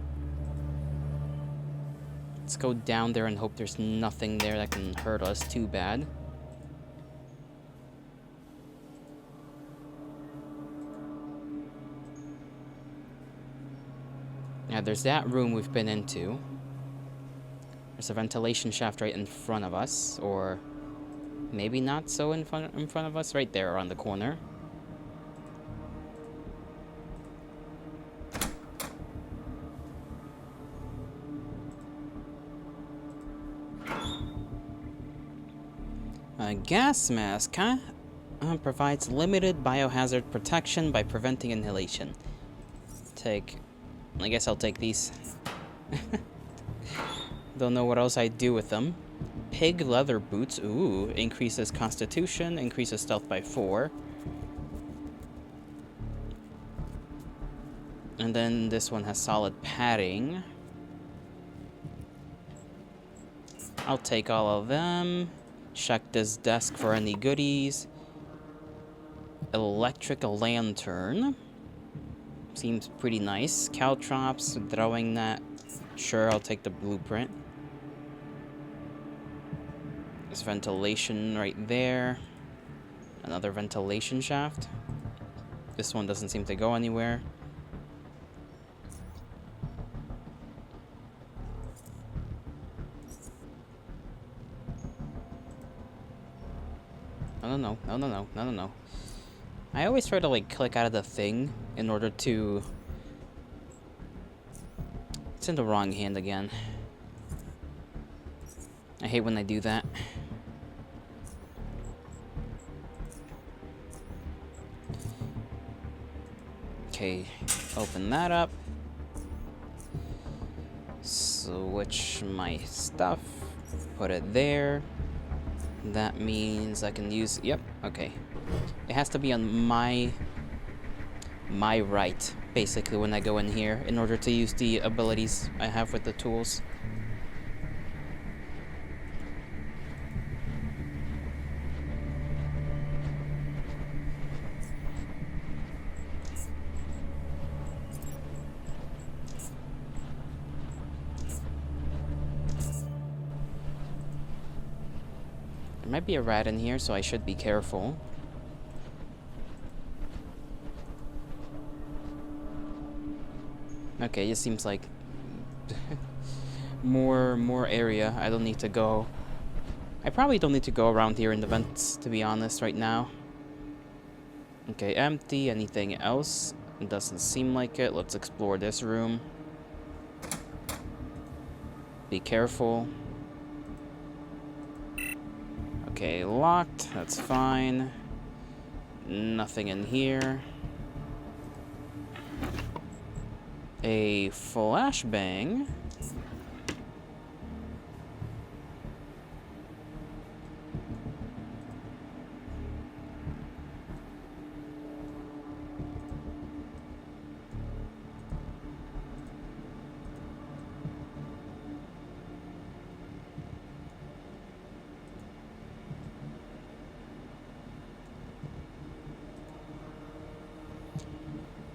Let's go down there and hope there's nothing there that can hurt us too bad. Yeah, there's that room we've been into. There's a ventilation shaft right in front of us, or maybe not so in front of us, right there around the corner. A gas mask, huh? Provides limited biohazard protection by preventing inhalation. I guess I'll take these. Don't know what else I'd do with them. Pig leather boots. Ooh, increases constitution, increases stealth by 4. And then this one has solid padding. I'll take all of them. Check this desk for any goodies. Electric lantern. Seems pretty nice. Caltrops, throwing that. Sure, I'll take the blueprint. There's ventilation right there. Another ventilation shaft. This one doesn't seem to go anywhere. No. I always try to, like, click out of the thing in order to... It's in the wrong hand again. I hate when I do that. Okay, open that up. Switch my stuff. Put it there. That means I can use... Yep, okay. It has to be on my right, basically, when I go in here, in order to use the abilities I have with the tools. There might be a rat in here, so I should be careful. Okay, it seems like more area. I don't need to go. I probably don't need to go around here in the vents, to be honest, right now. Okay, empty. Anything else? It doesn't seem like it. Let's explore this room. Be careful. Okay, locked. That's fine. Nothing in here. A flashbang.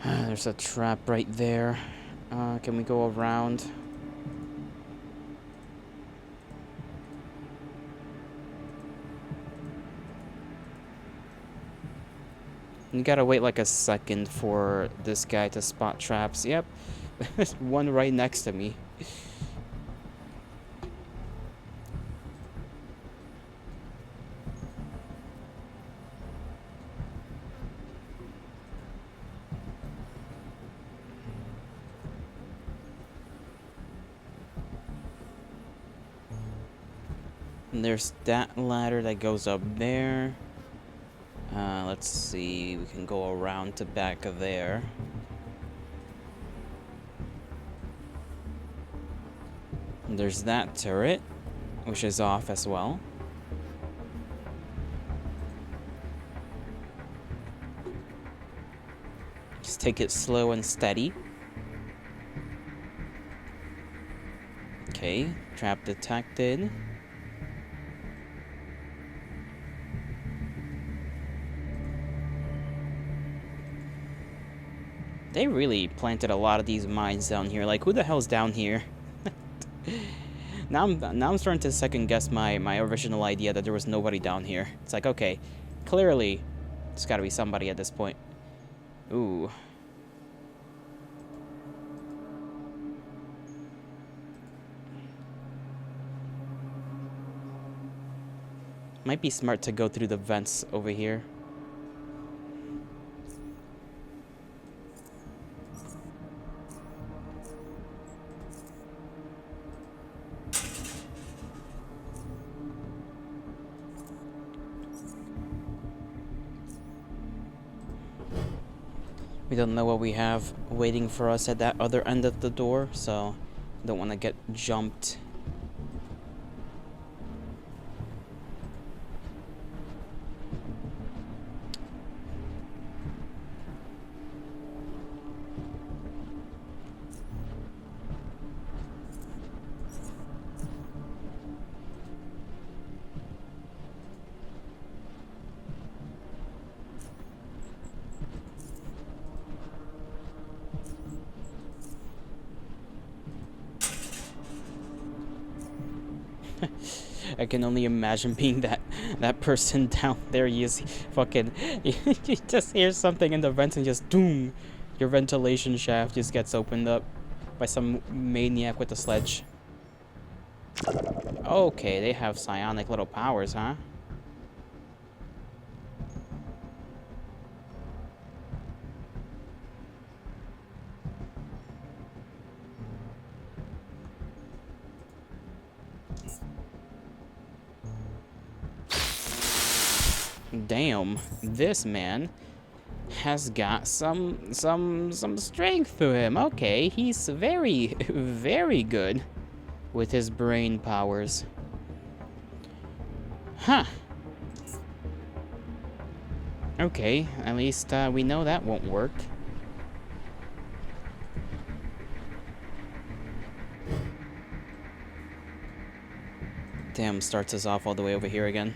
There's a trap right there. Can we go around? You gotta wait like a second for this guy to spot traps. Yep, there's one right next to me. And there's that ladder that goes up there. Let's see, we can go around to back of there. There's that turret, which is off as well. Just take it slow and steady. Okay, trap detected. They really planted a lot of these mines down here. Like, who the hell's down here? Now I'm starting to second guess my original idea that there was nobody down here. It's like, okay, clearly there's got to be somebody at this point. Ooh. Might be smart to go through the vents over here. We don't know what we have waiting for us at that other end of the door, so don't want to get jumped. I can only imagine being that person down there. You see, fucking, you just hear something in the vents and just doom, your ventilation shaft just gets opened up by some maniac with a sledge. Okay, they have psionic little powers, huh? Damn, this man has got some strength to him. Okay, he's very, very good with his brain powers. Huh. Okay, at least we know that won't work. Damn, starts us off all the way over here again.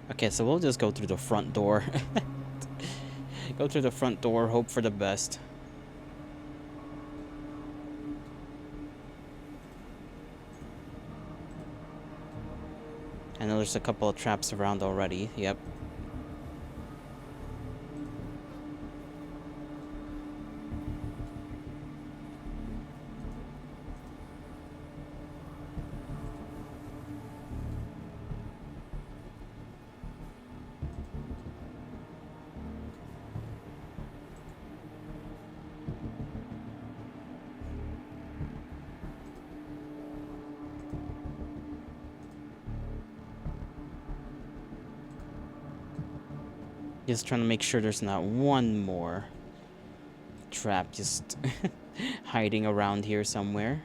Okay, so we'll just go through the front door. Go through the front door, hope for the best. I know there's a couple of traps around already. Yep. Just trying to make sure there's not one more trap just hiding around here somewhere.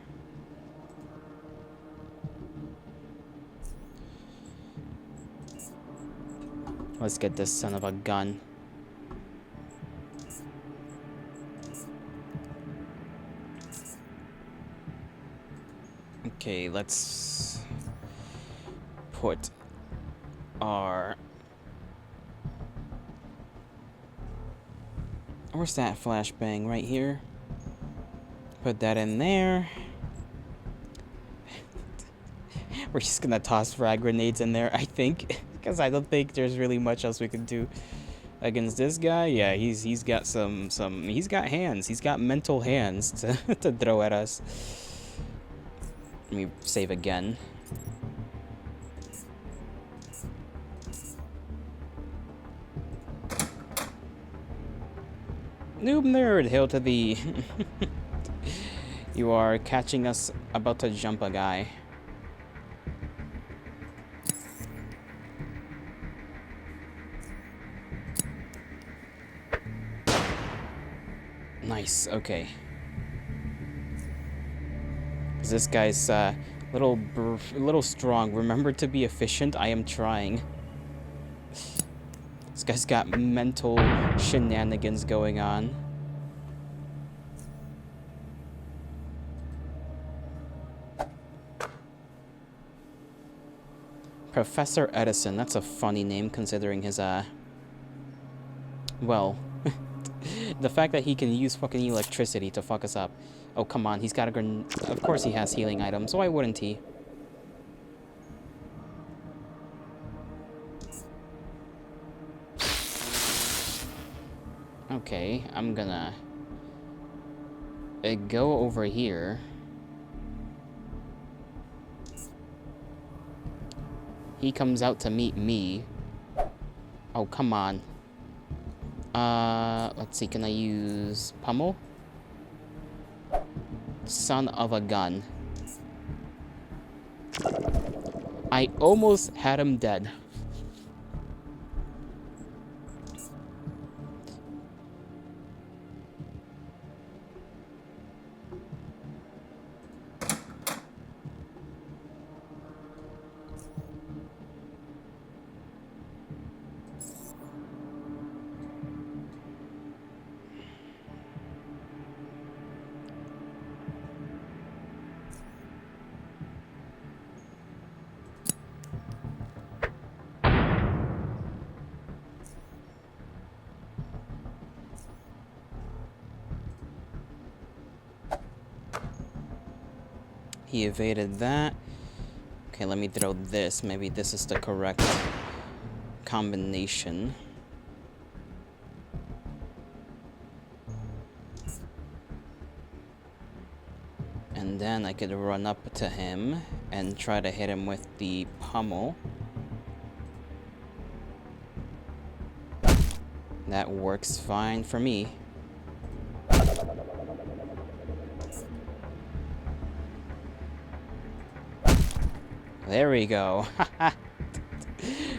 Let's get this son of a gun. Okay, let's put our... Where's that flashbang? Right here. Put that in there. We're just gonna toss frag grenades in there, I think. Because I don't think there's really much else we can do against this guy. Yeah, he's got he's got hands. He's got mental hands to, to throw at us. Let me save again. Noob nerd, hail to thee. You are catching us about to jump a guy. Nice, okay. This guy's little strong. Remember to be efficient. I am trying. This guy's got mental shenanigans going on. Professor Edison. That's a funny name considering his well, the fact that he can use fucking electricity to fuck us up. Oh, come on. He's got a grenade. Of course he has healing items. Why wouldn't he? Okay, I'm gonna go over here. He comes out to meet me. Oh, come on. Let's see, can I use pummel? Son of a gun. I almost had him dead. He evaded that. Okay, let me throw this. Maybe this is the correct combination. And then I could run up to him and try to hit him with the pummel. That works fine for me. There we go.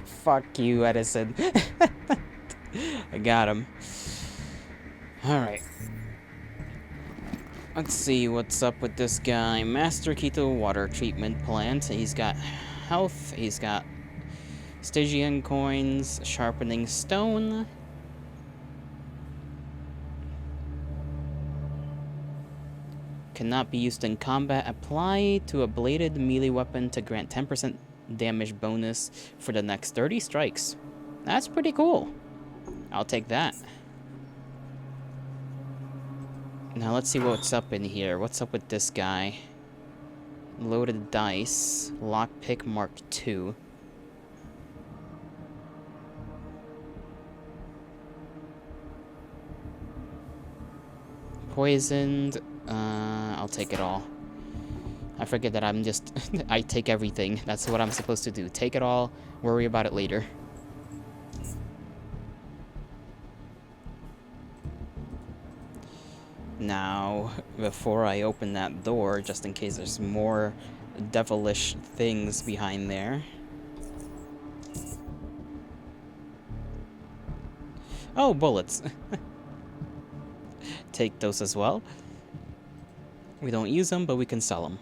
Fuck you, Edison. I got him. Alright. Let's see what's up with this guy. Master key to water treatment plant. He's got health. He's got Stygian coins. Sharpening stone. Cannot be used in combat. Apply to a bladed melee weapon to grant 10% damage bonus for the next 30 strikes. That's pretty cool. I'll take that. Now let's see what's up in here. What's up with this guy? Loaded dice. Lockpick Mark II. Poisoned. I'll take it all. I forget that I'm just... I take everything. That's what I'm supposed to do. Take it all, worry about it later. Now, before I open that door, just in case there's more devilish things behind there. Oh, bullets. Take those as well. We don't use them, but we can sell them.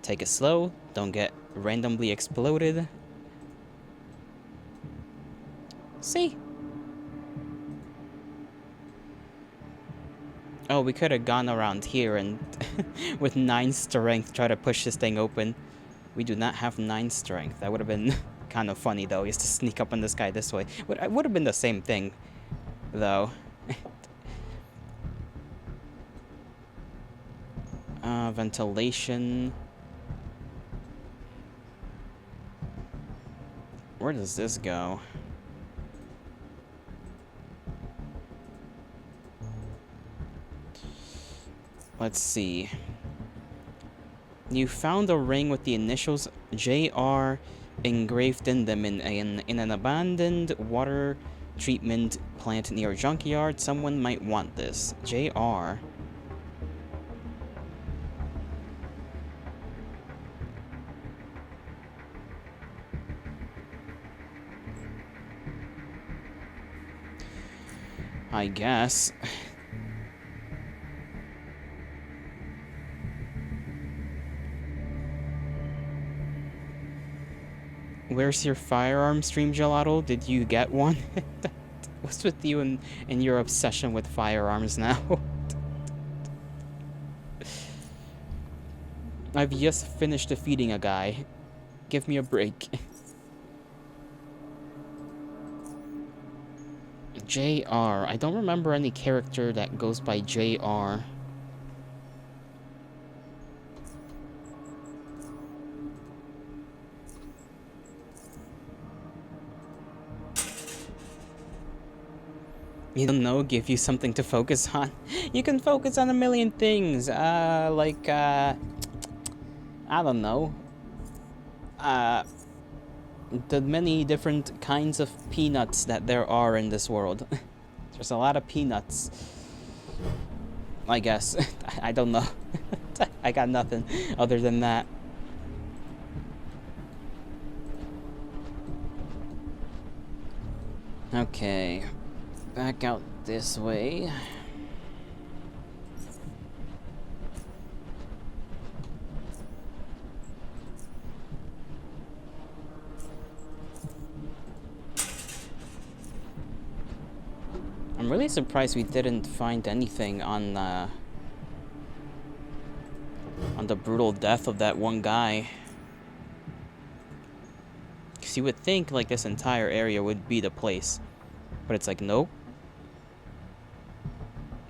Take it slow. Don't get randomly exploded. See? Oh, we could have gone around here and with 9 strength try to push this thing open. We do not have 9 strength. That would have been kind of funny, though, is to sneak up on this guy this way. It would have been the same thing, though. Ventilation. Where does this go? Let's see. You found a ring with the initials JR engraved in them in an abandoned water treatment plant near junkyard. Someone might want this. JR. I guess. Where's your firearm, Stream Gelato? Did you get one? What's with you and your obsession with firearms now? I've just finished defeating a guy. Give me a break. JR. I don't remember any character that goes by JR. You don't know, give you something to focus on. You can focus on a million things. I don't know. The many different kinds of peanuts that there are in this world. There's a lot of peanuts. I guess. I don't know. I got nothing other than that. Okay. Back out this way. I'm really surprised we didn't find anything on the brutal death of that one guy. Because you would think like this entire area would be the place. But it's like, nope.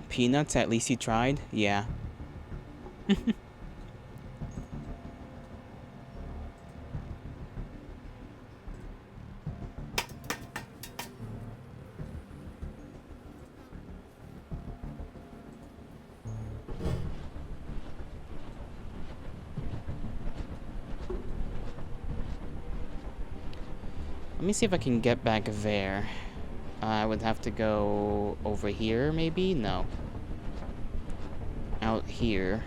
Peanuts, at least you tried? Yeah. Let me see if I can get back there. I would have to go over here, maybe? No. Out here.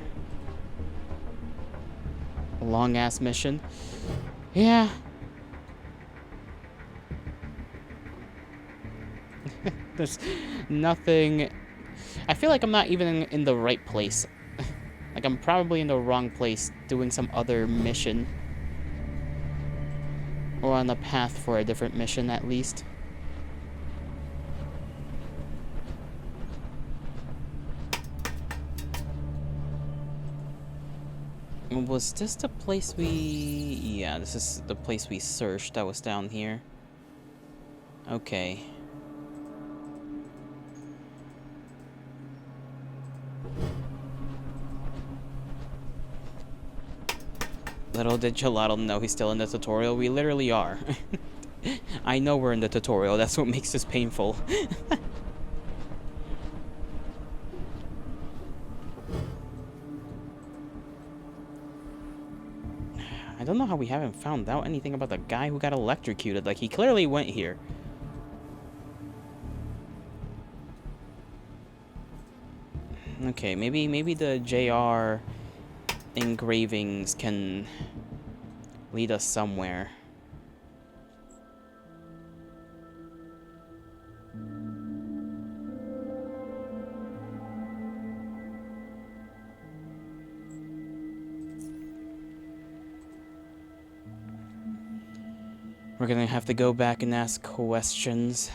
A long-ass mission. Yeah. There's nothing... I feel like I'm not even in the right place. Like, I'm probably in the wrong place doing some other mission. Or on the path for a different mission, at least. Was this the place we... Yeah, this is the place we searched that was down here. Okay. Little did Gelato know he's still in the tutorial. We literally are. I know we're in the tutorial. That's what makes this painful. I don't know how we haven't found out anything about the guy who got electrocuted. Like, he clearly went here. Okay, maybe the JR engravings can lead us somewhere. We're gonna have to go back and ask questions.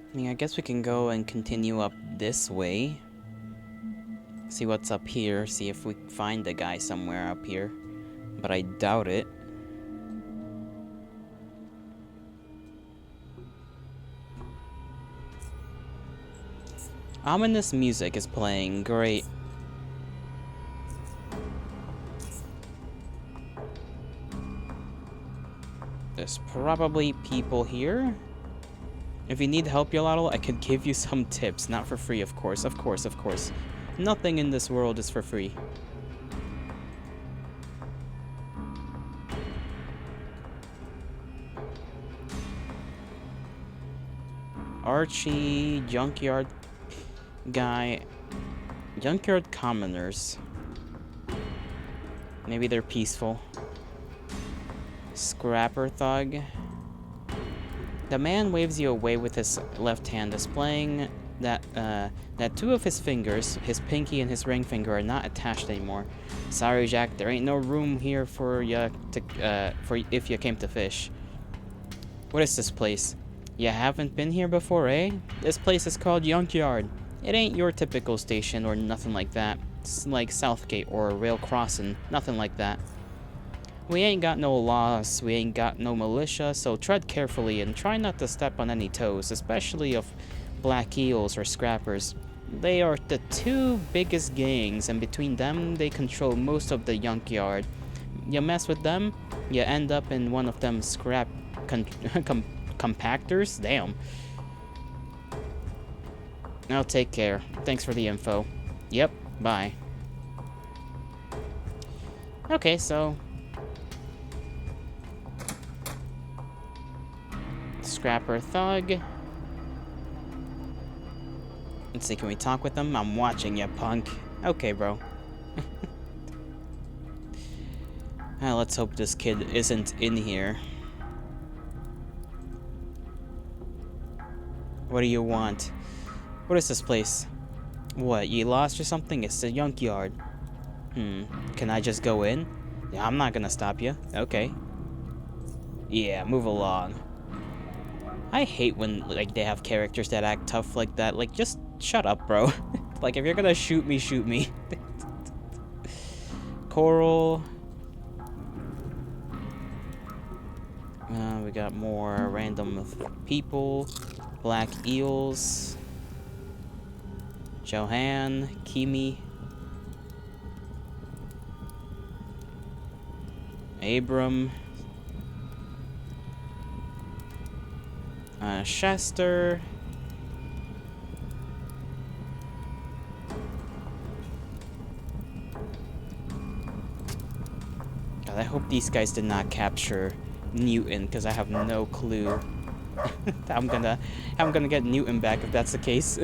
I mean, I guess we can go and continue up this way. See what's up here. See if we find the guy somewhere up here. But I doubt it. Ominous music is playing. Great. There's probably people here. If you need help, Yolotl, I could give you some tips. Not for free, of course. Of course, of course. Nothing in this world is for free. Archie, junkyard guy, junkyard commoners. Maybe they're peaceful. Scrapper thug. The man waves you away with his left hand, displaying that that two of his fingers, his pinky and his ring finger, are not attached anymore. Sorry, Jack, there ain't no room here for ya to for if you came to fish. What is this place? You haven't been here before, eh? This place is called Junkyard. It ain't your typical station or nothing like that. It's like Southgate or Rail Crossing, nothing like that. We ain't got no laws, we ain't got no militia, so tread carefully and try not to step on any toes, especially of black eels or scrappers. They are the two biggest gangs, and between them, they control most of the Junkyard. You mess with them, you end up in one of them scrap compactors? Damn. I'll take care. Thanks for the info. Yep, bye. Okay, so... Scrapper thug. Let's see, can we talk with them? I'm watching you, punk. Okay, bro. Let's hope this kid isn't in here. What do you want? What is this place? What, you lost or something? It's a junkyard. Can I just go in? Yeah, I'm not gonna stop you. Okay. Yeah, move along. I hate when, like, they have characters that act tough like that. Like, just shut up, bro. Like, if you're gonna shoot me, shoot me. Coral. We got more random people. Black eels. Johan. Kimi. Abram. Chester. God, I hope these guys did not capture Newton, because I have no clue. I'm gonna get Newton back if that's the case.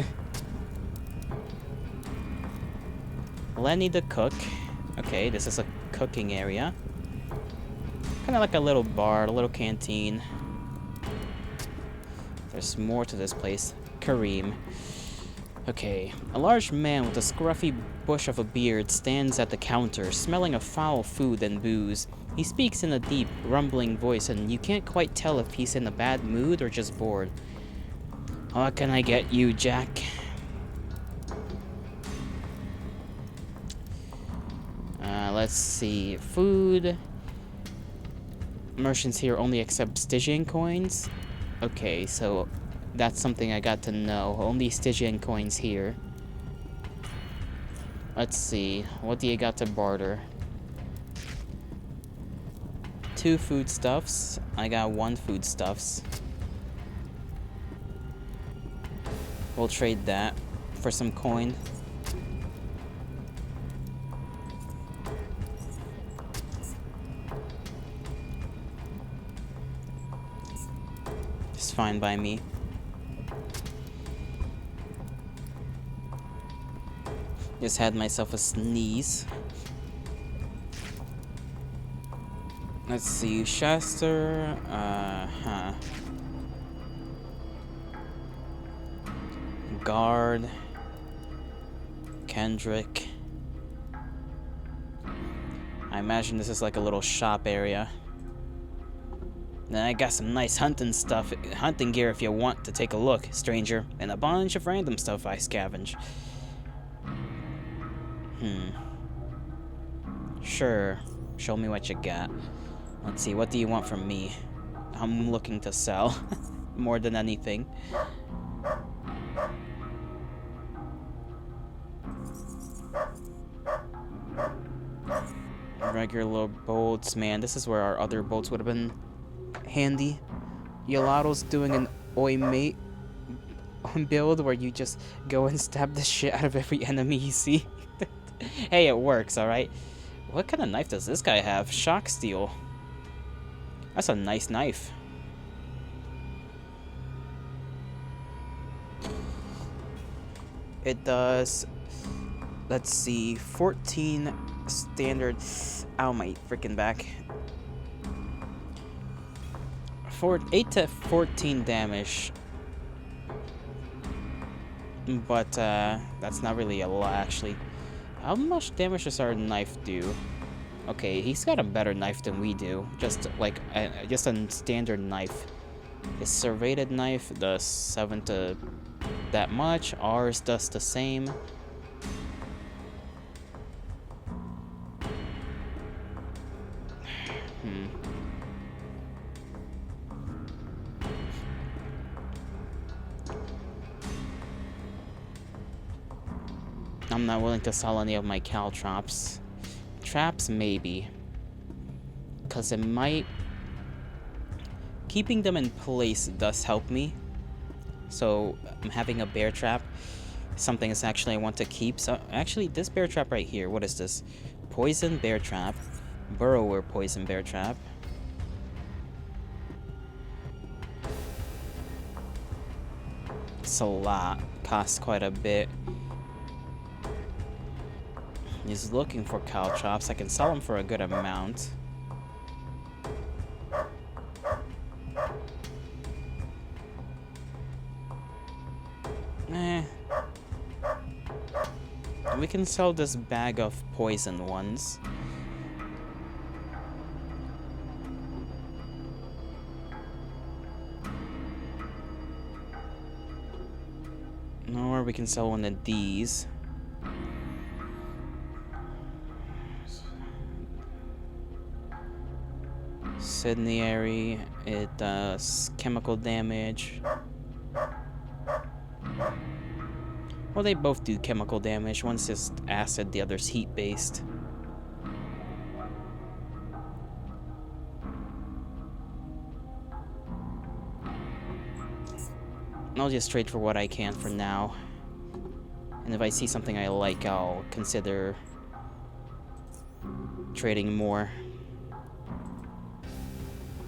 Lenny the cook. Okay, this is a cooking area. Kind of like a little bar, a little canteen. There's more to this place. Kareem. Okay. A large man with a scruffy bush of a beard stands at the counter, smelling of foul food and booze. He speaks in a deep, rumbling voice, and you can't quite tell if he's in a bad mood or just bored. What can I get you, Jack? Let's see. Food. Merchants here only accept Stygian coins. Okay, so that's something I got to know. Only Stygian coins here. Let's see. What do you got to barter? 2 foodstuffs. I got 1 foodstuffs. We'll trade that for some coin. It's fine by me. Just had myself a sneeze. Let's see, Shasta, Guard, Kendrick. I imagine this is like a little shop area. Then I got some nice hunting stuff, hunting gear if you want to take a look, stranger, and a bunch of random stuff I scavenge. Sure, show me what you got. Let's see, what do you want from me? I'm looking to sell, more than anything. regular boats. Man, this is where our other boats would have been handy. Yolato's doing an oi mate build where you just go and stab the shit out of every enemy you see. Hey, it works, alright? What kind of knife does this guy have? Shock steel. That's a nice knife. It does, let's see, 14 standard. Ow, my freaking back. 8 to 14 damage. But that's not really a lot, actually. How much damage does our knife do? Okay, he's got a better knife than we do. Just like just a standard knife. His serrated knife does 7 to that much. Ours does the same. I'm not willing to sell any of my caltrops. Traps, maybe. Because it might... Keeping them in place does help me. So, I'm having a bear trap. Something is actually I want to keep. So, actually, this bear trap right here, what is this? Poison bear trap. Burrower poison bear trap. It's a lot. Costs quite a bit. He's looking for caltrops. I can sell them for a good amount. We can sell this bag of poison ones. Or we can sell one of these. Incendiary, it does chemical damage. Well, they both do chemical damage. One's just acid, the other's heat-based. I'll just trade for what I can for now. And if I see something I like, I'll consider trading more.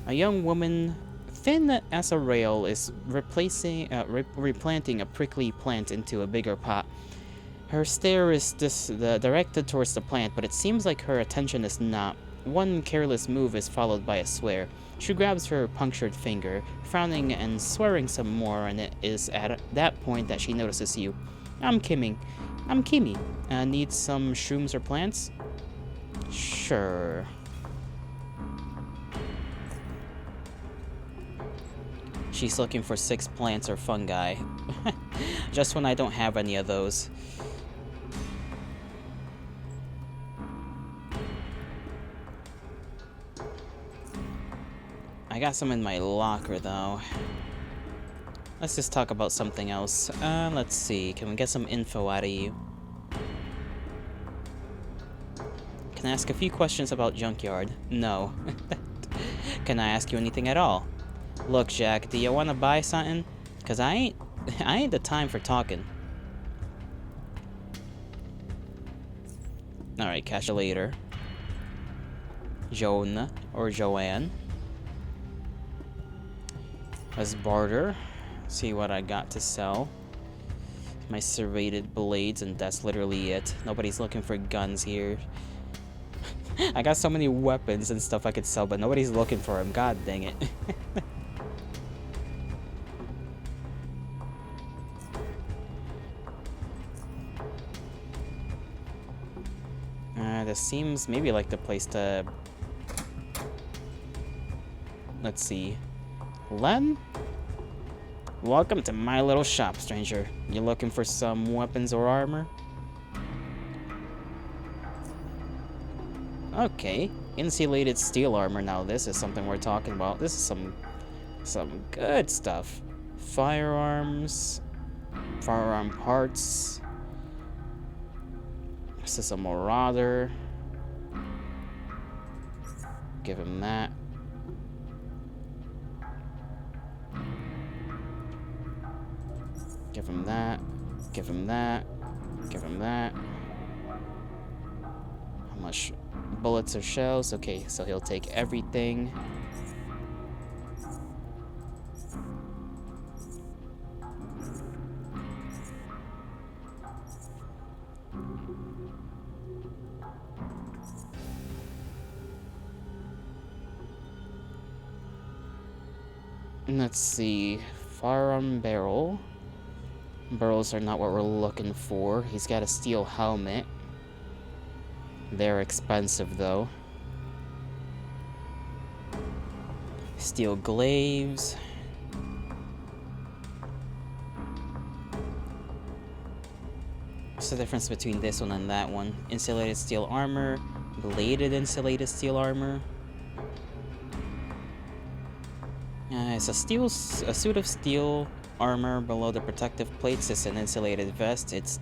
A young woman, thin as a rail, is replanting a prickly plant into a bigger pot. Her stare is directed towards the plant, but it seems like her attention is not. One careless move is followed by a swear. She grabs her punctured finger, frowning and swearing some more, and it is at that point that she notices you. I'm Kimmy. Need some shrooms or plants? Sure. She's looking for 6 plants or fungi. Just when I don't have any of those. I got some in my locker, though. Let's just talk about something else. Let's see. Can we get some info out of you? Can I ask a few questions about Junkyard? No. Can I ask you anything at all? Look, Jack, do you want to buy something? Cause I ain't the time for talking. Alright, catch you later. Joan or Joanne. Let's barter. See what I got to sell. My serrated blades, and that's literally it. Nobody's looking for guns here. I got so many weapons and stuff I could sell, but nobody's looking for them. God dang it. This seems maybe like the place to... Let's see. Len? Welcome to my little shop, stranger. You looking for some weapons or armor? Okay. Insulated steel armor. Now this is something we're talking about. This is some good stuff. Firearms. Firearm parts. This is a Marauder. Give him that. Give him that. Give him that. Give him that. How much bullets or shells? Okay, so he'll take everything. Let's see. Firearm barrel. Barrels are not what we're looking for. He's got a steel helmet. They're expensive, though. Steel glaives. What's the difference between this one and that one? Insulated steel armor. Bladed insulated steel armor. It's a suit of steel armor. Below the protective plates is an insulated vest. It's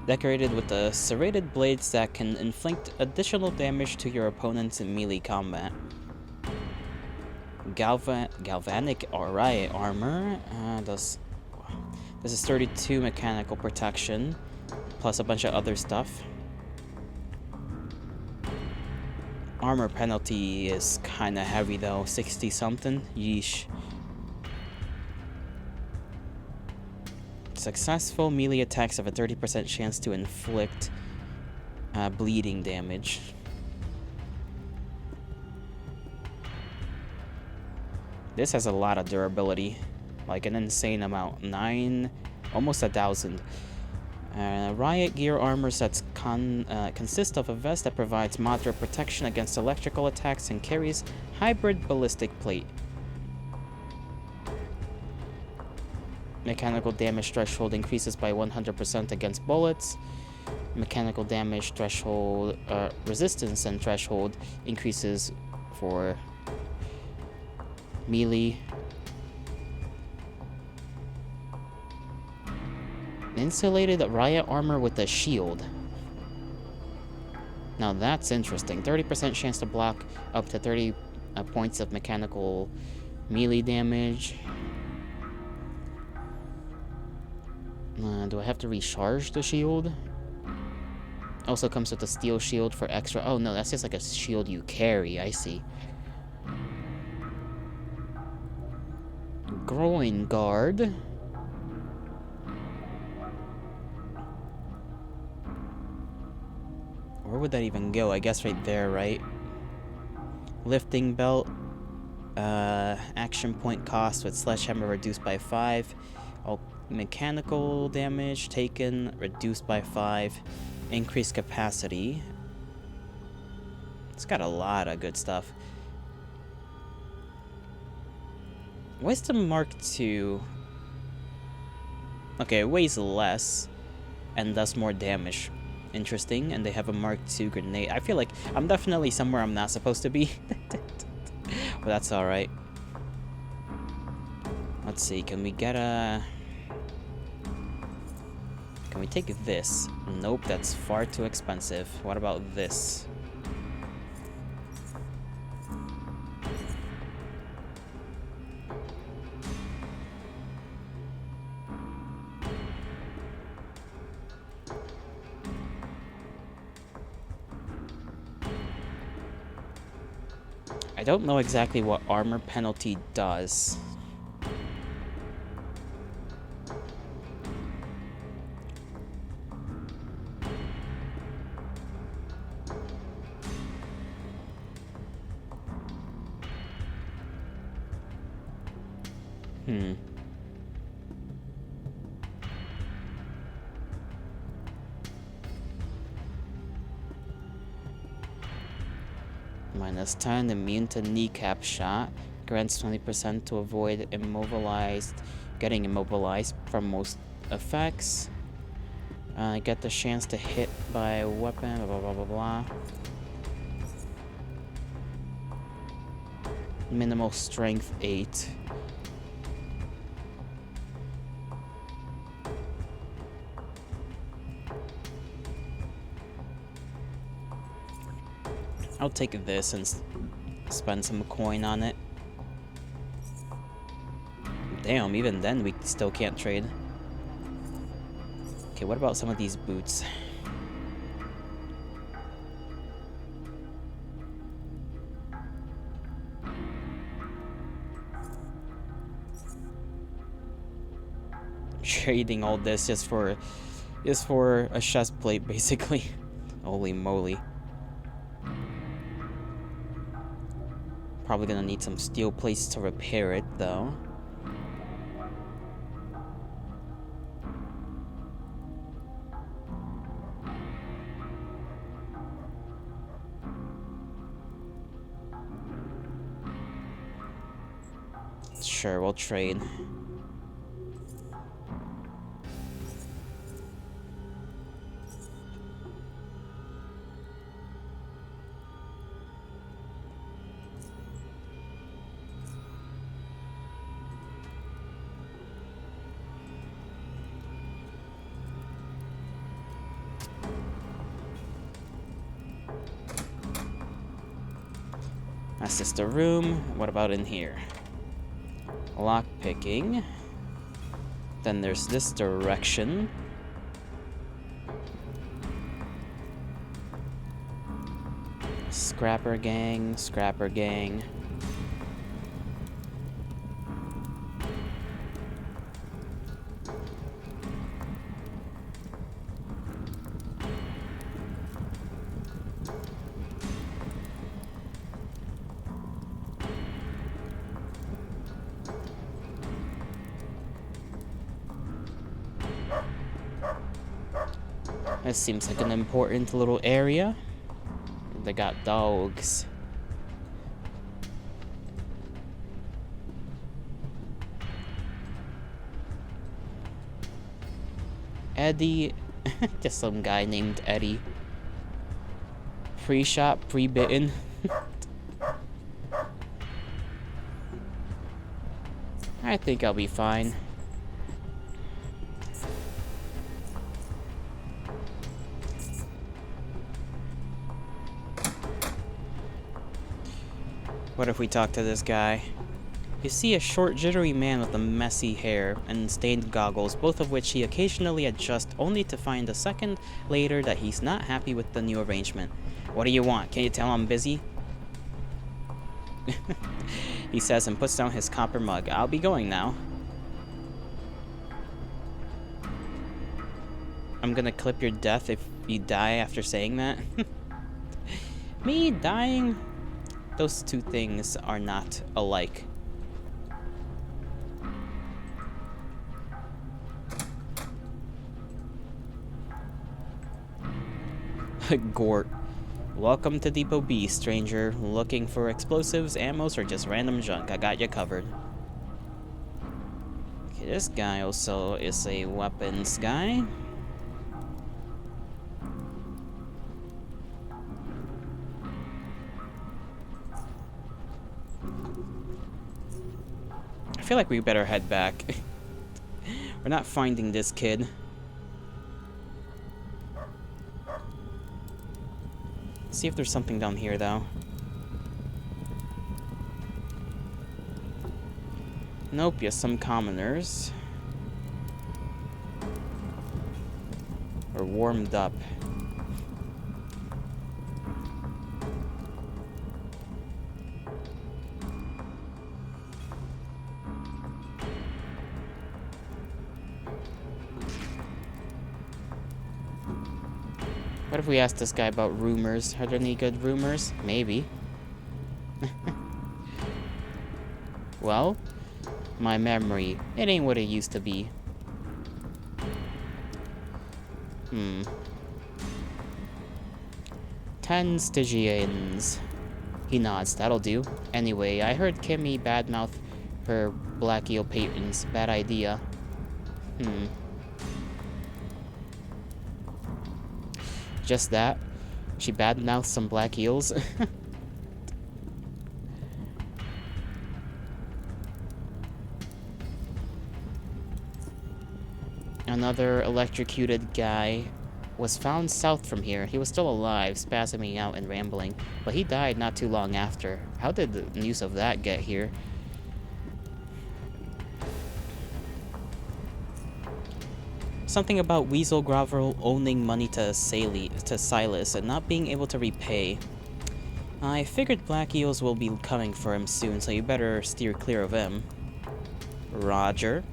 decorated with the serrated blades that can inflict additional damage to your opponents in melee combat. Galvanic riot armor. This is 32 mechanical protection, plus a bunch of other stuff. Armor penalty is kinda heavy though, 60 something. Yeesh. Successful melee attacks have a 30% chance to inflict bleeding damage. This has a lot of durability, like an insane amount. 9, almost 1,000. Riot gear armor sets consist of a vest that provides moderate protection against electrical attacks and carries hybrid ballistic plate. Mechanical damage threshold increases by 100% against bullets. Mechanical damage threshold resistance and threshold increases for melee. Insulated riot armor with a shield. Now that's interesting. 30% chance to block up to 30 points of mechanical melee damage. Do I have to recharge the shield? Also comes with a steel shield for extra. Oh no, that's just like a shield you carry. I see. Groin guard. Where would that even go? I guess right there, right? Lifting belt. Action point cost with sledgehammer reduced by 5. All mechanical damage taken reduced by 5. Increased capacity. It's got a lot of good stuff. Wisdom Mark II. Okay, it weighs less and does more damage. Interesting. And they have a Mark II grenade. I feel like I'm definitely somewhere I'm not supposed to be. But that's alright. Let's see, can we get a... Can we take this? Nope, that's far too expensive. What about this? I don't know exactly what armor penalty does. Minus 10, immune to kneecap shot. Grants 20% to avoid getting immobilized from most effects. Get the chance to hit by a weapon, blah, blah, blah, blah. Minimal strength 8. I'll take this and Spend some coin on it. Damn, even then we still can't trade. Okay, what about some of these boots? Trading all this just for a chest plate, basically. Holy moly. Probably gonna need some steel plates to repair it, though. Sure, we'll trade. That's just a room. What about in here? Lock picking. Then there's this direction. Scrapper gang, scrapper gang. This seems like an important little area. They got dogs. Eddie. Just some guy named Eddie. Pre-shot, pre-bitten. I think I'll be fine. What if we talk to this guy? You see a short, jittery man with a messy hair and stained goggles, both of which he occasionally adjusts, only to find a second later that he's not happy with the new arrangement. What do you want? Can you tell I'm busy? He says and puts down his copper mug. I'll be going now. I'm gonna clip your death if you die after saying that. Me dying? Those two things are not alike. Gort. Welcome to Depot B, stranger. Looking for explosives, ammos, or just random junk? I got you covered. Okay, this guy also is a weapons guy. I feel like we better head back. We're not finding this kid. See if there's something down here, though. Nope, yes, some commoners. We're warmed up. What if we ask this guy about rumors? Are there any good rumors? Maybe. Well, my memory, it ain't what it used to be. 10 Stygians. He nods, that'll do. Anyway, I heard Kimmy badmouth her Black Eel patrons. Bad idea. Just that? She badmouthed some black eels? Another electrocuted guy. was found south from here. He was still alive, spasming out and rambling, but he died not too long after. How did the news of that get here? Something about Weasel Grovel owning money to Silas and not being able to repay. I figured Black Eels will be coming for him soon, so you better steer clear of him. Roger.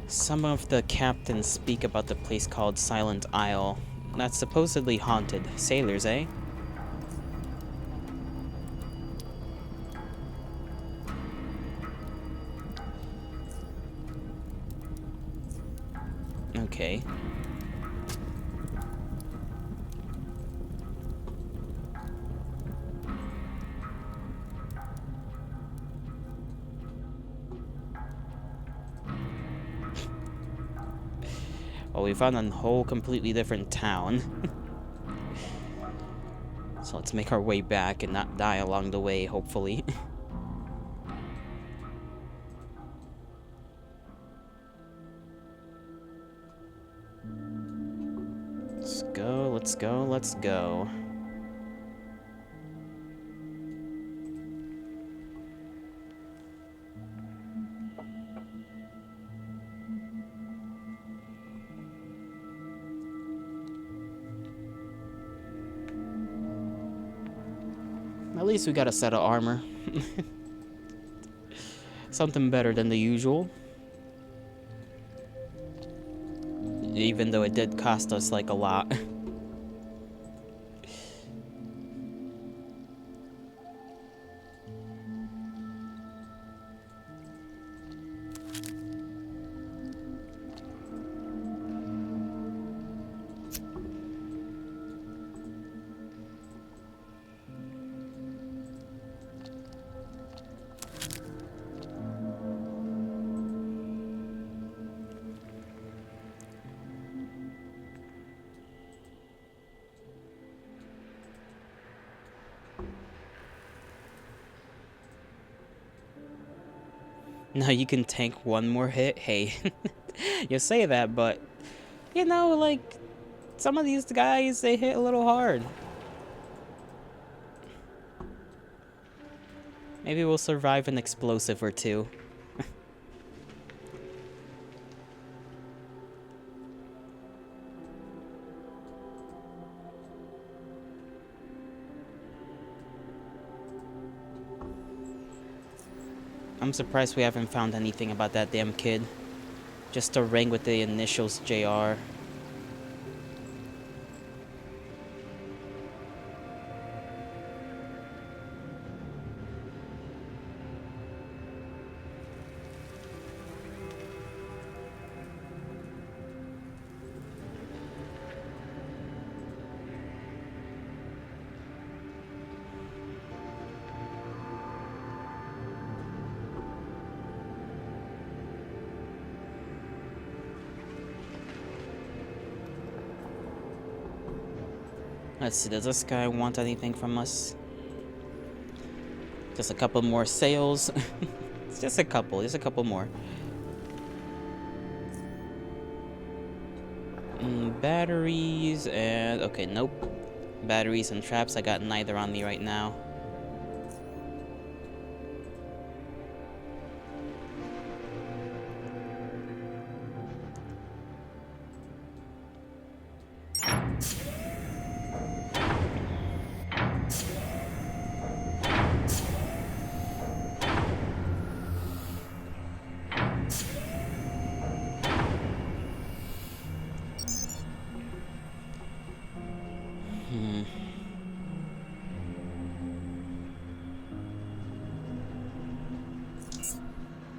Some of the captains speak about the place called Silent Isle. That's supposedly haunted. Sailors, eh? Okay. Well, we found a whole completely different town. So let's make our way back and not die along the way, hopefully. Let's go, let's go, let's go. At least we got a set of armor. Something better than the usual. Even though it did cost us, like, a lot. Now you can tank one more hit? Hey, you say that, but, you know, like, some of these guys, they hit a little hard. Maybe we'll survive an explosive or two. I'm surprised we haven't found anything about that damn kid. Just a ring with the initials JR. Let's see, does this guy want anything from us? Just a couple more sails. It's just a couple more. Batteries and... okay, nope. Batteries and traps, I got neither on me right now.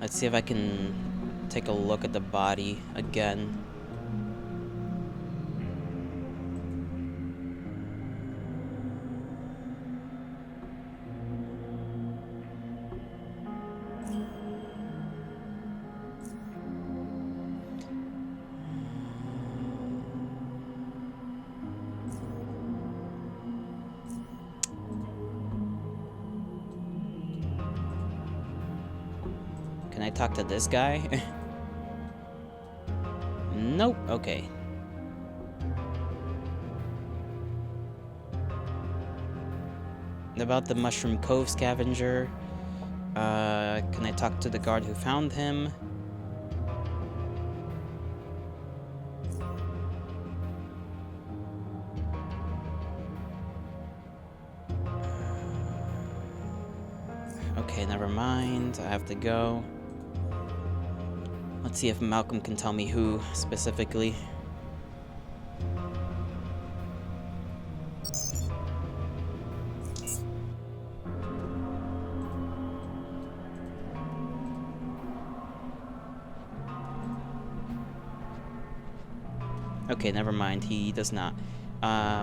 Let's see if I can take a look at the body again. Can I talk to this guy? Nope. Okay. About the Mushroom Cove scavenger. Can I talk to the guard who found him? Okay, never mind. I have to go. Let's see if Malcolm can tell me who specifically. Okay, never mind. He does not.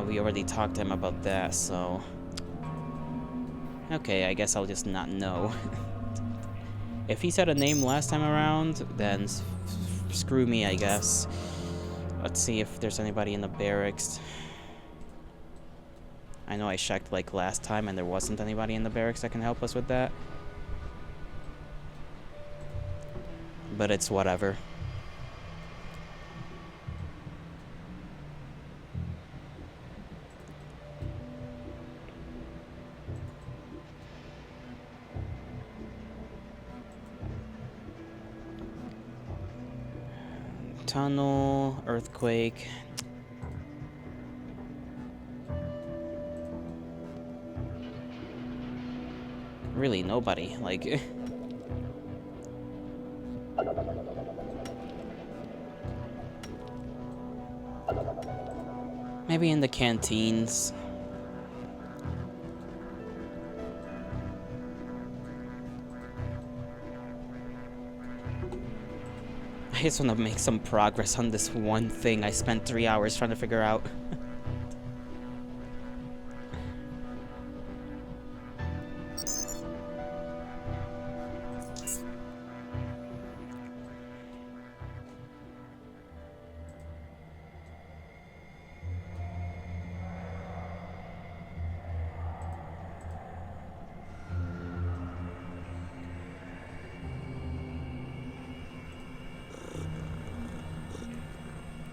We already talked to him about that, so... Okay, I guess I'll just not know. If he said a name last time around, then screw me, I guess. Let's see if there's anybody in the barracks. I know I checked like last time and there wasn't anybody in the barracks that can help us with that. But it's whatever. Tunnel, earthquake. Really, nobody. Like... Maybe in the canteens. I just want to make some progress on this one thing I spent 3 hours trying to figure out.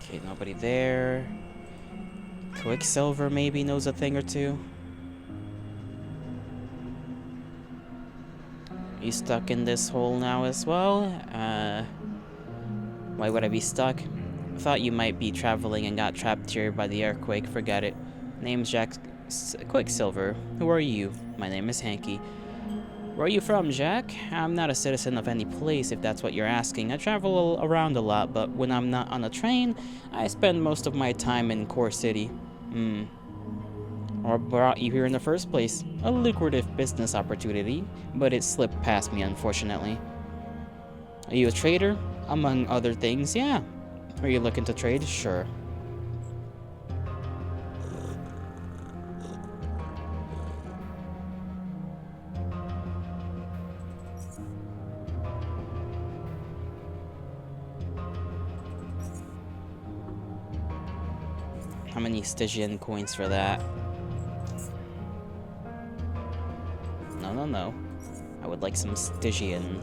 Okay, nobody there. Quicksilver maybe knows a thing or two. You stuck in this hole now as well? Why would I be stuck? Thought you might be traveling and got trapped here by the earthquake. Forget it. Name's Jack Quicksilver. Who are you? My name is Hanky. Where are you from, Jack? I'm not a citizen of any place, if that's what you're asking. I travel around a lot, but when I'm not on a train, I spend most of my time in Core City. What brought you here in the first place? A lucrative business opportunity, but it slipped past me, unfortunately. Are you a trader? Among other things, yeah. Are you looking to trade? Sure. How many Stygian coins for that? No. I would like some Stygian.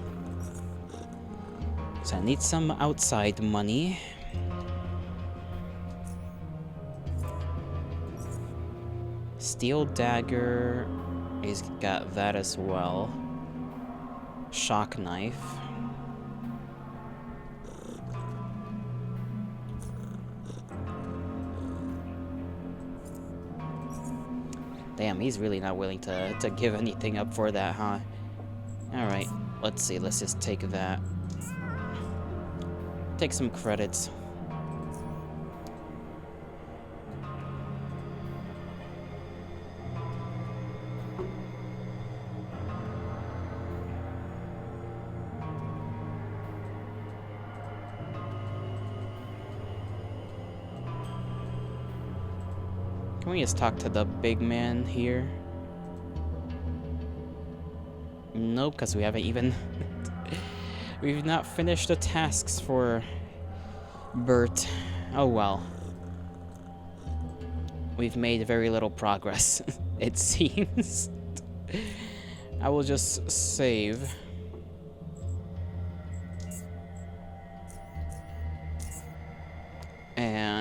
So I need some outside money. Steel dagger. He's got that as well. Shock knife. Damn, he's really not willing to give anything up for that, huh? Alright, let's see, let's just take that. Take some credits. Can we just talk to the big man here? Nope, because we haven't even... We've not finished the tasks for Bert. Oh well. We've made very little progress, it seems. I will just save.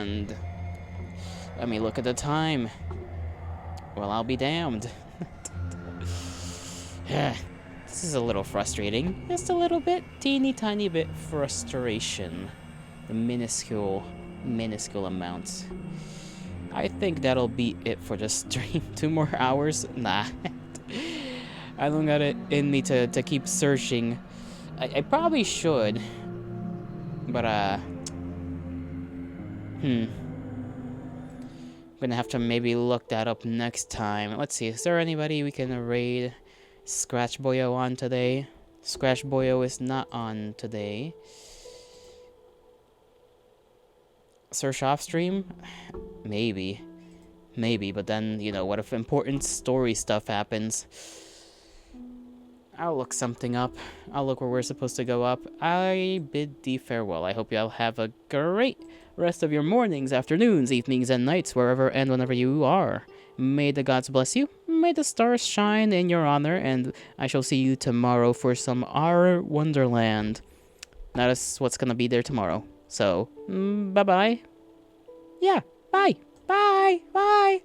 And let me look at the time. Well, I'll be damned. This is a little frustrating. Just a little bit, teeny tiny bit frustration. The minuscule amounts. I think that'll be it for the stream. 2 more hours? Nah. I don't got it in me to keep searching. I probably should. But, gonna have to maybe look that up next time. Let's see, is there anybody we can raid Scratch Boyo on today? Scratch Boyo is not on today. Search off stream? Maybe. Maybe, but then, you know, what if important story stuff happens? I'll look something up. I'll look where we're supposed to go up. I bid thee farewell. I hope you all have a great rest of your mornings, afternoons, evenings, and nights, wherever and whenever you are. May the gods bless you. May the stars shine in your honor, and I shall see you tomorrow for some Our Wonderland. That is what's gonna be there tomorrow. So, bye-bye. Yeah, bye. Bye. Bye.